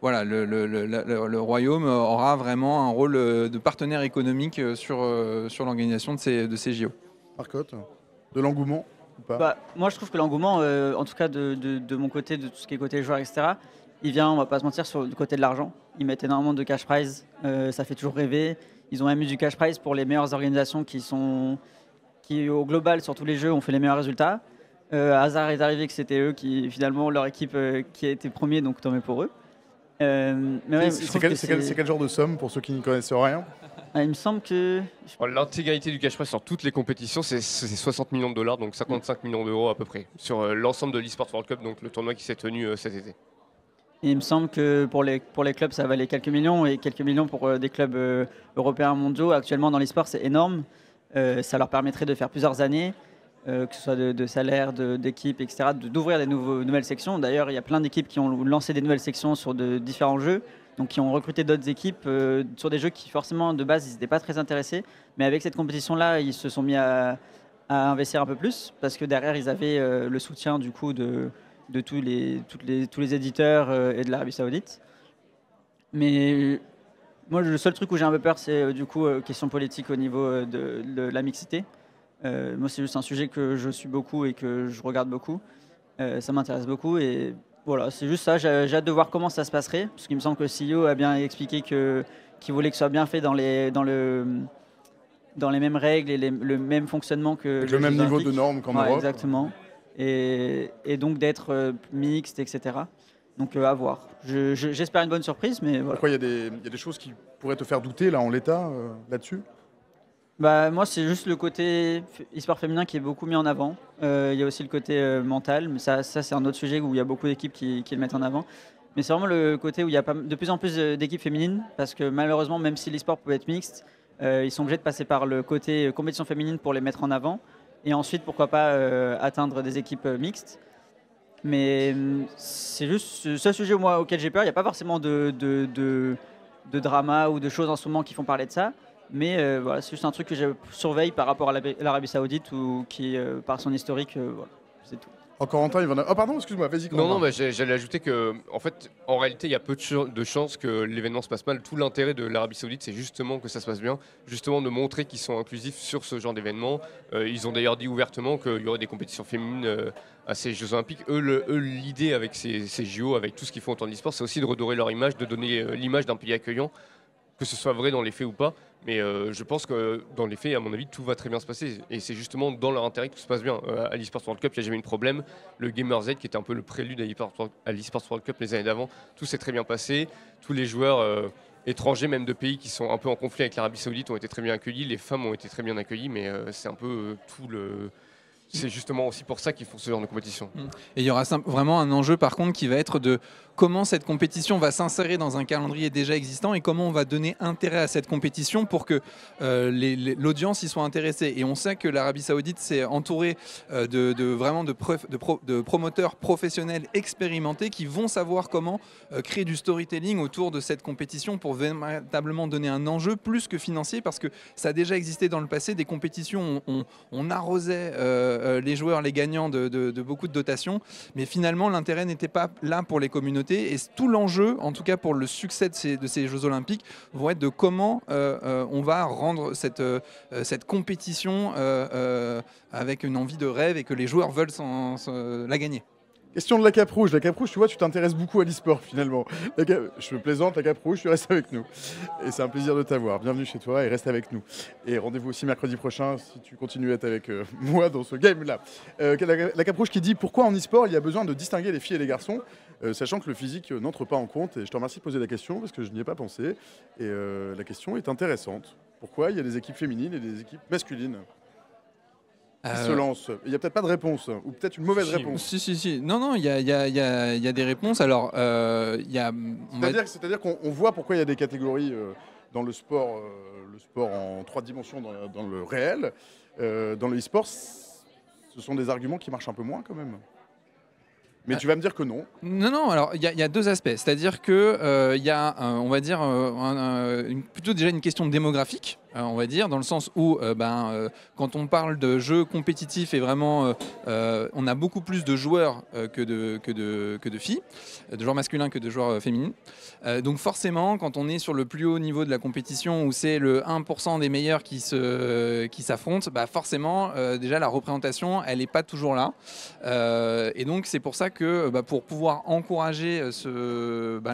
voilà, le royaume aura vraiment un rôle de partenaire économique sur l'organisation de ces JO. Marcotte, de l'engouement ou pas? Moi, je trouve que l'engouement, en tout cas de mon côté, de tout ce qui est côté joueur, etc., il vient, on va pas se mentir, sur le côté de l'argent. Ils mettent énormément de cash prize, ça fait toujours rêver. Ils ont même eu du cash prize pour les meilleures organisations qui au global, sur tous les jeux, ont fait les meilleurs résultats. Hasard est arrivé que c'était eux qui, finalement, leur équipe qui a été premier, donc tant mieux pour eux. C'est quel genre de somme pour ceux qui n'y connaissent rien? Il me semble que... L'intégralité du cash prize sur toutes les compétitions, c'est 60 millions de dollars, donc 55 millions d'euros à peu près, sur l'ensemble de l'eSports World Cup, donc le tournoi qui s'est tenu cet été. Et il me semble que pour les clubs, ça valait quelques millions, et quelques millions pour des clubs européens mondiaux. Actuellement, dans l'e-sport, c'est énorme. Ça leur permettrait de faire plusieurs années, que ce soit de salaire, d'équipe, etc., d'ouvrir des nouvelles sections. D'ailleurs, il y a plein d'équipes qui ont lancé des nouvelles sections sur de différents jeux, donc qui ont recruté d'autres équipes sur des jeux qui, forcément, de base, ils n'étaient pas très intéressés. Mais avec cette compétition-là, ils se sont mis à investir un peu plus, parce que derrière, ils avaient le soutien, du coup, de tous les éditeurs et de l'Arabie Saoudite. Mais moi, le seul truc où j'ai un peu peur, c'est du coup question politique au niveau de la mixité. Moi, c'est juste un sujet que je suis beaucoup et que je regarde beaucoup. Ça m'intéresse beaucoup et voilà, c'est juste ça. J'ai hâte de voir comment ça se passerait, parce qu'il me semble que le CEO a bien expliqué qu'il voulait que ce soit bien fait dans les mêmes règles et le même fonctionnement que avec le même niveau de normes qu'en Europe. Exactement. Et donc d'être mixte, etc. Donc à voir. J'espère une bonne surprise, mais voilà. Pourquoi il y a des choses qui pourraient te faire douter là en l'état là-dessus? Bah, moi, c'est juste le côté e-sport féminin qui est beaucoup mis en avant. Il y a aussi le côté mental, mais ça c'est un autre sujet où il y a beaucoup d'équipes qui le mettent en avant. Mais c'est vraiment le côté où il y a de plus en plus d'équipes féminines, parce que malheureusement, même si l'e-sport peut être mixte, ils sont obligés de passer par le côté compétition féminine pour les mettre en avant. Et ensuite, pourquoi pas atteindre des équipes mixtes. Mais c'est juste ce sujet auquel j'ai peur. Il n'y a pas forcément de drama ou de choses en ce moment qui font parler de ça. Mais voilà, c'est juste un truc que je surveille par rapport à l'Arabie Saoudite, ou qui, par son historique, voilà, c'est tout. Encore en temps, il va... Oh pardon, excuse-moi, vas-y. Non, j'allais ajouter que, en fait, en réalité, il y a peu de chances que l'événement se passe mal. Tout l'intérêt de l'Arabie Saoudite, c'est justement que ça se passe bien, justement de montrer qu'ils sont inclusifs sur ce genre d'événement. Ils ont d'ailleurs dit ouvertement qu'il y aurait des compétitions féminines à ces Jeux Olympiques. Eux, l'idée avec ces JO, avec tout ce qu'ils font autour de l'e-sport, c'est aussi de redorer leur image, de donner l'image d'un pays accueillant, que ce soit vrai dans les faits ou pas. Mais je pense que dans les faits, à mon avis, tout va très bien se passer. Et c'est justement dans leur intérêt que tout se passe bien. À l'eSports World Cup, il n'y a jamais eu de problème. Le Gamer Z, qui était un peu le prélude à l'eSports World Cup les années d'avant, tout s'est très bien passé. Tous les joueurs étrangers, même de pays qui sont un peu en conflit avec l'Arabie Saoudite, ont été très bien accueillis. Les femmes ont été très bien accueillies, mais c'est un peu tout le... C'est justement aussi pour ça qu'ils font ce genre de compétition. Et il y aura vraiment un enjeu par contre qui va être de comment cette compétition va s'insérer dans un calendrier déjà existant et comment on va donner intérêt à cette compétition pour que l'audience y soit intéressée. Et on sait que l'Arabie Saoudite s'est entourée de promoteurs professionnels expérimentés qui vont savoir comment créer du storytelling autour de cette compétition pour véritablement donner un enjeu plus que financier, parce que ça a déjà existé dans le passé, des compétitions où on arrosait les joueurs, les gagnants de beaucoup de dotations, mais finalement l'intérêt n'était pas là pour les communautés, et tout l'enjeu, en tout cas pour le succès de ces Jeux Olympiques, vont être de comment on va rendre cette compétition avec une envie de rêve et que les joueurs veulent la gagner. Question de la Cape Rouge. La Cape Rouge, tu vois, tu t'intéresses beaucoup à l'e-sport finalement. Je me plaisante, la Cape Rouge, tu restes avec nous. Et c'est un plaisir de t'avoir. Bienvenue chez toi et reste avec nous. Et rendez-vous aussi mercredi prochain si tu continues à être avec moi dans ce game-là. La Cape Rouge qui dit pourquoi en e-sport il y a besoin de distinguer les filles et les garçons, sachant que le physique n'entre pas en compte. Et je te remercie de poser la question parce que je n'y ai pas pensé. Et la question est intéressante. Pourquoi il y a des équipes féminines et des équipes masculines qui se lance. Il n'y a peut-être pas de réponse, ou peut-être une mauvaise réponse. Si. Non, il y a des réponses. Alors, c'est-à-dire qu'on voit pourquoi il y a des catégories dans le sport en 3 dimensions dans le réel. Dans le e-sport, ce sont des arguments qui marchent un peu moins quand même. Mais tu vas me dire que non. Non, alors il y a 2 aspects. C'est-à-dire qu'il y a, on va dire, plutôt déjà une question démographique, on va dire, dans le sens où quand on parle de jeux compétitifs et vraiment, on a beaucoup plus de joueurs que de filles, de joueurs masculins que de joueurs féminines. Donc forcément, quand on est sur le plus haut niveau de la compétition, où c'est le 1% des meilleurs qui s'affrontent, forcément, déjà la représentation, elle n'est pas toujours là. Et donc c'est pour ça que pour pouvoir encourager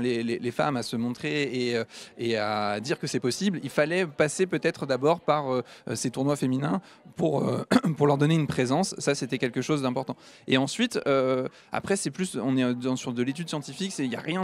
les femmes à se montrer et à dire que c'est possible, il fallait passer peut-être d'abord par ces tournois féminins pour leur donner une présence. Ça, c'était quelque chose d'important. Et ensuite, après, c'est plus, on est sur de l'étude scientifique, il n'y a rien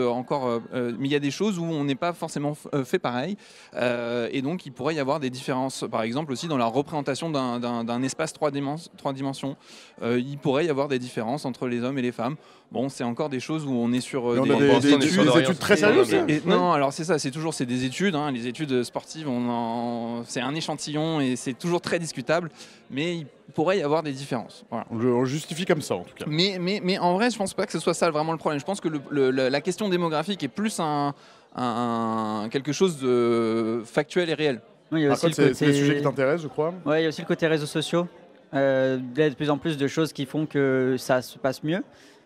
encore, mais il y a des choses où on n'est pas forcément fait pareil. Et donc, il pourrait y avoir des différences, par exemple aussi dans la représentation d'un espace 3 dimensions. Il pourrait y avoir des différences entre les hommes et les femmes. bon, c'est encore des choses où on est sur Mais on des, a des études très sérieuses. non, alors c'est ça, c'est des études. Hein, les études sportives, c'est un échantillon et c'est toujours très discutable. Mais il pourrait y avoir des différences. Voilà. On le justifie comme ça, en tout cas. Mais en vrai, je pense pas que ce soit ça vraiment le problème. Je pense que la question démographique est plus quelque chose de factuel et réel. Oui, il y a aussi c'est des sujets qui t'intéressent, je crois. Ouais, il y a aussi le côté réseaux sociaux. Il y a de plus en plus de choses qui font que ça se passe mieux.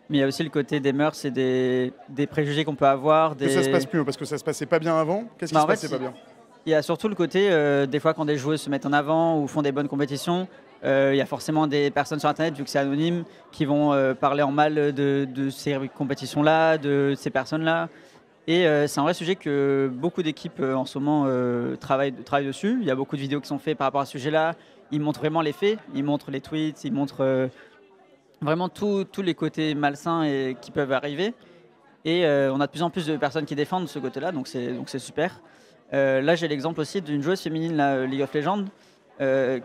Mais il y a aussi le côté des mœurs et des préjugés qu'on peut avoir. Que ça se passe mieux, parce que ça se passait pas bien avant. Qu'est-ce qui se passait pas bien? Il y a surtout le côté, des fois quand des joueuses se mettent en avant ou font des bonnes compétitions, il y a forcément des personnes sur Internet, vu que c'est anonyme, qui vont parler en mal de ces compétitions-là, de ces personnes-là. Et c'est un vrai sujet que beaucoup d'équipes en ce moment travaillent dessus. Il y a beaucoup de vidéos qui sont faites par rapport à ce sujet-là. Ils montrent vraiment les faits, ils montrent les tweets, ils montrent vraiment tous les côtés malsains qui peuvent arriver. Et on a de plus en plus de personnes qui défendent ce côté-là, donc c'est super. Là, j'ai l'exemple aussi d'une joueuse féminine, League of Legends,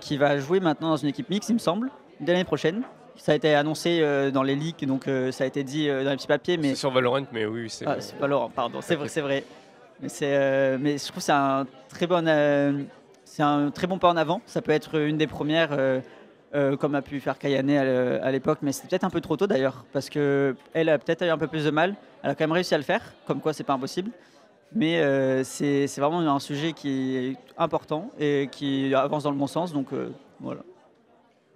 qui va jouer maintenant dans une équipe mixte, il me semble, dès l'année prochaine. Ça a été annoncé dans les leaks, donc ça a été dit dans les petits papiers. C'est sur Valorant, mais oui, c'est... Ah, c'est Valorant, pardon, c'est vrai. Mais je trouve que c'est un très bon pas en avant. Ça peut être une des premières, comme a pu faire Kayane à l'époque, mais c'était peut-être un peu trop tôt d'ailleurs, parce qu'elle a peut-être eu un peu plus de mal. Elle a quand même réussi à le faire, comme quoi c'est pas impossible. Mais c'est vraiment un sujet qui est important et qui avance dans le bon sens, donc voilà.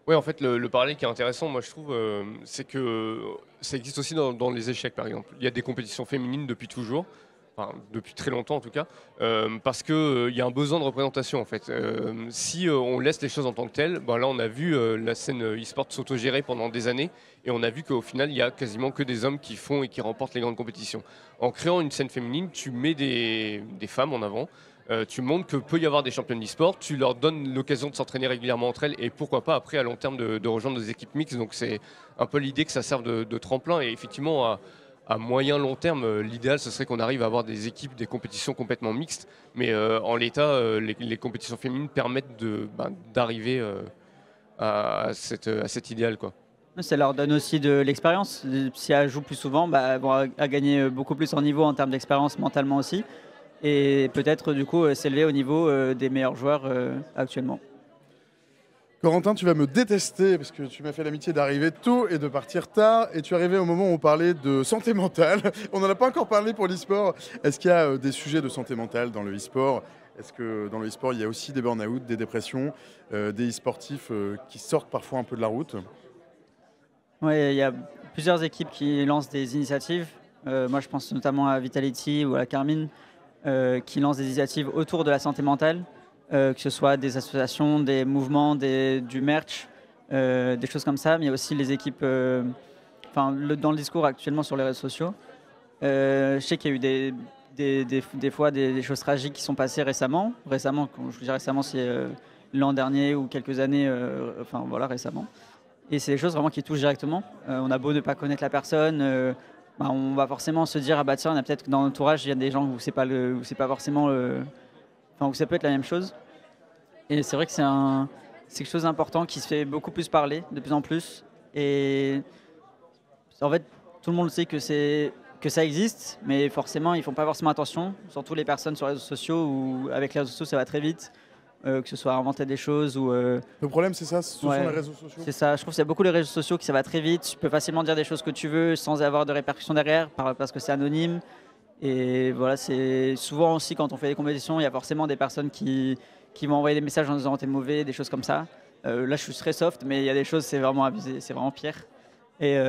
Oui, en fait, le parallèle qui est intéressant, moi je trouve, c'est que ça existe aussi dans les échecs, par exemple. Il y a des compétitions féminines depuis toujours, enfin depuis très longtemps en tout cas, parce qu'il y a un besoin de représentation en fait. Si on laisse les choses en tant que telles, ben là on a vu la scène e-sport s'autogérer pendant des années, et on a vu qu'au final il y a quasiment que des hommes qui font et qui remportent les grandes compétitions. En créant une scène féminine, tu mets des femmes en avant. Tu montres que peut y avoir des championnes d'e-sport, tu leur donnes l'occasion de s'entraîner régulièrement entre elles et pourquoi pas après à long terme de rejoindre des équipes mixtes. Donc c'est un peu l'idée que ça serve de tremplin, et effectivement à moyen long terme, l'idéal ce serait qu'on arrive à avoir des équipes, des compétitions complètement mixtes, mais en l'état les compétitions féminines permettent d'arriver à cet idéal, quoi. Ça leur donne aussi de l'expérience. Si elles jouent plus souvent, elles vont gagner beaucoup plus en niveau en termes d'expérience mentalement aussi. Et peut-être du coup s'élever au niveau des meilleurs joueurs actuellement. Corentin, tu vas me détester parce que tu m'as fait l'amitié d'arriver tôt et de partir tard, et tu es arrivé au moment où on parlait de santé mentale. On n'en a pas encore parlé pour l'e-sport. Est-ce qu'il y a des sujets de santé mentale dans le e-sport? Est-ce que dans le e-sport, il y a aussi des burn-out, des dépressions, des e-sportifs qui sortent parfois un peu de la route? Oui, il y a plusieurs équipes qui lancent des initiatives. Moi, je pense notamment à Vitality ou à Carmine, qui lancent des initiatives autour de la santé mentale, que ce soit des associations, des mouvements, du merch, des choses comme ça. Mais il y a aussi les équipes, dans le discours actuellement sur les réseaux sociaux. Je sais qu'il y a eu des fois des choses tragiques qui sont passées récemment. Récemment, quand je dis récemment, c'est l'an dernier ou quelques années, récemment. Et c'est des choses vraiment qui touchent directement. On a beau ne pas connaître la personne, on va forcément se dire, tiens, on a peut-être dans l'entourage, il y a des gens où c'est pas forcément où ça peut être la même chose. Et c'est vrai que c'est quelque chose d'important qui se fait beaucoup plus parler, de plus en plus. Et en fait, tout le monde sait que ça existe, mais forcément, ils font pas forcément attention. Surtout les personnes sur les réseaux sociaux, où avec les réseaux sociaux, ça va très vite. Que ce soit inventer des choses ou... Le problème, c'est ça, ce sont les réseaux sociaux. C'est ça, je trouve qu'il y a beaucoup les réseaux sociaux qui ça va très vite. Tu peux facilement dire des choses que tu veux sans avoir de répercussions derrière parce que c'est anonyme. Et voilà, c'est souvent aussi quand on fait des compétitions, il y a forcément des personnes qui vont envoyer des messages en disant t'es mauvais, des choses comme ça. Là, je suis très soft, mais il y a des choses, c'est vraiment abusé, c'est vraiment pire. Et...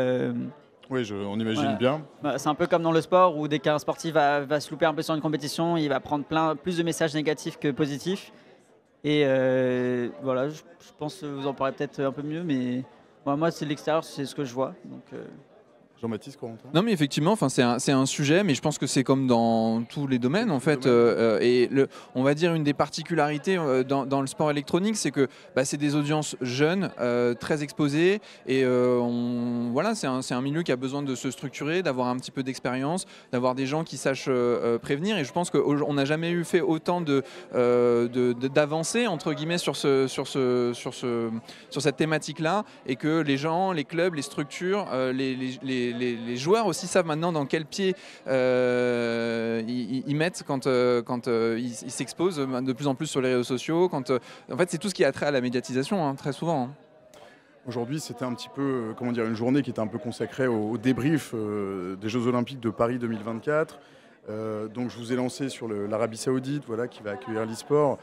Oui, on imagine bien. C'est un peu comme dans le sport où dès qu'un sportif va se louper un peu sur une compétition, il va prendre plus de messages négatifs que positifs. Et voilà, je pense que vous en parlerez peut-être un peu mieux, mais moi, c'est l'extérieur, c'est ce que je vois. Donc, Jean-Baptiste, Corentin? Non, mais effectivement, c'est un sujet, mais je pense que c'est comme dans tous les domaines, en fait. On va dire une des particularités dans le sport électronique, c'est que c'est des audiences jeunes, très exposées, et c'est un milieu qui a besoin de se structurer, d'avoir un petit peu d'expérience, d'avoir des gens qui sachent prévenir. Et je pense qu'on n'a jamais fait autant d'avancées entre guillemets sur cette thématique-là, et que les gens, les clubs, les structures, les les joueurs aussi savent maintenant dans quel pied ils mettent quand ils s'exposent de plus en plus sur les réseaux sociaux. En fait, c'est tout ce qui a trait à la médiatisation, hein, très souvent. Hein. Aujourd'hui, c'était un petit peu, une journée qui était un peu consacrée au débrief des Jeux Olympiques de Paris 2024. Donc, je vous ai lancé sur l'Arabie Saoudite, qui va accueillir l'e-sport.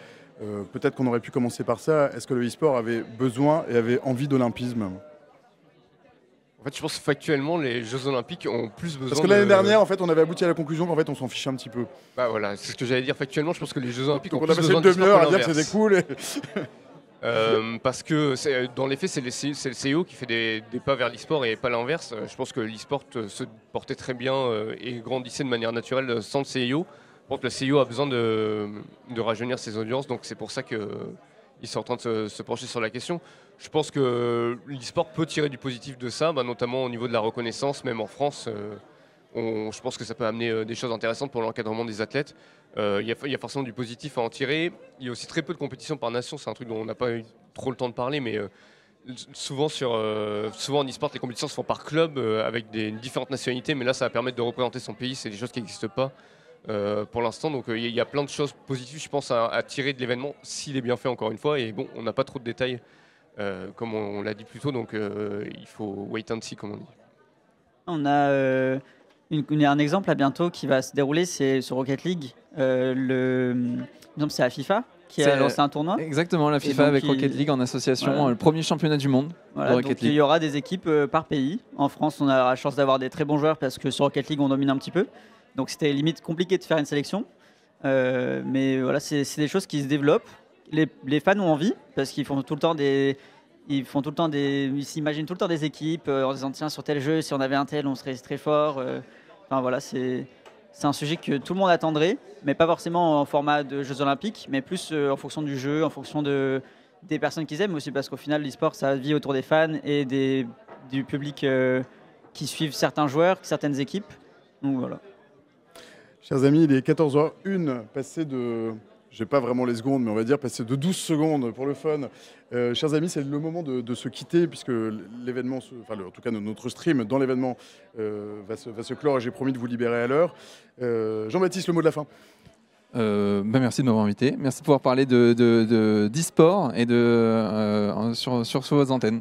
Peut-être qu'on aurait pu commencer par ça. Est-ce que le e-sport avait besoin et avait envie d'olympisme ? En fait, je pense que factuellement, les Jeux Olympiques ont plus besoin. Parce que l'année dernière, en fait, on avait abouti à la conclusion qu'en fait, on s'en fichait un petit peu. Bah voilà, c'est ce que j'allais dire. Factuellement, je pense que les Jeux Olympiques ont on plus a passé besoin une demi-heure à dire que l'inverse. c'était cool. Parce que dans les faits, c'est le CEO qui fait des pas vers l'e-sport et pas l'inverse. Je pense que l'e-sport se portait très bien et grandissait de manière naturelle sans le CEO. Je pense que le CEO a besoin de rajeunir ses audiences, donc c'est pour ça qu'ils sont en train de se pencher sur la question. Je pense que l'e-sport peut tirer du positif de ça, notamment au niveau de la reconnaissance, même en France. Je pense que ça peut amener des choses intéressantes pour l'encadrement des athlètes. Il y a forcément du positif à en tirer. Il y a aussi très peu de compétition par nation, c'est un truc dont on n'a pas eu trop le temps de parler, mais souvent en e-sport, les compétitions se font par club avec différentes nationalités, mais là ça va permettre de représenter son pays, c'est des choses qui n'existent pas pour l'instant. Donc il y a plein de choses positives, je pense, à tirer de l'événement s'il est bien fait, encore une fois. Et bon, on n'a pas trop de détails, comme on l'a dit plus tôt, donc il faut wait and see, comme on dit. On a un exemple à bientôt qui va se dérouler, c'est sur Rocket League. C'est la FIFA qui a lancé un tournoi. Exactement, la FIFA avec Rocket League en association, le premier championnat du monde de Rocket League. Il y aura des équipes par pays. En France, on a la chance d'avoir des très bons joueurs parce que sur Rocket League, on domine un petit peu. Donc c'était limite compliqué de faire une sélection. Mais voilà, c'est des choses qui se développent. Les fans ont envie parce qu'ils font tout le temps ils s'imaginent tout le temps des équipes en disant tiens, sur tel jeu, si on avait un tel, on serait très fort. Enfin voilà, c'est un sujet que tout le monde attendrait, mais pas forcément en format de Jeux Olympiques, mais plus en fonction du jeu, en fonction des personnes qu'ils aiment aussi, parce qu'au final, l'e-sport, ça vit autour des fans et du public qui suivent certains joueurs, certaines équipes. Donc voilà. Chers amis, il est 14h01, passé de... J'ai pas vraiment les secondes, mais on va dire passer de 12 secondes pour le fun. Chers amis, c'est le moment de se quitter puisque l'événement, en tout cas notre stream dans l'événement va se clore et j'ai promis de vous libérer à l'heure. Jean-Baptiste, le mot de la fin. Merci de m'avoir invité. Merci de pouvoir parler d'e-sport et sur vos antennes.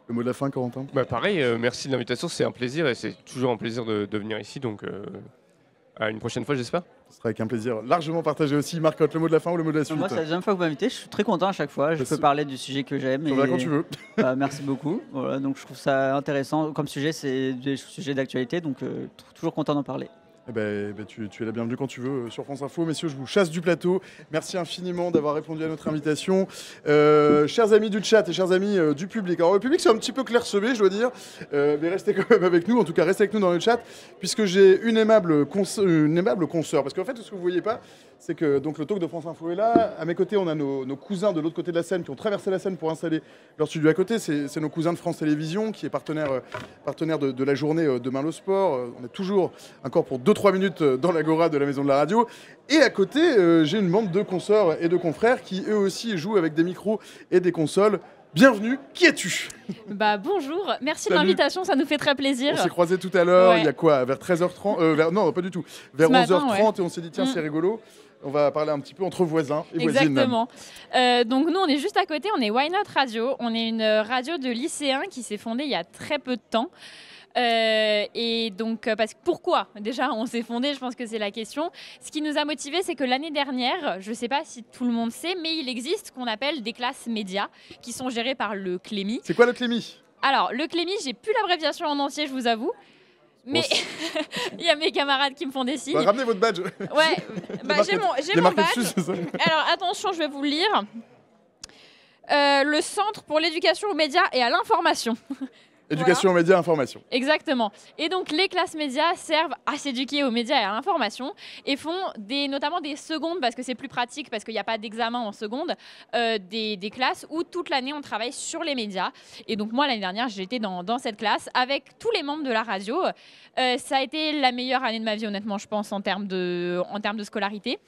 Le mot de la fin, Corentin. Pareil, merci de l'invitation, c'est un plaisir et c'est toujours un plaisir de venir ici. Donc à une prochaine fois, j'espère. Ce sera avec un plaisir largement partagé aussi. Marcotte, le mot de la fin ou le mot de la suite? Moi, c'est la deuxième fois que vous m'invitez. Je suis très content à chaque fois. Je peux parler du sujet que j'aime. Tu reviens quand tu veux. Merci beaucoup. Voilà, donc je trouve ça intéressant. Comme sujet, c'est des sujets d'actualité. Donc toujours content d'en parler. Tu es la bienvenue quand tu veux sur France Info. Messieurs, je vous chasse du plateau. Merci infiniment d'avoir répondu à notre invitation. Chers amis du chat et chers amis du public. Alors le public, c'est un petit peu clairsemé, je dois dire. Mais restez quand même avec nous. En tout cas, restez avec nous dans le chat. Puisque j'ai une aimable consoeur. Parce qu'en fait, ce que vous ne voyez pas, c'est que donc, le talk de France Info est là. À mes côtés, on a nos cousins de l'autre côté de la Seine qui ont traversé la Seine pour installer leur studio à côté. C'est nos cousins de France Télévisions qui est partenaire de la journée Demain le Sport. On est toujours encore pour 2-3 minutes dans l'agora de la Maison de la Radio. Et à côté, j'ai une bande de consoeurs et de confrères qui eux aussi jouent avec des micros et des consoles. Bienvenue, qui es-tu? Bonjour, merci de l'invitation, ça nous fait très plaisir. On s'est croisés tout à l'heure, il y a quoi? Vers 13h30 Non, pas du tout. Vers 11h30 et on s'est dit tiens, c'est rigolo. On va parler un petit peu entre voisins et voisines. Exactement. Donc nous, on est juste à côté, on est Why Not Radio. On est une radio de lycéens qui s'est fondée il y a très peu de temps. Et donc, pourquoi déjà on s'est fondé, je pense que c'est la question. Ce qui nous a motivés, c'est que l'année dernière, je ne sais pas si tout le monde sait, mais il existe ce qu'on appelle des classes médias qui sont gérées par le Clémy. C'est quoi le Clémy? Alors, le Clémy, j'ai plus l'abréviation en entier, je vous avoue. Mais il y a mes camarades qui me font des signes. Ramenez votre badge. Ouais, j'ai mon badge. Alors attention, je vais vous le lire. Le Centre pour l'éducation aux médias et à l'information. Éducation aux médias, information. Exactement. Et donc, les classes médias servent à s'éduquer aux médias et à l'information et font notamment des secondes, parce que c'est plus pratique, parce qu'il n'y a pas d'examen en seconde, des classes où toute l'année, on travaille sur les médias. Et donc, moi, l'année dernière, j'étais dans cette classe avec tous les membres de la radio. Ça a été la meilleure année de ma vie, honnêtement, je pense, en termes de scolarité.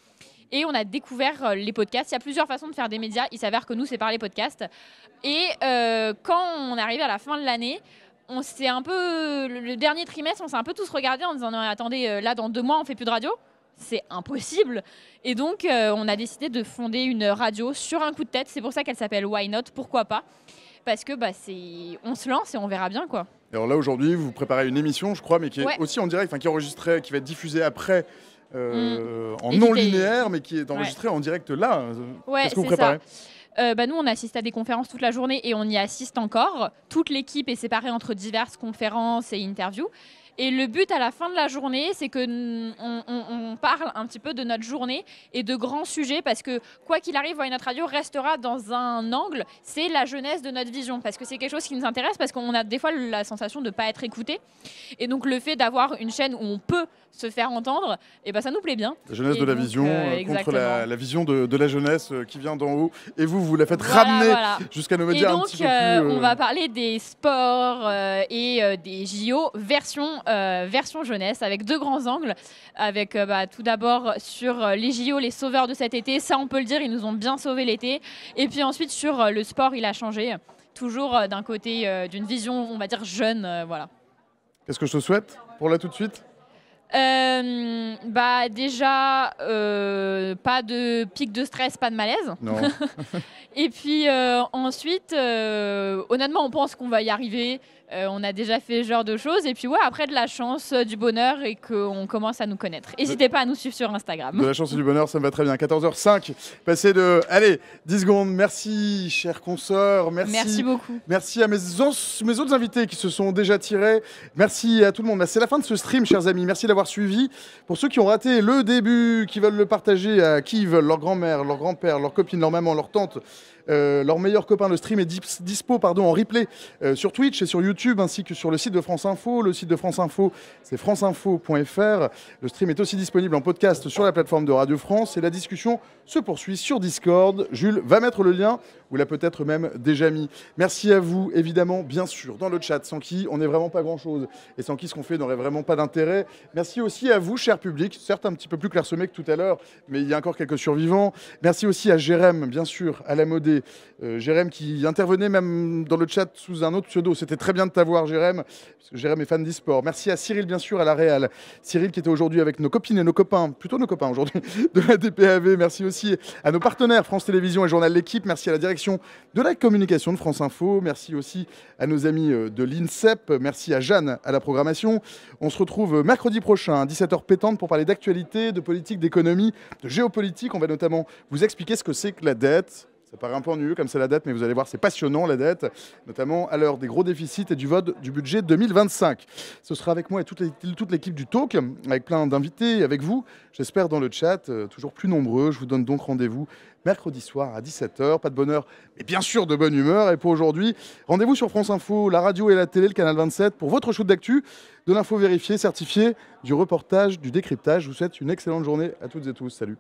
Et on a découvert les podcasts. Il y a plusieurs façons de faire des médias. Il s'avère que nous, c'est par les podcasts. Et quand on est arrivé à la fin de l'année, on s'est un peu le dernier trimestre, on s'est un peu tous regardés en disant non, attendez, là dans 2 mois on fait plus de radio. C'est impossible. Et donc, on a décidé de fonder une radio sur un coup de tête. C'est pour ça qu'elle s'appelle Why Not, pourquoi pas. Parce que on se lance et on verra bien, quoi. Alors là, aujourd'hui, vous préparez une émission, je crois, mais qui est aussi en direct, qui est enregistrée, qui va être diffusée après en non linéaire, mais qui est enregistrée en direct là. Qu'est-ce que vous préparez ? Nous, on assiste à des conférences toute la journée et on y assiste encore. Toute l'équipe est séparée entre diverses conférences et interviews. Et le but à la fin de la journée, c'est qu'on parle un petit peu de notre journée et de grands sujets parce que quoi qu'il arrive, Why Not Radio restera dans un angle, c'est la jeunesse de notre vision parce que c'est quelque chose qui nous intéresse parce qu'on a des fois la sensation de ne pas être écouté. Et donc le fait d'avoir une chaîne où on peut se faire entendre, ça nous plaît bien. La jeunesse de la vision contre la vision de la jeunesse qui vient d'en haut. Et vous la faites voilà, ramener jusqu'à nos médias un petit peu plus... on va parler des sports et des JO version jeunesse avec 2 grands angles. Avec tout d'abord sur les JO, les sauveurs de cet été. Ça, on peut le dire, ils nous ont bien sauvé l'été. Et puis ensuite, sur le sport, il a changé. Toujours d'un côté d'une vision, on va dire, jeune. Voilà. Qu'est-ce que je te souhaite pour là tout de suite ? Déjà, pas de pic de stress, pas de malaise. Non. Et puis ensuite, honnêtement, on pense qu'on va y arriver. On a déjà fait ce genre de choses. Et puis après, de la chance, du bonheur et qu'on commence à nous connaître. N'hésitez pas à nous suivre sur Instagram. De la chance et du bonheur, ça me va très bien. 14h05, passé de... Allez, 10 secondes. Merci, chers consoeurs. Merci beaucoup. Merci à mes autres invités qui se sont déjà tirés. Merci à tout le monde. C'est la fin de ce stream, chers amis. Merci d'avoir suivi. Pour ceux qui ont raté le début, qui veulent le partager à qui ils veulent, leur grand-mère, leur grand-père, leur copine, leur maman, leur tante, leur meilleur copain, le stream est dispo en replay sur Twitch et sur YouTube ainsi que sur le site de France Info. Le site de France Info, c'est franceinfo.fr. Le stream est aussi disponible en podcast sur la plateforme de Radio France et la discussion se poursuit sur Discord. Jules va mettre le lien ou l'a peut-être même déjà mis. Merci à vous, évidemment, bien sûr, dans le chat, sans qui on n'est vraiment pas grand-chose et sans qui ce qu'on fait n'aurait vraiment pas d'intérêt. Merci aussi à vous, cher public, certes un petit peu plus clairsemé que tout à l'heure, mais il y a encore quelques survivants. Merci aussi à Jérém, bien sûr, à la modée. Jérém qui intervenait même dans le chat sous un autre pseudo. C'était très bien de t'avoir, Jérém, parce que Jérém est fan d'e-sport. Merci à Cyril, bien sûr, à la Réal. Cyril qui était aujourd'hui avec nos copines et nos copains, plutôt nos copains aujourd'hui, de la DPAV. Merci aussi à nos partenaires France Télévisions et Journal L'Équipe. Merci à la direction de la communication de France Info. Merci aussi à nos amis de l'INSEP. Merci à Jeanne à la programmation. On se retrouve mercredi prochain à 17h pétante pour parler d'actualité, de politique, d'économie, de géopolitique. On va notamment vous expliquer ce que c'est que la dette. Ça paraît un peu ennuyeux comme c'est la dette, mais vous allez voir, c'est passionnant la dette, notamment à l'heure des gros déficits et du vote du budget 2025. Ce sera avec moi et toute l'équipe du Talk, avec plein d'invités, avec vous, j'espère dans le chat, toujours plus nombreux. Je vous donne donc rendez-vous mercredi soir à 17h. Pas de bonne heure, mais bien sûr de bonne humeur. Et pour aujourd'hui, rendez-vous sur France Info, la radio et la télé, le canal 27, pour votre shoot d'actu, de l'info vérifiée, certifiée, du reportage, du décryptage. Je vous souhaite une excellente journée à toutes et tous. Salut.